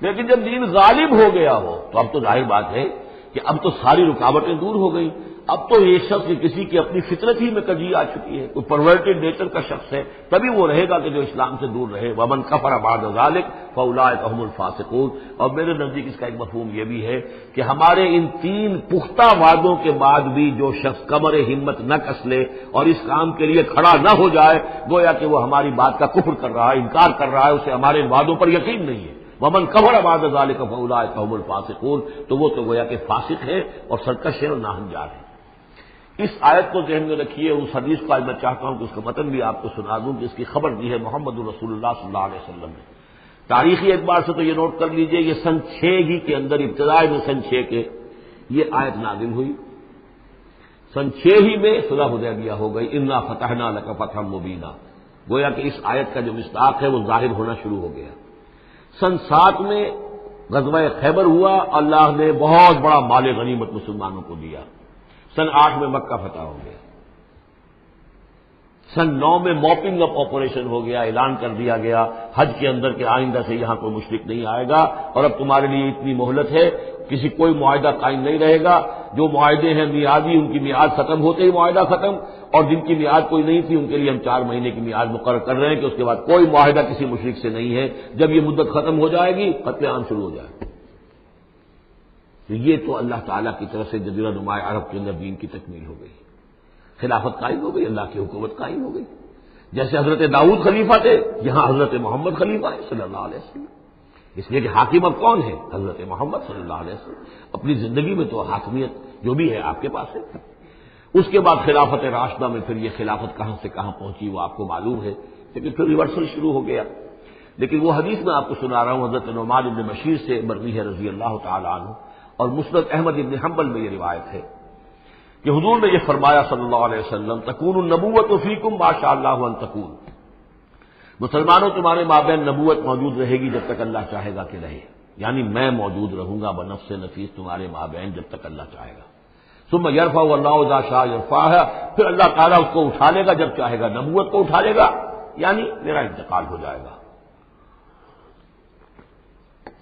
لیکن جب دین غالب ہو گیا ہو تو اب تو ظاہر بات ہے کہ اب تو ساری رکاوٹیں دور ہو گئی۔ اب تو یہ شخص کسی کی اپنی فطرت ہی میں کجی آ چکی ہے، کوئی پرورٹڈ نیچر کا شخص ہے، تبھی وہ رہے گا کہ جو اسلام سے دور رہے۔ ومن کفر بعد ذلک فاولئک هم الفاسقون، اور میرے نزدیک اس کا ایک مفہوم یہ بھی ہے کہ ہمارے ان تین پختہ وعدوں کے بعد بھی جو شخص کمر ہمت نہ کس لے اور اس کام کے لیے کھڑا نہ ہو جائے، گویا کہ وہ ہماری بات کا کفر کر رہا ہے، انکار کر رہا ہے، اسے ہمارے ان وعدوں پر یقین نہیں ہے۔ ومن کفر بعد ذلک فاولئک هم الفاسقون، تو وہ تو گویا کہ فاسق ہے اور سرکش ہے اور ناہنجار ہے۔ اس آیت کو ذہن میں رکھیے، اس حدیث کو آج میں چاہتا ہوں کہ اس کا متن بھی آپ کو سنا دوں، جس کی خبر دی ہے محمد رسول اللہ صلی اللہ علیہ وسلم نے۔ تاریخی اعتبار سے تو یہ نوٹ کر لیجئے، یہ سن 6 ہی کے اندر، ابتدائی میں سن 6 کے یہ آیت نازل ہوئی، سن 6 ہی میں صلح حدیبیہ ہو گئی، انا فتحنا لک فتحا مبینا، گویا کہ اس آیت کا جو مصداق ہے وہ ظاہر ہونا شروع ہو گیا۔ سن 7 میں غزوہ خیبر ہوا، اللہ نے بہت بڑا مال غنیمت مسلمانوں کو دیا۔ سن 8 میں مکہ فتح ہو گیا۔ سن 9 میں موپنگ اپ آپریشن ہو گیا، اعلان کر دیا گیا حج کے اندر کہ آئندہ سے یہاں کوئی مشرک نہیں آئے گا، اور اب تمہارے لیے اتنی مہلت ہے، کسی کوئی معاہدہ قائم نہیں رہے گا، جو معاہدے ہیں میعادی ان کی میعاد ختم ہوتے ہی معاہدہ ختم، اور جن کی میعاد کوئی نہیں تھی ان کے لیے ہم 4 مہینے کی میعاد مقرر کر رہے ہیں کہ اس کے بعد کوئی معاہدہ کسی مشرک سے نہیں ہے، جب یہ مدت ختم ہو جائے گی قتل عام شروع ہو جائے گا۔ یہ تو اللہ تعالیٰ کی طرف سے جزیرہ نماء عرب کے اندر دین کی تکمیل ہو گئی، خلافت قائم ہو گئی، اللہ کی حکومت قائم ہو گئی۔ جیسے حضرت داؤد خلیفہ تھے، یہاں حضرت محمد خلیفہ ہے صلی اللہ علیہ وسلم، اس لیے کہ حاکم اب کون ہے؟ حضرت محمد صلی اللہ علیہ وسلم۔ اپنی زندگی میں تو حاکمیت جو بھی ہے آپ کے پاس ہے۔ اس کے بعد خلافت راشدہ میں پھر یہ خلافت کہاں سے کہاں پہنچی وہ آپ کو معلوم ہے، لیکن پھر ریورسل شروع ہو گیا۔ لیکن وہ حدیث میں آپ کو سنا رہا ہوں، حضرت نعمان بن بشیر سے مروی ہے رضی اللہ تعالی عنہ، اور مسند احمد بن حنبل میں یہ روایت ہے کہ حضور نے یہ فرمایا صلی اللہ علیہ وسلم، تکون النبوۃ فیکم ما شاء اللہ ان تکون، مسلمانوں تمہارے مابین نبوت موجود رہے گی جب تک اللہ چاہے گا کہ رہے، یعنی میں موجود رہوں گا بنفس نفیس تمہارے مابین جب تک اللہ چاہے گا۔ ثم یرفع اللہ اذا شاء یرفعها، پھر اللہ تعالیٰ اس کو اٹھا لے گا جب چاہے گا، نبوت کو اٹھا لے گا، یعنی میرا انتقال ہو جائے گا،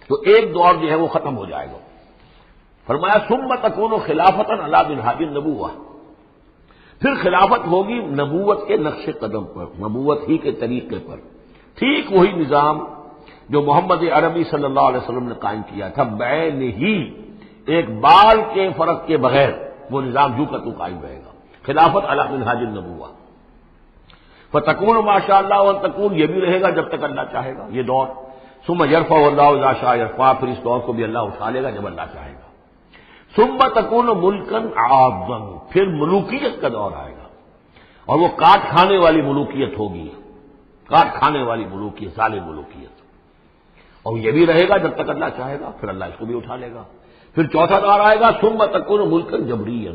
تو ایک دور جو ہے وہ ختم ہو جائے گا۔ فرمایا ثم تکون خلافتا علی منہاج النبوۃ، پھر خلافت ہوگی نبوت کے نقش قدم پر، نبوت ہی کے طریقے پر، ٹھیک وہی نظام جو محمد عربی صلی اللہ علیہ وسلم نے قائم کیا تھا، بعین ہی، ایک بال کے فرق کے بغیر وہ نظام جو کا تو قائم رہے گا، خلافت علی منہاج النبوۃ۔ فتکون ما شاء اللہ وان تکون، یہ بھی رہے گا جب تک اللہ چاہے گا یہ دور۔ ثم یرفع اللہ اذا شاء یرفع، پھر اس دور کو بھی اللہ اٹھا لے گا جب اللہ چاہے گا۔ ثم تکون ملکن عاضا، پھر ملوکیت کا دور آئے گا، اور وہ کاٹ کھانے والی ملوکیت ہوگی، کاٹ کھانے والی ملوکیت، ظالم ملوکیت، اور یہ بھی رہے گا جب تک اللہ چاہے گا، پھر اللہ اس کو بھی اٹھا لے گا۔ پھر چوتھا دور آئے گا ثم تکون ملکن جبریا،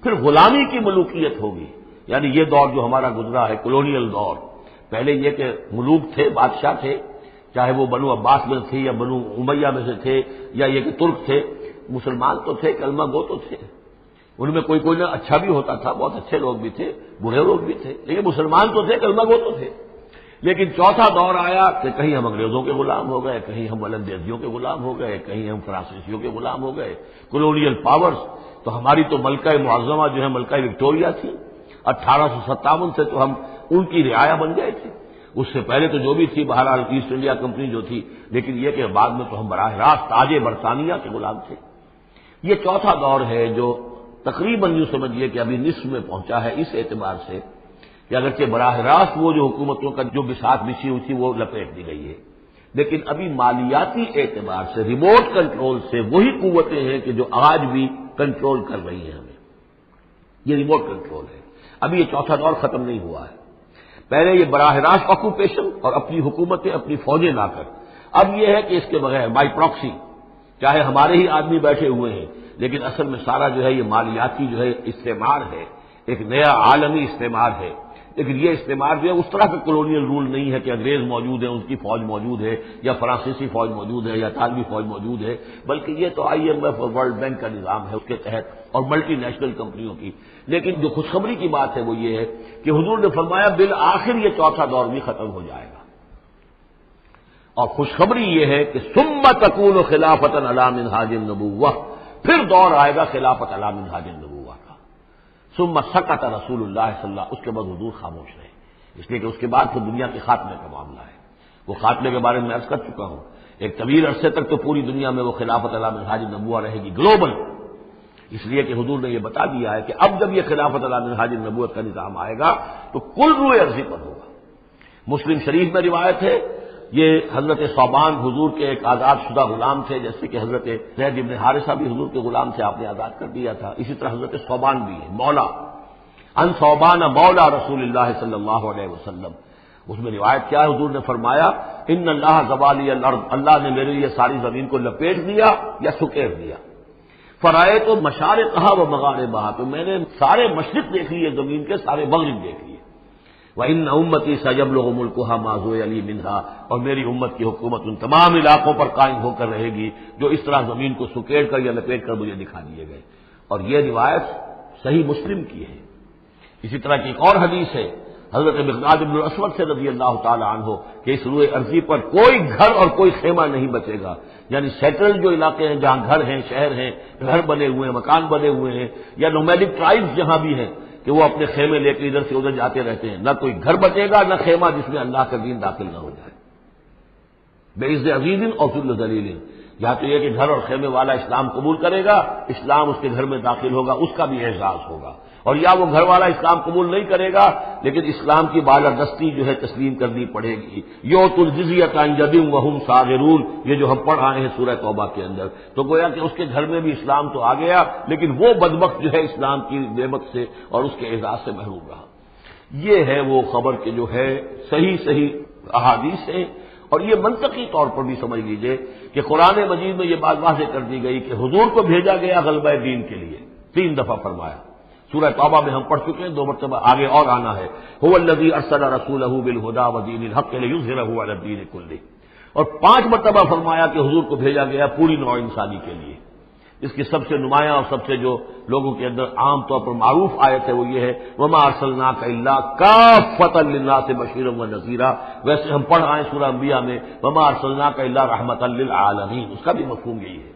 پھر غلامی کی ملوکیت ہوگی، یعنی یہ دور جو ہمارا گزرا ہے کولونیل دور، پہلے یہ کہ ملوک تھے، بادشاہ تھے، چاہے وہ بنو عباس میں تھے یا بنو امیہ میں سے تھے، یا یہ کہ ترک تھے، مسلمان تو تھے، کلمہ گو تو تھے، ان میں کوئی کوئی نہ اچھا بھی ہوتا تھا، بہت اچھے لوگ بھی تھے، برے لوگ بھی تھے، لیکن مسلمان تو تھے، کلمہ گو تو تھے۔ لیکن چوتھا دور آیا کہ کہیں ہم انگریزوں کے غلام ہو گئے، کہیں ہم ولندیزیوں کے غلام ہو گئے، کہیں ہم فرانسیسیوں کے غلام ہو گئے، کولونیل پاورز۔ تو ہماری تو ملکہ معظمہ جو ہے ملکہ وکٹوریہ تھی، 1857 سے تو ہم ان کی رعایا بن گئے تھے، اس سے پہلے تو جو بھی تھی بہرحال ایسٹ انڈیا کمپنی جو تھی، لیکن یہ کہ بعد میں تو ہم براہ راست تاج برطانیہ کے غلام تھے۔ یہ چوتھا دور ہے جو تقریباً یوں سمجھیے کہ ابھی نصف میں پہنچا ہے، اس اعتبار سے کہ اگرچہ براہ راست وہ جو حکومتوں کا جو بساط بچھی ہوئی تھی وہ لپیٹ دی گئی ہے، لیکن ابھی مالیاتی اعتبار سے ریموٹ کنٹرول سے وہی قوتیں ہیں کہ جو آج بھی کنٹرول کر رہی ہیں ہمیں. یہ ریموٹ کنٹرول ہے. ابھی یہ چوتھا دور ختم نہیں ہوا ہے. پہلے یہ براہ راست آکوپیشن اور اپنی حکومتیں اپنی فوجیں لا کر. اب یہ ہے کہ اس کے بغیر بائی پراکسی چاہے ہمارے ہی آدمی بیٹھے ہوئے ہیں لیکن اصل میں سارا جو ہے یہ مالیاتی جو ہے استعمار ہے، ایک نیا عالمی استعمار ہے. لیکن یہ استعمار جو ہے اس طرح کا کولونیل رول نہیں ہے کہ انگریز موجود ہے، ان کی فوج موجود ہے، یا فرانسیسی فوج موجود ہے، یا اطالوی فوج موجود ہے، بلکہ یہ تو IMF اور ورلڈ بینک کا نظام ہے اس کے تحت اور ملٹی نیشنل کمپنیوں کی. لیکن جو خوشخبری کی بات ہے وہ یہ ہے کہ حضور نے فرمایا بالآخر یہ چوتھا دور بھی ختم ہو جائے گا. اور خوشخبری یہ ہے کہ ثم تکون خلافۃ علی منہاج النبوہ، پھر دور آئے گا خلافت علی منہاج النبوہ کا. ثم سکت رسول اللہ صلی اللہ، اس کے بعد حضور خاموش رہے، اس لیے کہ اس کے بعد تو دنیا کے خاتمے کا معاملہ ہے. وہ خاتمے کے بارے میں عرض کر چکا ہوں، ایک طویل عرصے تک تو پوری دنیا میں وہ خلافت علی منہاج النبوہ رہے گی گلوبل، اس لیے کہ حضور نے یہ بتا دیا ہے کہ اب جب یہ خلافت علی منہاج النبوت کا نظام آئے گا تو کل روئے ارضی پر ہوگا. مسلم شریف میں روایت ہے، یہ حضرت ثوبان حضور کے ایک آزاد شدہ غلام تھے، جیسے کہ حضرت زید بن حارثہ بھی حضور کے غلام تھے، آپ نے آزاد کر دیا تھا. اسی طرح حضرت ثوبان بھی ہے مولا، ان ثوبان مولا رسول اللہ صلی اللہ علیہ وسلم. اس میں روایت کیا ہے، حضور نے فرمایا ان اللہ زوالی الارض، اللہ نے میرے لیے ساری زمین کو لپیٹ دیا یا سکیڑ دیا. فرائے تو مشارقہا و مغاربہا، تو میں نے سارے مشرق دیکھ لیے زمین کے، سارے مغرب دیکھ لیے. وَإِنَّ أُمَّتِي سَيَبْلُغُ مُلْكُهَا مَا زُوِيَ لِي مِنْهَا، اور میری امت کی حکومت ان تمام علاقوں پر قائم ہو کر رہے گی جو اس طرح زمین کو سکیڑ کر یا لپیٹ کر مجھے دکھا دیے گئے. اور یہ روایت صحیح مسلم کی ہے. اسی طرح کی ایک اور حدیث ہے حضرت مقداد بن الاسود سے رضی اللہ تعالی عنہ کہ اس روئے ارضی پر کوئی گھر اور کوئی خیمہ نہیں بچے گا، یعنی سیٹل جو علاقے ہیں جہاں گھر ہیں، شہر ہیں، گھر بنے ہوئے ہیں، مکان بنے ہوئے ہیں، یا نومیڈک ٹرائبز جہاں بھی ہیں کہ وہ اپنے خیمے لے کے ادھر سے ادھر جاتے رہتے ہیں، نہ کوئی گھر بچے گا نہ خیمہ جس میں اللہ کا دین داخل نہ ہو جائے. بعز عزیز اور ذل ذلیل، یا تو یہ کہ گھر اور خیمے والا اسلام قبول کرے گا، اسلام اس کے گھر میں داخل ہوگا، اس کا بھی اعزاز ہوگا. اور یا وہ گھر والا اسلام قبول نہیں کرے گا لیکن اسلام کی بالادستی جو ہے تسلیم کرنی پڑے گی. یؤت الجزیۃ عن ید وہم صاغرون، یہ جو ہم پڑھ رہے ہیں سورہ توبہ کے اندر، تو گویا کہ اس کے گھر میں بھی اسلام تو آ گیا لیکن وہ بدبخت جو ہے اسلام کی نعمت سے اور اس کے اعزاز سے محروم رہا. یہ ہے وہ خبر کہ جو ہے صحیح احادیث ہیں. اور یہ منطقی طور پر بھی سمجھ لیجئے کہ قرآن مجید میں یہ بات واضح کر دی گئی کہ حضور کو بھیجا گیا غلبہ دین کے لیے، 3 دفعہ فرمایا. سورہ توبہ میں ہم پڑھ چکے ہیں، 2 مرتبہ آگے اور آنا ہے. هو الذی ارسل رسولہ بالہدی ودین الحق لیظہرہ علی الدین کلہ، اور 5 مرتبہ فرمایا کہ حضور کو بھیجا گیا پوری نوع انسانی کے لیے. اس کی سب سے نمایاں اور سب سے جو لوگوں کے اندر عام طور پر معروف آیت ہے وہ یہ ہے وما ارسلناک الا کافۃ للناس بشیرا ونذیرا. ویسے ہم پڑھ رہے ہیں سورہ انبیاء میں وما ارسلناک الا رحمۃ للعالمین، اس کا بھی مفہوم یہی ہے،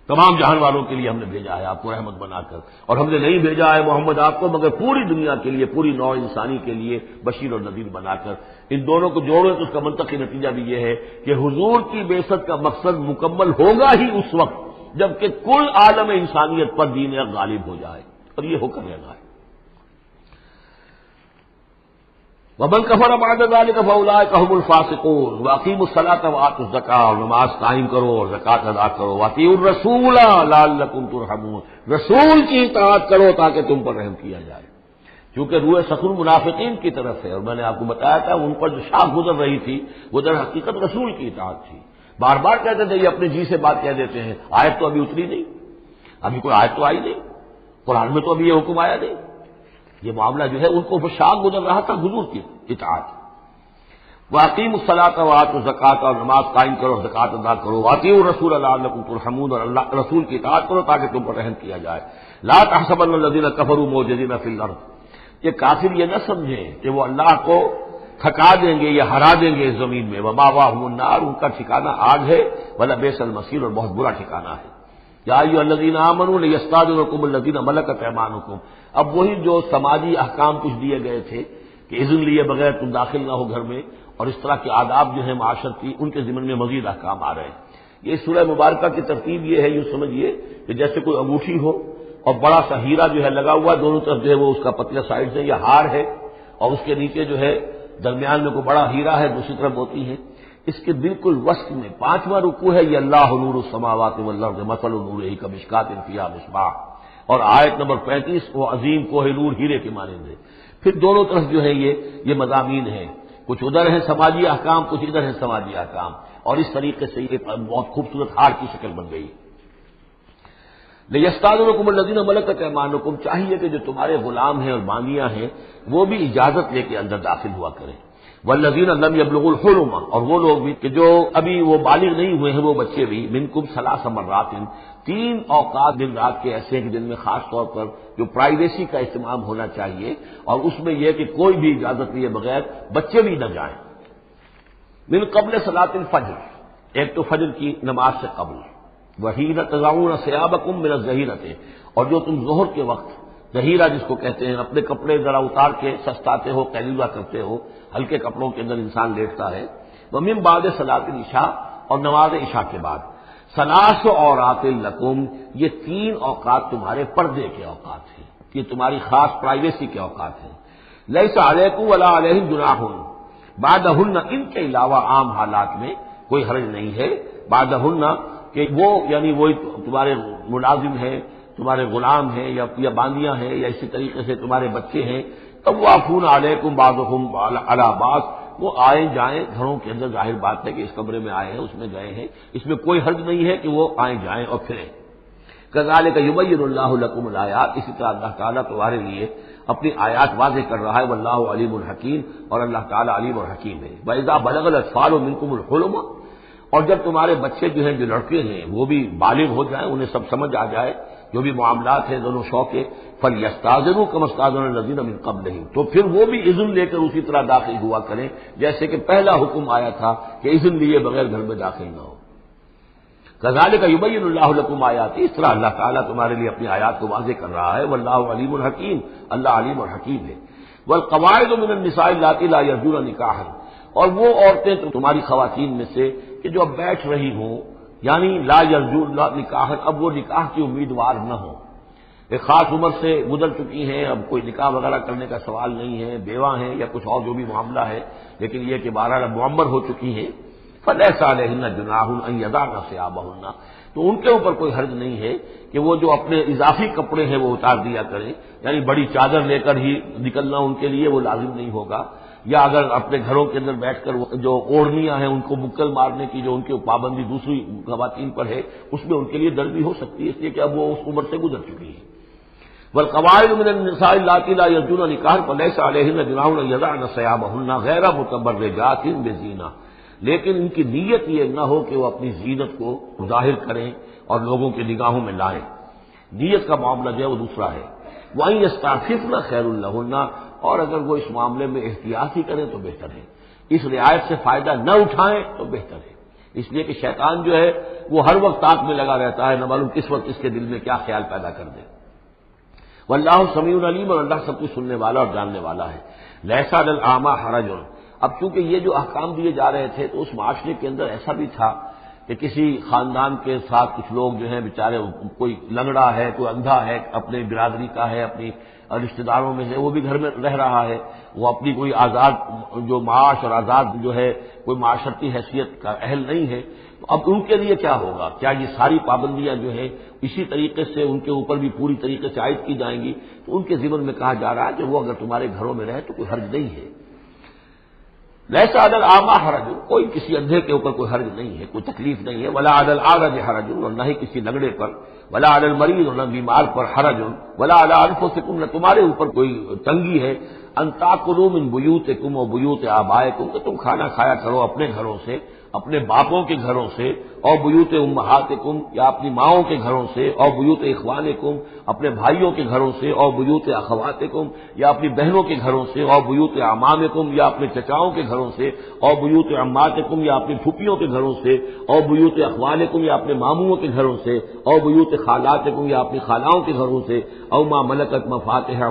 تمام جہان والوں کے لیے ہم نے بھیجا ہے آپ کو رحمت بنا کر. اور ہم نے نہیں بھیجا ہے محمد آپ کو مگر پوری دنیا کے لیے، پوری نوع انسانی کے لیے بشیر اور نذیر بنا کر. ان دونوں کو جوڑو تو اس کا منطقی نتیجہ بھی یہ ہے کہ حضور کی بعثت کا مقصد مکمل ہوگا ہی اس وقت جبکہ کل عالم انسانیت پر دین حق غالب ہو جائے، اور یہ ہو کر رہنا ہے. ومن کفر بعد ذلک فاولئک هم الفاسقون واقیموا الصلاۃ وآتوا الزکاۃ، اور نماز قائم کرو اور زکات ادا کرو. واطیعوا الرسول لعلکم ترحمون، رسول کی اطاعت کرو تاکہ تم پر رحم کیا جائے. چونکہ روح سخن منافقین کی طرف ہے، اور میں نے آپ کو بتایا تھا ان پر جو شاخ گزر رہی تھی وہ در حقیقت رسول کی اطاعت تھی. بار بار کہتے تھے یہ اپنے جی سے بات کہہ دیتے ہیں، آیت تو ابھی اتری نہیں، ابھی کوئی آیت تو آئی نہیں، قرآن میں تو ابھی یہ حکم آیا نہیں. یہ معاملہ جو ہے ان کو شاخ گزر رہا تھا حضور کی اطاعت. واقیموا الصلاۃ وآتوا الزکاۃ، اور نماز قائم کرو اور زکات ادا کرو. واطیعوا الرسول لعلکم ترحمون، اور اللہ رسول کی اطاعت کرو تاکہ تم پر رحم کیا جائے. لا تحسبن الذین کفروا معجزین فی الارض، یہ کافر یہ نہ سمجھیں کہ وہ اللہ کو تھکا دیں گے یا ہرا دیں گے اس زمین میں. ومأواہم النار، ان کا ٹھکانہ آگ ہے. ولبئس المصیر، اور بہت برا ٹھکانہ ہے. یا ایھا الذین آمنوا لیستأذنکم الذین ملکت ایمانکم، اب وہی جو سماجی احکام کچھ دیے گئے تھے کہ اذن لیے بغیر تم داخل نہ ہو گھر میں، اور اس طرح کے آداب جو ہیں معاشرتی ان کے ضمن میں مزید احکام آ رہے ہیں. یہ سورہ مبارکہ کی ترتیب یہ ہے، یوں سمجھیے کہ جیسے کوئی انگوٹھی ہو اور بڑا سا ہیرا جو ہے لگا ہوا دونوں طرف جو ہے وہ اس کا پتلے سائڈ سے یا ہار ہے، اور اس کے نیچے جو ہے درمیان میں کوئی بڑا ہیرا ہے دوسری طرف ہوتی ہے. اس کے بالکل وسط میں 5واں رکوع ہے یہ اللہ نور السماوات والارض مثل نورہ کمشکاۃ فیہا مصباح، اور آیت نمبر 35 وہ عظیم کوہ نور ہیرے کے مانند ہے۔ پھر دونوں طرف جو ہے یہ مضامین ہیں، کچھ ادھر ہیں سماجی احکام، کچھ ادھر ہیں سماجی احکام، اور اس طریقے سے یہ بہت خوبصورت ہار کی شکل بن گئی۔ لِیَسْتَأْذِنَكُمُ الَّذِينَ مَلَكَتْ أَيْمَانُكُمْ، چاہیے کہ جو تمہارے غلام ہیں اور باندیاں ہیں وہ بھی اجازت لے کے اندر داخل ہوا کریں۔ وَالَّذِينَ لَمْ يَبْلُغُوا الْحُلُمَ، اور وہ لوگ بھی کہ جو ابھی وہ بالغ نہیں ہوئے ہیں، وہ بچے بھی، مِنْكُمْ ثَلَاثَ مَرَّاتٍ، 3 اوقات دن رات کے ایسے ہیں کہ جن میں خاص طور پر جو پرائیویسی کا اہتمام ہونا چاہیے، اور اس میں یہ کہ کوئی بھی اجازت لیے بغیر بچے بھی نہ جائیں۔ من قبل صلاۃ الفجر، ایک تو فجر کی نماز سے قبل، وحین تضعون ثیابکم من الظہیرۃ، اور جو تم ظہر کے وقت ظہیرہ جس کو کہتے ہیں، اپنے کپڑے ذرا اتار کے سستاتے ہو، قیلولہ کرتے ہو، ہلکے کپڑوں کے اندر انسان لیٹتا ہے۔ ومن بعد صلاۃ العشاء، اور نماز عشاء کے بعد۔ ثلاث عورات لکم، یہ 3 اوقات تمہارے پردے کے اوقات ہیں، یہ تمہاری خاص پرائیویسی کے اوقات ہیں۔ لیس علیکم ولا علیہم جناح بعدہن، ان کے علاوہ عام حالات میں کوئی حرج نہیں ہے، بعدہن کہ وہ یعنی وہی تمہارے ملازم ہیں، تمہارے غلام ہیں یا باندیاں ہیں، یا اسی طریقے سے تمہارے بچے ہیں، طوافون علیکم بعضهم علی بعض، وہ آئیں جائیں گھروں کے اندر، ظاہر بات ہے کہ اس کمرے میں آئے ہیں، اس میں گئے ہیں، اس میں کوئی حرج نہیں ہے کہ وہ آئیں جائیں اور پھریں۔ کذالک یبین اللہ لکم الآیات، اسی طرح اللہ تعالیٰ تمہارے لیے اپنی آیات واضح کر رہا ہے، واللہ علیم الحکیم، اور اللہ تعالیٰ علیم اور حکیم ہے۔ وَإِذَا بَلَغَ الْأَطْفَالُ مِنْكُمُ الْحُلُمَ، اور جب تمہارے بچے جو ہیں، جو لڑکے ہیں، وہ بھی بالغ ہو جائیں، انہیں سب سمجھ آ جائے، جو بھی معاملات ہیں دونوں شوق کے، فَلْيَسْتَأْذِنُوا كَمَا اسْتَأْذَنَ الَّذِينَ مِن قَبْلِهِمْ، تو پھر وہ بھی اذن لے کر اسی طرح داخل ہوا کریں جیسے کہ پہلا حکم آیا تھا کہ اذن لیے بغیر گھر میں داخل نہ ہو۔ کذالک یبین اللہ لکم آیاتہ، اس طرح اللہ تعالیٰ تمہارے لیے اپنی آیات کو واضح کر رہا ہے، واللہ علیم الحکیم، اللہ علیم اور حکیم ہے۔ والقواعد من النساء اللاتي لا يرجون نکاحا، اور وہ عورتیں تمہاری خواتین میں سے کہ جو اب بیٹھ رہی ہوں، یعنی لا یرجون نکاحا، اب وہ نکاح کی امیدوار نہ ہوں، ایک خاص عمر سے گزر چکی ہیں، اب کوئی نکاح وغیرہ کرنے کا سوال نہیں ہے، بیوہ ہیں یا کچھ اور جو بھی معاملہ ہے، لیکن یہ کہ بہرحال اب معمر ہو چکی ہیں، فلیس علیہن جناح ان یضعن ثیابہن، تو ان کے اوپر کوئی حرج نہیں ہے کہ وہ جو اپنے اضافی کپڑے ہیں وہ اتار دیا کریں، یعنی بڑی چادر لے کر ہی نکلنا ان کے لیے وہ لازم نہیں ہوگا، یا اگر اپنے گھروں کے اندر بیٹھ کر جو اوڑھنیاں ہیں ان کو مکل مارنے کی جو ان کی پابندی دوسری خواتین پر ہے، اس میں ان کے لیے درد بھی ہو سکتی ہے، اس لیے کہ اب وہ اس عمر سے گزر چکی ہے۔ والقواعد من النساء اللاتي لا يرجون نکاحا فليس عليهن جناح ان يضعن ثيابهن غير متبرجات بزينة، لیکن ان کی نیت یہ نہ ہو کہ وہ اپنی زینت کو ظاہر کریں اور لوگوں کی نگاہوں میں لائیں، نیت کا معاملہ جو ہے وہ دوسرا ہے۔ وَأَن يَسْتَعْفِفْنَ خَيْرٌ لَهُنَّ، اور اگر وہ اس معاملے میں احتیاط ہی کریں تو بہتر ہے، اس رعایت سے فائدہ نہ اٹھائیں تو بہتر ہے، اس لیے کہ شیطان جو ہے وہ ہر وقت تاک میں لگا رہتا ہے، نہ معلوم کس وقت اس کے دل میں کیا خیال پیدا کر دے۔ واللہ سمیع علیم، اور اللہ سب کچھ سننے والا اور جاننے والا ہے۔ لیس علی الاعمی حرج، اب چونکہ یہ جو احکام دیے جا رہے تھے تو اس معاشرے کے اندر ایسا بھی تھا کہ کسی خاندان کے ساتھ کچھ لوگ جو ہیں بیچارے، کوئی لنگڑا ہے، کوئی اندھا ہے، اپنے برادری کا ہے، اپنی رشتہ داروں میں سے، وہ بھی گھر میں رہ رہا ہے، وہ اپنی کوئی آزاد جو معاش اور آزاد جو ہے کوئی معاشرتی حیثیت کا اہل نہیں ہے، تو اب ان کے لیے کیا ہوگا؟ کیا یہ ساری پابندیاں جو ہیں اسی طریقے سے ان کے اوپر بھی پوری طریقے سے عائد کی جائیں گی؟ تو ان کے ضمن میں کہا جا رہا ہے کہ وہ اگر تمہارے گھروں میں رہے تو کوئی حرج نہیں ہے۔ لیس علی الاعمی حرج، کوئی کسی اندھے کے اوپر کوئی حرج نہیں ہے، کوئی تکلیف نہیں ہے، ولا علی الاعرج حرج، اور نہ ہی کسی لنگڑے پر، ولا علی المریض، اور نہ بیمار پر حرج، ولا علی انفسکم، نہ تمہارے اوپر کوئی تنگی ہے، ان تاکلوا من بیوتکم و بیوت آبائکم، کہ تم کھانا کھایا کرو اپنے گھروں سے، اپنے باپوں کے گھروں سے، اور بیوت امہاتکم، یا اپنی ماؤں کے گھروں سے، اور بیوت اخوانکم، اپنے بھائیوں کے گھروں سے، اور بیوت اخواتکم، یا اپنی بہنوں کے گھروں سے، اور بیوت اعمامکم، یا اپنے چچاؤں کے گھروں سے، اور بیوت عماتکم، یا اپنی پھوپھیوں کے گھروں سے، اور بیوت اخوالکم، یا اپنے ماموں کے گھروں سے، اور بیوت خالاتکم، یا اپنی خالاؤں کے گھروں سے، او ما ملکت مفاتحہ،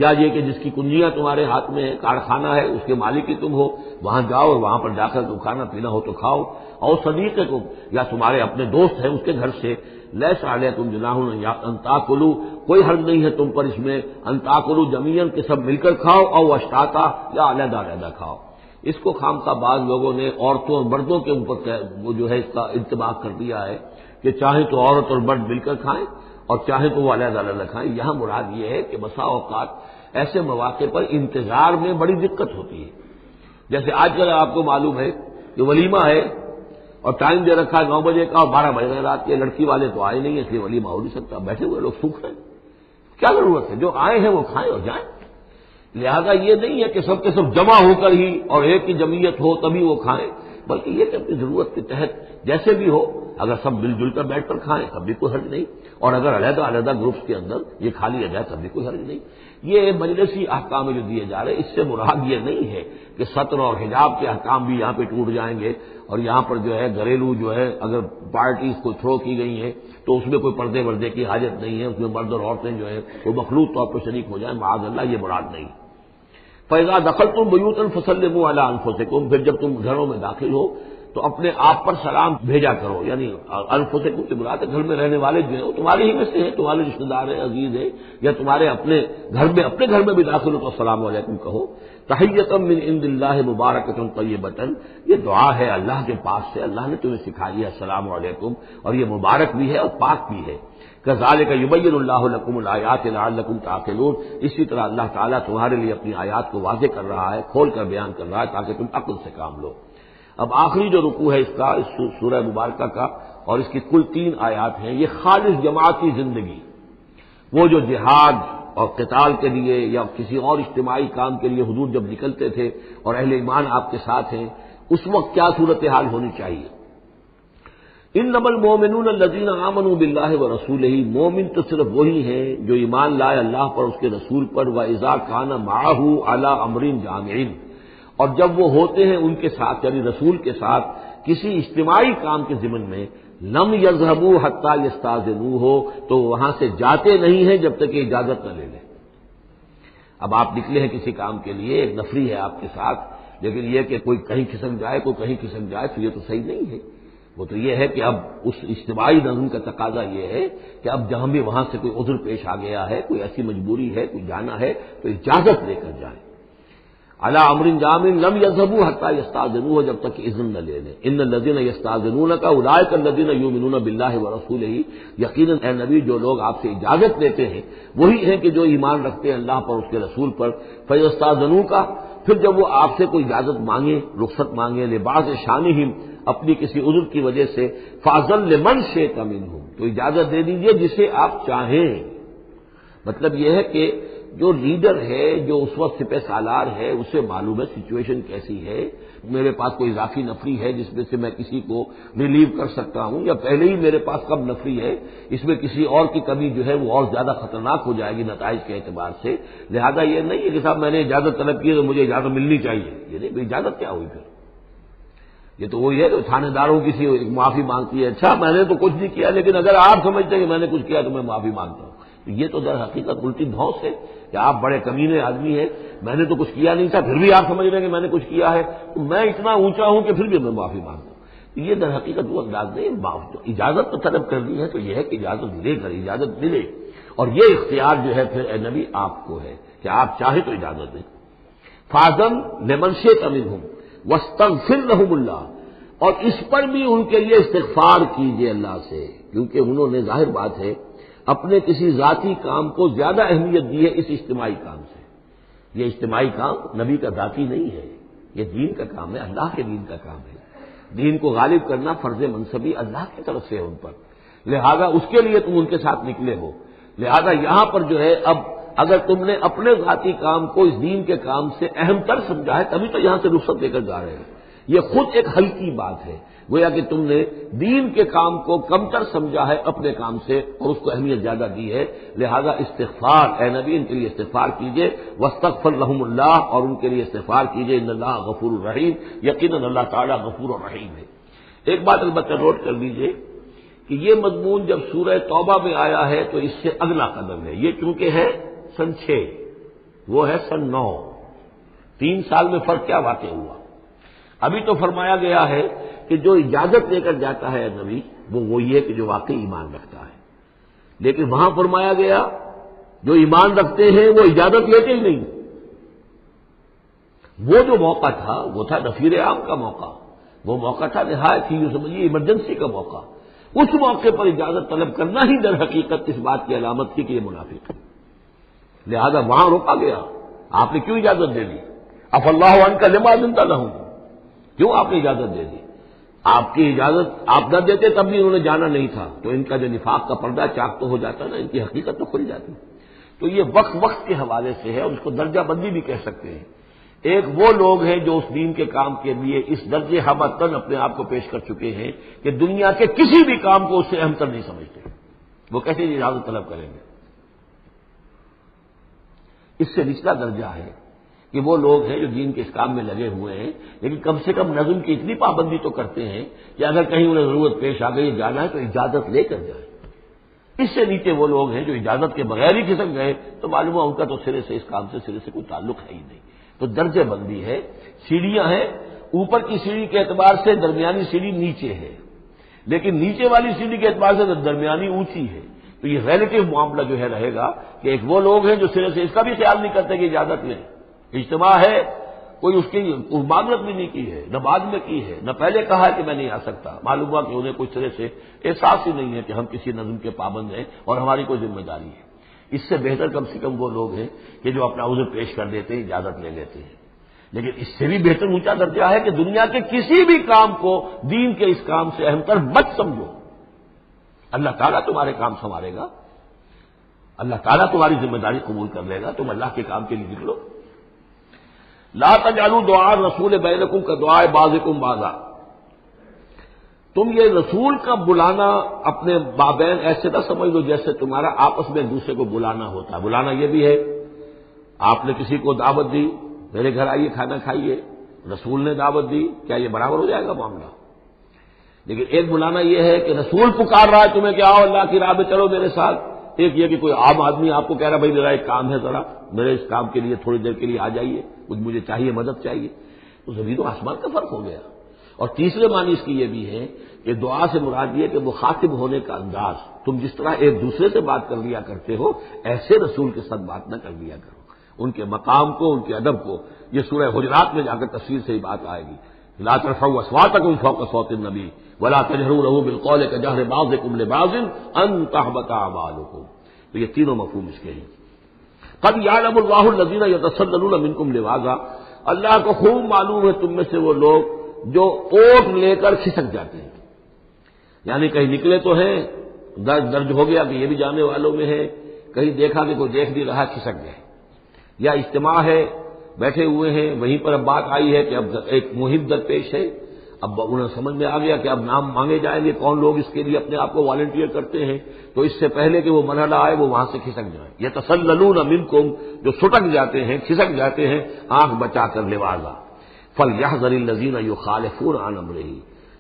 یا یہ کہ جس کی کنجیاں تمہارے ہاتھ میں ہے، کارخانہ ہے، اس کے مالک ہی تم ہو، وہاں جاؤ اور وہاں پر جا کر تم کھانا پینا ہو تو کھاؤ، اور صدیقکم، یا تمہارے اپنے دوست ہیں اس کے گھر سے، لیس علیکم جناح ان تاکلوا، کوئی حرج نہیں ہے تم پر اس میں، ان تاکلوا جمیعا، کہ سب مل کر کھاؤ، او اشتاتا، یا علیحدہ علیحدہ کھاؤ۔ اس کو خامخواہ بعض لوگوں نے عورتوں اور مردوں کے اوپر وہ جو ہے اس کا انتباہ کر دیا ہے کہ چاہے تو عورت اور مرد مل کر کھائیں اور چاہے تو وہ علیحدہ علیحدہ کھائیں. یہاں مراد یہ ہے کہ بسا اوقات ایسے مواقع پر انتظار میں بڑی دقت ہوتی ہے. جیسے آج کل آپ کو معلوم ہے کہ ولیمہ ہے اور ٹائم دے رکھا ہے 9 بجے کا اور 12 بج رہے رات کے. لڑکی والے تو آئے نہیں، اس لیے ولیمہ ہو نہیں سکتا. بیٹھے ہوئے لوگ سوکھ رہے ہیں. کیا ضرورت ہے؟ جو آئے ہیں وہ کھائیں اور جائیں. لہذا یہ نہیں ہے کہ سب کے سب جمع ہو کر ہی اور ایک کی جمعیت ہو تبھی وہ کھائیں، بلکہ یہ کہ اپنی ضرورت کے تحت جیسے بھی ہو اگر سب مل جل کر بیٹھ کر کھائیں تب بھی کوئی حرج نہیں، اور اگر علیحدہ علیحدہ گروپس کے اندر یہ کھا لیا جائے تب بھی کوئی حرج نہیں. یہ مجلسی احکام جو دیے جا رہے ہیں اس سے مراد یہ نہیں ہے کہ سطر اور حجاب کے احکام بھی یہاں پہ ٹوٹ جائیں گے اور یہاں پر جو ہے گھریلو جو ہے اگر پارٹیز کو تھرو کی گئی ہیں تو اس میں کوئی پردے وردے کی حاجت نہیں ہے، اس میں مرد اور عورتیں جو ہے وہ مخلوط طور پر شریک ہو جائیں. معاذ اللہ، یہ مراد نہیں. فَإِذَا دَخَلْتُمْ بُيُوتًا فَسَلِّمُوا عَلَىٰ أَنفُسِكُمْ، پھر جب تم گھروں میں داخل ہو تو اپنے آپ پر سلام بھیجا کرو. یعنی انفسکم کی مراد ہے گھر میں رہنے والے جو ہیں وہ تمہارے ہی میں سے ہیں، تمہارے رشتہ دار ہیں، عزیز ہیں، یا تمہارے اپنے گھر میں بھی داخل ہو تو السلام علیکم کہو. تحیۃ من عند اللہ مبارکۃ طیبۃ، یہ دعا ہے اللہ کے پاس سے، اللہ نے تمہیں سکھائی ہے السلام علیکم، اور یہ مبارک بھی ہے اور پاک بھی ہے. کذالک یبین اللہ لکم الآیات لعلکم تعقلون، اسی طرح اللہ تعالیٰ تمہارے لیے اپنی آیات کو واضح کر رہا ہے، کھول کر بیان کر رہا ہے تاکہ تم عقل سے کام لو. اب آخری جو رکوع ہے اس کا، اس سورہ مبارکہ کا، اور اس کی کل 3 آیات ہیں، یہ خالص جماعتی زندگی، وہ جو جہاد اور قتال کے لیے یا کسی اور اجتماعی کام کے لیے حضور جب نکلتے تھے اور اہل ایمان آپ کے ساتھ ہیں، اس وقت کیا صورتحال ہونی چاہیے. انما المؤمنون الذین آمنوا باللہ ورسولہ، مومن تو صرف وہی ہیں جو ایمان لائے اللہ پر، اس کے رسول پر. وَإِذَا كَانَ مَعَهُ عَلَىٰ أَمْرٍ جَامِعٍ، اور جب وہ ہوتے ہیں ان کے ساتھ یعنی رسول کے ساتھ کسی اجتماعی کام کے ضمن میں، لم یذهبوا حتى یستاذنوہ، تو وہاں سے جاتے نہیں ہیں جب تک کہ اجازت نہ لے لیں. اب آپ نکلے ہیں کسی کام کے لیے، ایک نفری ہے آپ کے ساتھ، لیکن یہ کہ کوئی کہیں کھسک جائے کوئی کہیں کھسک جائے تو یہ تو صحیح نہیں ہے. وہ تو یہ ہے کہ اب اس اجتماعی نظم کا تقاضا یہ ہے کہ اب جہاں بھی وہاں سے کوئی عذر پیش آ گیا ہے، کوئی ایسی مجبوری ہے، کوئی جانا ہے تو اجازت لے کر جائیں. علی امر جامع لم یذهبوا حتى یستاذنوہ، جب تک کہ اذن نہ لے لیں. ان الذین یستاذنونک اولئک الذین یؤمنون باللہ ورسولہ، یقیناً اے نبی جو لوگ آپ سے اجازت لیتے ہیں وہی ہیں کہ جو ایمان رکھتے ہیں اللہ پر، اس کے رسول پر. فیستاذنوک، پھر جب وہ آپ سے کوئی اجازت مانگے، رخصت مانگے، لبعض شانہم، اپنی کسی عذر کی وجہ سے، فاذن لمن شئت منہم، تو اجازت دے دیجئے جسے آپ چاہیں. مطلب یہ ہے کہ جو لیڈر ہے، جو اس وقت سپہ سالار ہے، اسے معلوم ہے سچویشن کیسی ہے، میرے پاس کوئی اضافی نفری ہے جس میں سے میں کسی کو ریلیو کر سکتا ہوں، یا پہلے ہی میرے پاس کم نفری ہے، اس میں کسی اور کی کمی جو ہے وہ اور زیادہ خطرناک ہو جائے گی نتائج کے اعتبار سے. لہذا یہ نہیں ہے کہ صاحب میں نے اجازت طلب کی تو مجھے اجازت ملنی چاہیے. یہ نہیں، اجازت کیا ہوئی پھر؟ یہ تو وہی ہے کہ تھانے داروں کسی معافی مانگتی ہے، اچھا میں نے تو کچھ نہیں کیا لیکن اگر آپ سمجھتے ہیں کہ میں نے کچھ کیا تو میں معافی مانگتا ہوں. یہ تو در حقیقت الٹی دھونس ہے کہ آپ بڑے کمینے آدمی ہیں، میں نے تو کچھ کیا نہیں تھا پھر بھی آپ سمجھ رہے ہیں کہ میں نے کچھ کیا ہے، تو میں اتنا اونچا ہوں کہ پھر بھی میں معافی مانگتا ہوں. یہ در حقیقت وہ انداز نہیں. اجازت تو طلب کرنی ہے تو یہ ہے کہ اجازت لے کر اجازت ملے، اور یہ اختیار جو ہے پھر اے نبی آپ کو ہے کہ آپ چاہیں تو اجازت دیں. فاذن لمن شئت منہم واستغفر لہم اللہ، اور اس پر بھی ان کے لیے استغفار کیجیے اللہ سے، کیونکہ انہوں نے ظاہر بات ہے اپنے کسی ذاتی کام کو زیادہ اہمیت دی ہے اس اجتماعی کام سے. یہ اجتماعی کام نبی کا ذاتی نہیں ہے، یہ دین کا کام ہے، اللہ کے دین کا کام ہے. دین کو غالب کرنا فرض منصبی اللہ کی طرف سے ہے ان پر، لہذا اس کے لیے تم ان کے ساتھ نکلے ہو. لہذا یہاں پر جو ہے اب اگر تم نے اپنے ذاتی کام کو اس دین کے کام سے اہم تر سمجھا ہے تبھی تو یہاں سے رخصت لے کر جا رہے ہیں. یہ خود ایک ہلکی بات ہے، گویا کہ تم نے دین کے کام کو کمتر سمجھا ہے اپنے کام سے اور اس کو اہمیت زیادہ دی ہے. لہذا استغفار، اے نبی ان کے لیے استغفار کیجئے. واستغفر لہم اللہ، اور ان کے لیے استغفار کیجئے. ان اللہ غفور الرحیم، یقیناً اللہ تعالیٰ غفور الرحیم ہے. ایک بات البتہ نوٹ کر لیجئے کہ یہ مضمون جب سورہ توبہ میں آیا ہے تو اس سے اگلا قدم ہے. یہ چونکہ ہے سن 6، وہ ہے سن 9، 3 سال میں فرق کیا واقع ہوا. ابھی تو فرمایا گیا ہے کہ جو اجازت لے کر جاتا ہے نبی وہ وہی ہے کہ جو واقعی ایمان رکھتا ہے، لیکن وہاں فرمایا گیا جو ایمان رکھتے ہیں وہ اجازت لیتے ہی نہیں. وہ جو موقع تھا وہ تھا نفیر عام کا موقع، وہ موقع تھا نہایت ہی یوں سمجھیے ایمرجنسی کا موقع۔ اس موقع پر اجازت طلب کرنا ہی در حقیقت اس بات کی علامت تھی کہ یہ منافق ہے، لہذا وہاں روکا گیا۔ آپ نے کیوں اجازت دے دی؟ اف اللہ عنک لما اذنت لہم، کیوں آپ نے اجازت دے دی؟ آپ کی اجازت آپ نہ دیتے تب بھی انہوں نے جانا نہیں تھا، تو ان کا جو نفاق کا پردہ چاک تو ہو جاتا نا، ان کی حقیقت تو کھل جاتی۔ تو یہ وقت کے حوالے سے ہے، اور اس کو درجہ بندی بھی کہہ سکتے ہیں۔ ایک وہ لوگ ہیں جو اس دین کے کام کے لیے اس درجے ہمتن اپنے آپ کو پیش کر چکے ہیں کہ دنیا کے کسی بھی کام کو اس سے اہم تر نہیں سمجھتے، وہ کیسے اجازت طلب کریں گے؟ اس سے نچلا درجہ ہے کہ وہ لوگ ہیں جو دین کے اس کام میں لگے ہوئے ہیں، لیکن کم سے کم نظم کی اتنی پابندی تو کرتے ہیں کہ اگر کہیں انہیں ضرورت پیش آ گئی جانا ہے تو اجازت لے کر جائیں۔ اس سے نیچے وہ لوگ ہیں جو اجازت کے بغیر ہی کھسک گئے تو معلوم ہے ان کا تو سرے سے اس کام سے سرے سے کوئی تعلق ہے ہی نہیں۔ تو درجے بندی ہے، سیڑھیاں ہیں، اوپر کی سیڑھی کے اعتبار سے درمیانی سیڑھی نیچے ہے، لیکن نیچے والی سیڑھی کے اعتبار سے درمیانی اونچی ہے۔ تو یہ ریلیٹو معاملہ جو ہے رہے گا کہ ایک وہ لوگ ہیں جو سرے سے اس کا بھی خیال نہیں کرتے کہ اجازت لیں، اجتماع ہے، کوئی اس کی معاملت بھی نہیں کی ہے، نہ بعد میں کی ہے، نہ پہلے کہا ہے کہ میں نہیں آ سکتا، معلوم ہوا کہ انہیں کوئی سرے سے احساس ہی نہیں ہے کہ ہم کسی نظم کے پابند ہیں اور ہماری کوئی ذمہ داری ہے۔ اس سے بہتر کم سے کم وہ لوگ ہیں کہ جو اپنا عذر پیش کر دیتے ہیں، اجازت لے لیتے ہیں۔ لیکن اس سے بھی بہتر اونچا درجہ ہے کہ دنیا کے کسی بھی کام کو دین کے اس کام سے اہم تر مت سمجھو، اللہ تعالیٰ تمہارے کام سنوارے گا، اللہ تعالیٰ تمہاری ذمہ داری قبول کر لے گا، تم اللہ کے کام کے لیے نکلو۔ لا تجعلوا دعاء الرسول بینکم کدعاء بعضکم بعضا، تم یہ رسول کا بلانا اپنے مابین ایسے نہ سمجھ لو جیسے تمہارا آپس میں ایک دوسرے کو بلانا ہوتا ہے۔ بلانا یہ بھی ہے، آپ نے کسی کو دعوت دی، میرے گھر آئیے کھانا کھائیے، رسول نے دعوت دی، کیا یہ برابر ہو جائے گا معاملہ؟ لیکن ایک بلانا یہ ہے کہ رسول پکار رہا ہے تمہیں کہ آؤ اللہ کی راہ میں چلو میرے ساتھ، ایک یہ کہ کوئی عام آدمی آپ کو کہہ رہا بھائی میرا ایک کام ہے، ذرا میرے اس کام کے لیے تھوڑی دیر کے لیے آ جائیے، کچھ مجھے چاہیے، مدد چاہیے، تو زمین و آسمان کا فرق ہو گیا۔ اور تیسرے معنی اس کی یہ بھی ہے کہ دعا سے مراد یہ کہ مخاطب ہونے کا انداز، تم جس طرح ایک دوسرے سے بات کر لیا کرتے ہو ایسے رسول کے ساتھ بات نہ کر لیا کرو، ان کے مقام کو، ان کے ادب کو۔ یہ سورہ حجرات میں جا کر تفصیل سے ہی بات آئے گی، لا ترفعوا اصواتکم فوق صوت النبی ولا تجہروا له بالقول کجہر بعضکم لبعض ان تحبط اعمالکم۔ تو یہ تینوں مفہوم اس کے ہیں۔ قد یعلم اللہ الذین یتصدون منکم لواذا، اللہ کو خوب معلوم ہے تم میں سے وہ لوگ جو اوٹ لے کر کھسک جاتے ہیں، یعنی کہیں نکلے تو ہیں، درج ہو گیا کہ یہ بھی جانے والوں میں ہے، کہیں دیکھا کہ کوئی دیکھ نہیں رہا کھسک گئے، یا اجتماع ہے بیٹھے ہوئے ہیں، وہیں پر اب بات آئی ہے کہ اب ایک مہم درپیش ہے، اب انہیں سمجھ میں آ گیا کہ اب نام مانگے جائیں گے، کون لوگ اس کے لیے اپنے آپ کو والنٹیئر کرتے ہیں، تو اس سے پہلے کہ وہ مرحلہ آئے وہ وہاں سے کھسک جائیں۔ یتسللون منکم، جو سٹک جاتے ہیں، کھسک جاتے ہیں آنکھ بچا کر لواذا، فلیحذر الذین یخالفون عن امرہ،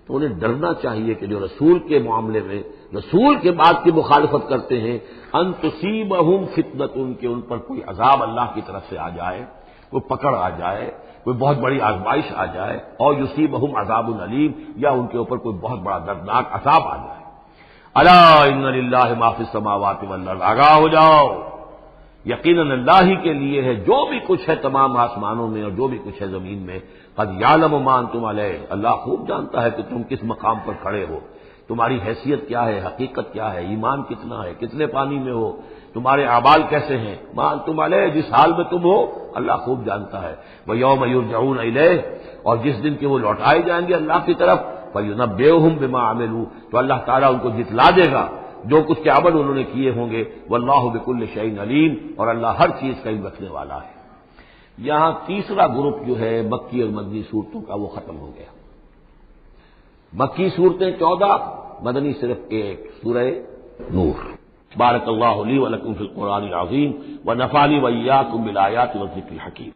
تو انہیں ڈرنا چاہیے کہ جو رسول کے معاملے میں رسول کے بات کی مخالفت کرتے ہیں، ان تصیبہم فتنۃ، کہ ان پر کوئی عذاب اللہ کی طرف سے آ جائے، کوئی پکڑ آ جائے، کوئی بہت بڑی آزمائش آ جائے، اور یصیبہم عذاب علیم، یا ان کے اوپر کوئی بہت بڑا دردناک عذاب آ جائے۔ الا ان للہ ما فی السماوات والارض، آگاہ ہو جاؤ، یقیناً اللہ ہی کے لیے ہے جو بھی کچھ ہے تمام آسمانوں میں اور جو بھی کچھ ہے زمین میں۔ قد یعلم ما انتم علیہ، اللہ خوب جانتا ہے کہ تم کس مقام پر کھڑے ہو، تمہاری حیثیت کیا ہے، حقیقت کیا ہے، ایمان کتنا ہے، کتنے پانی میں ہو، تمہارے اعمال کیسے ہیں، ما انتم علیہ، جس حال میں تم ہو اللہ خوب جانتا ہے۔ ویوم یرجعون الیہ، اور جس دن کہ وہ لوٹائے جائیں گے اللہ کی طرف، فینبئہم بما عملوا، تو اللہ تعالیٰ ان کو جتلا دے گا جو کچھ کے عمل انہوں نے کیے ہوں گے۔ واللہ بکل شیء علیم، اور اللہ ہر چیز کا علم رکھنے والا ہے۔ یہاں تیسرا گروپ جو ہے مکی اور مدنی صورتوں کا وہ ختم ہو گیا۔ مکی صورتیں 14، مدنی صرف 1، سورہ نور۔ بارک اللہ لی ولکم فی القرآن العظیم ونفعنی وإیاکم بالآیات والذکر الحکیم۔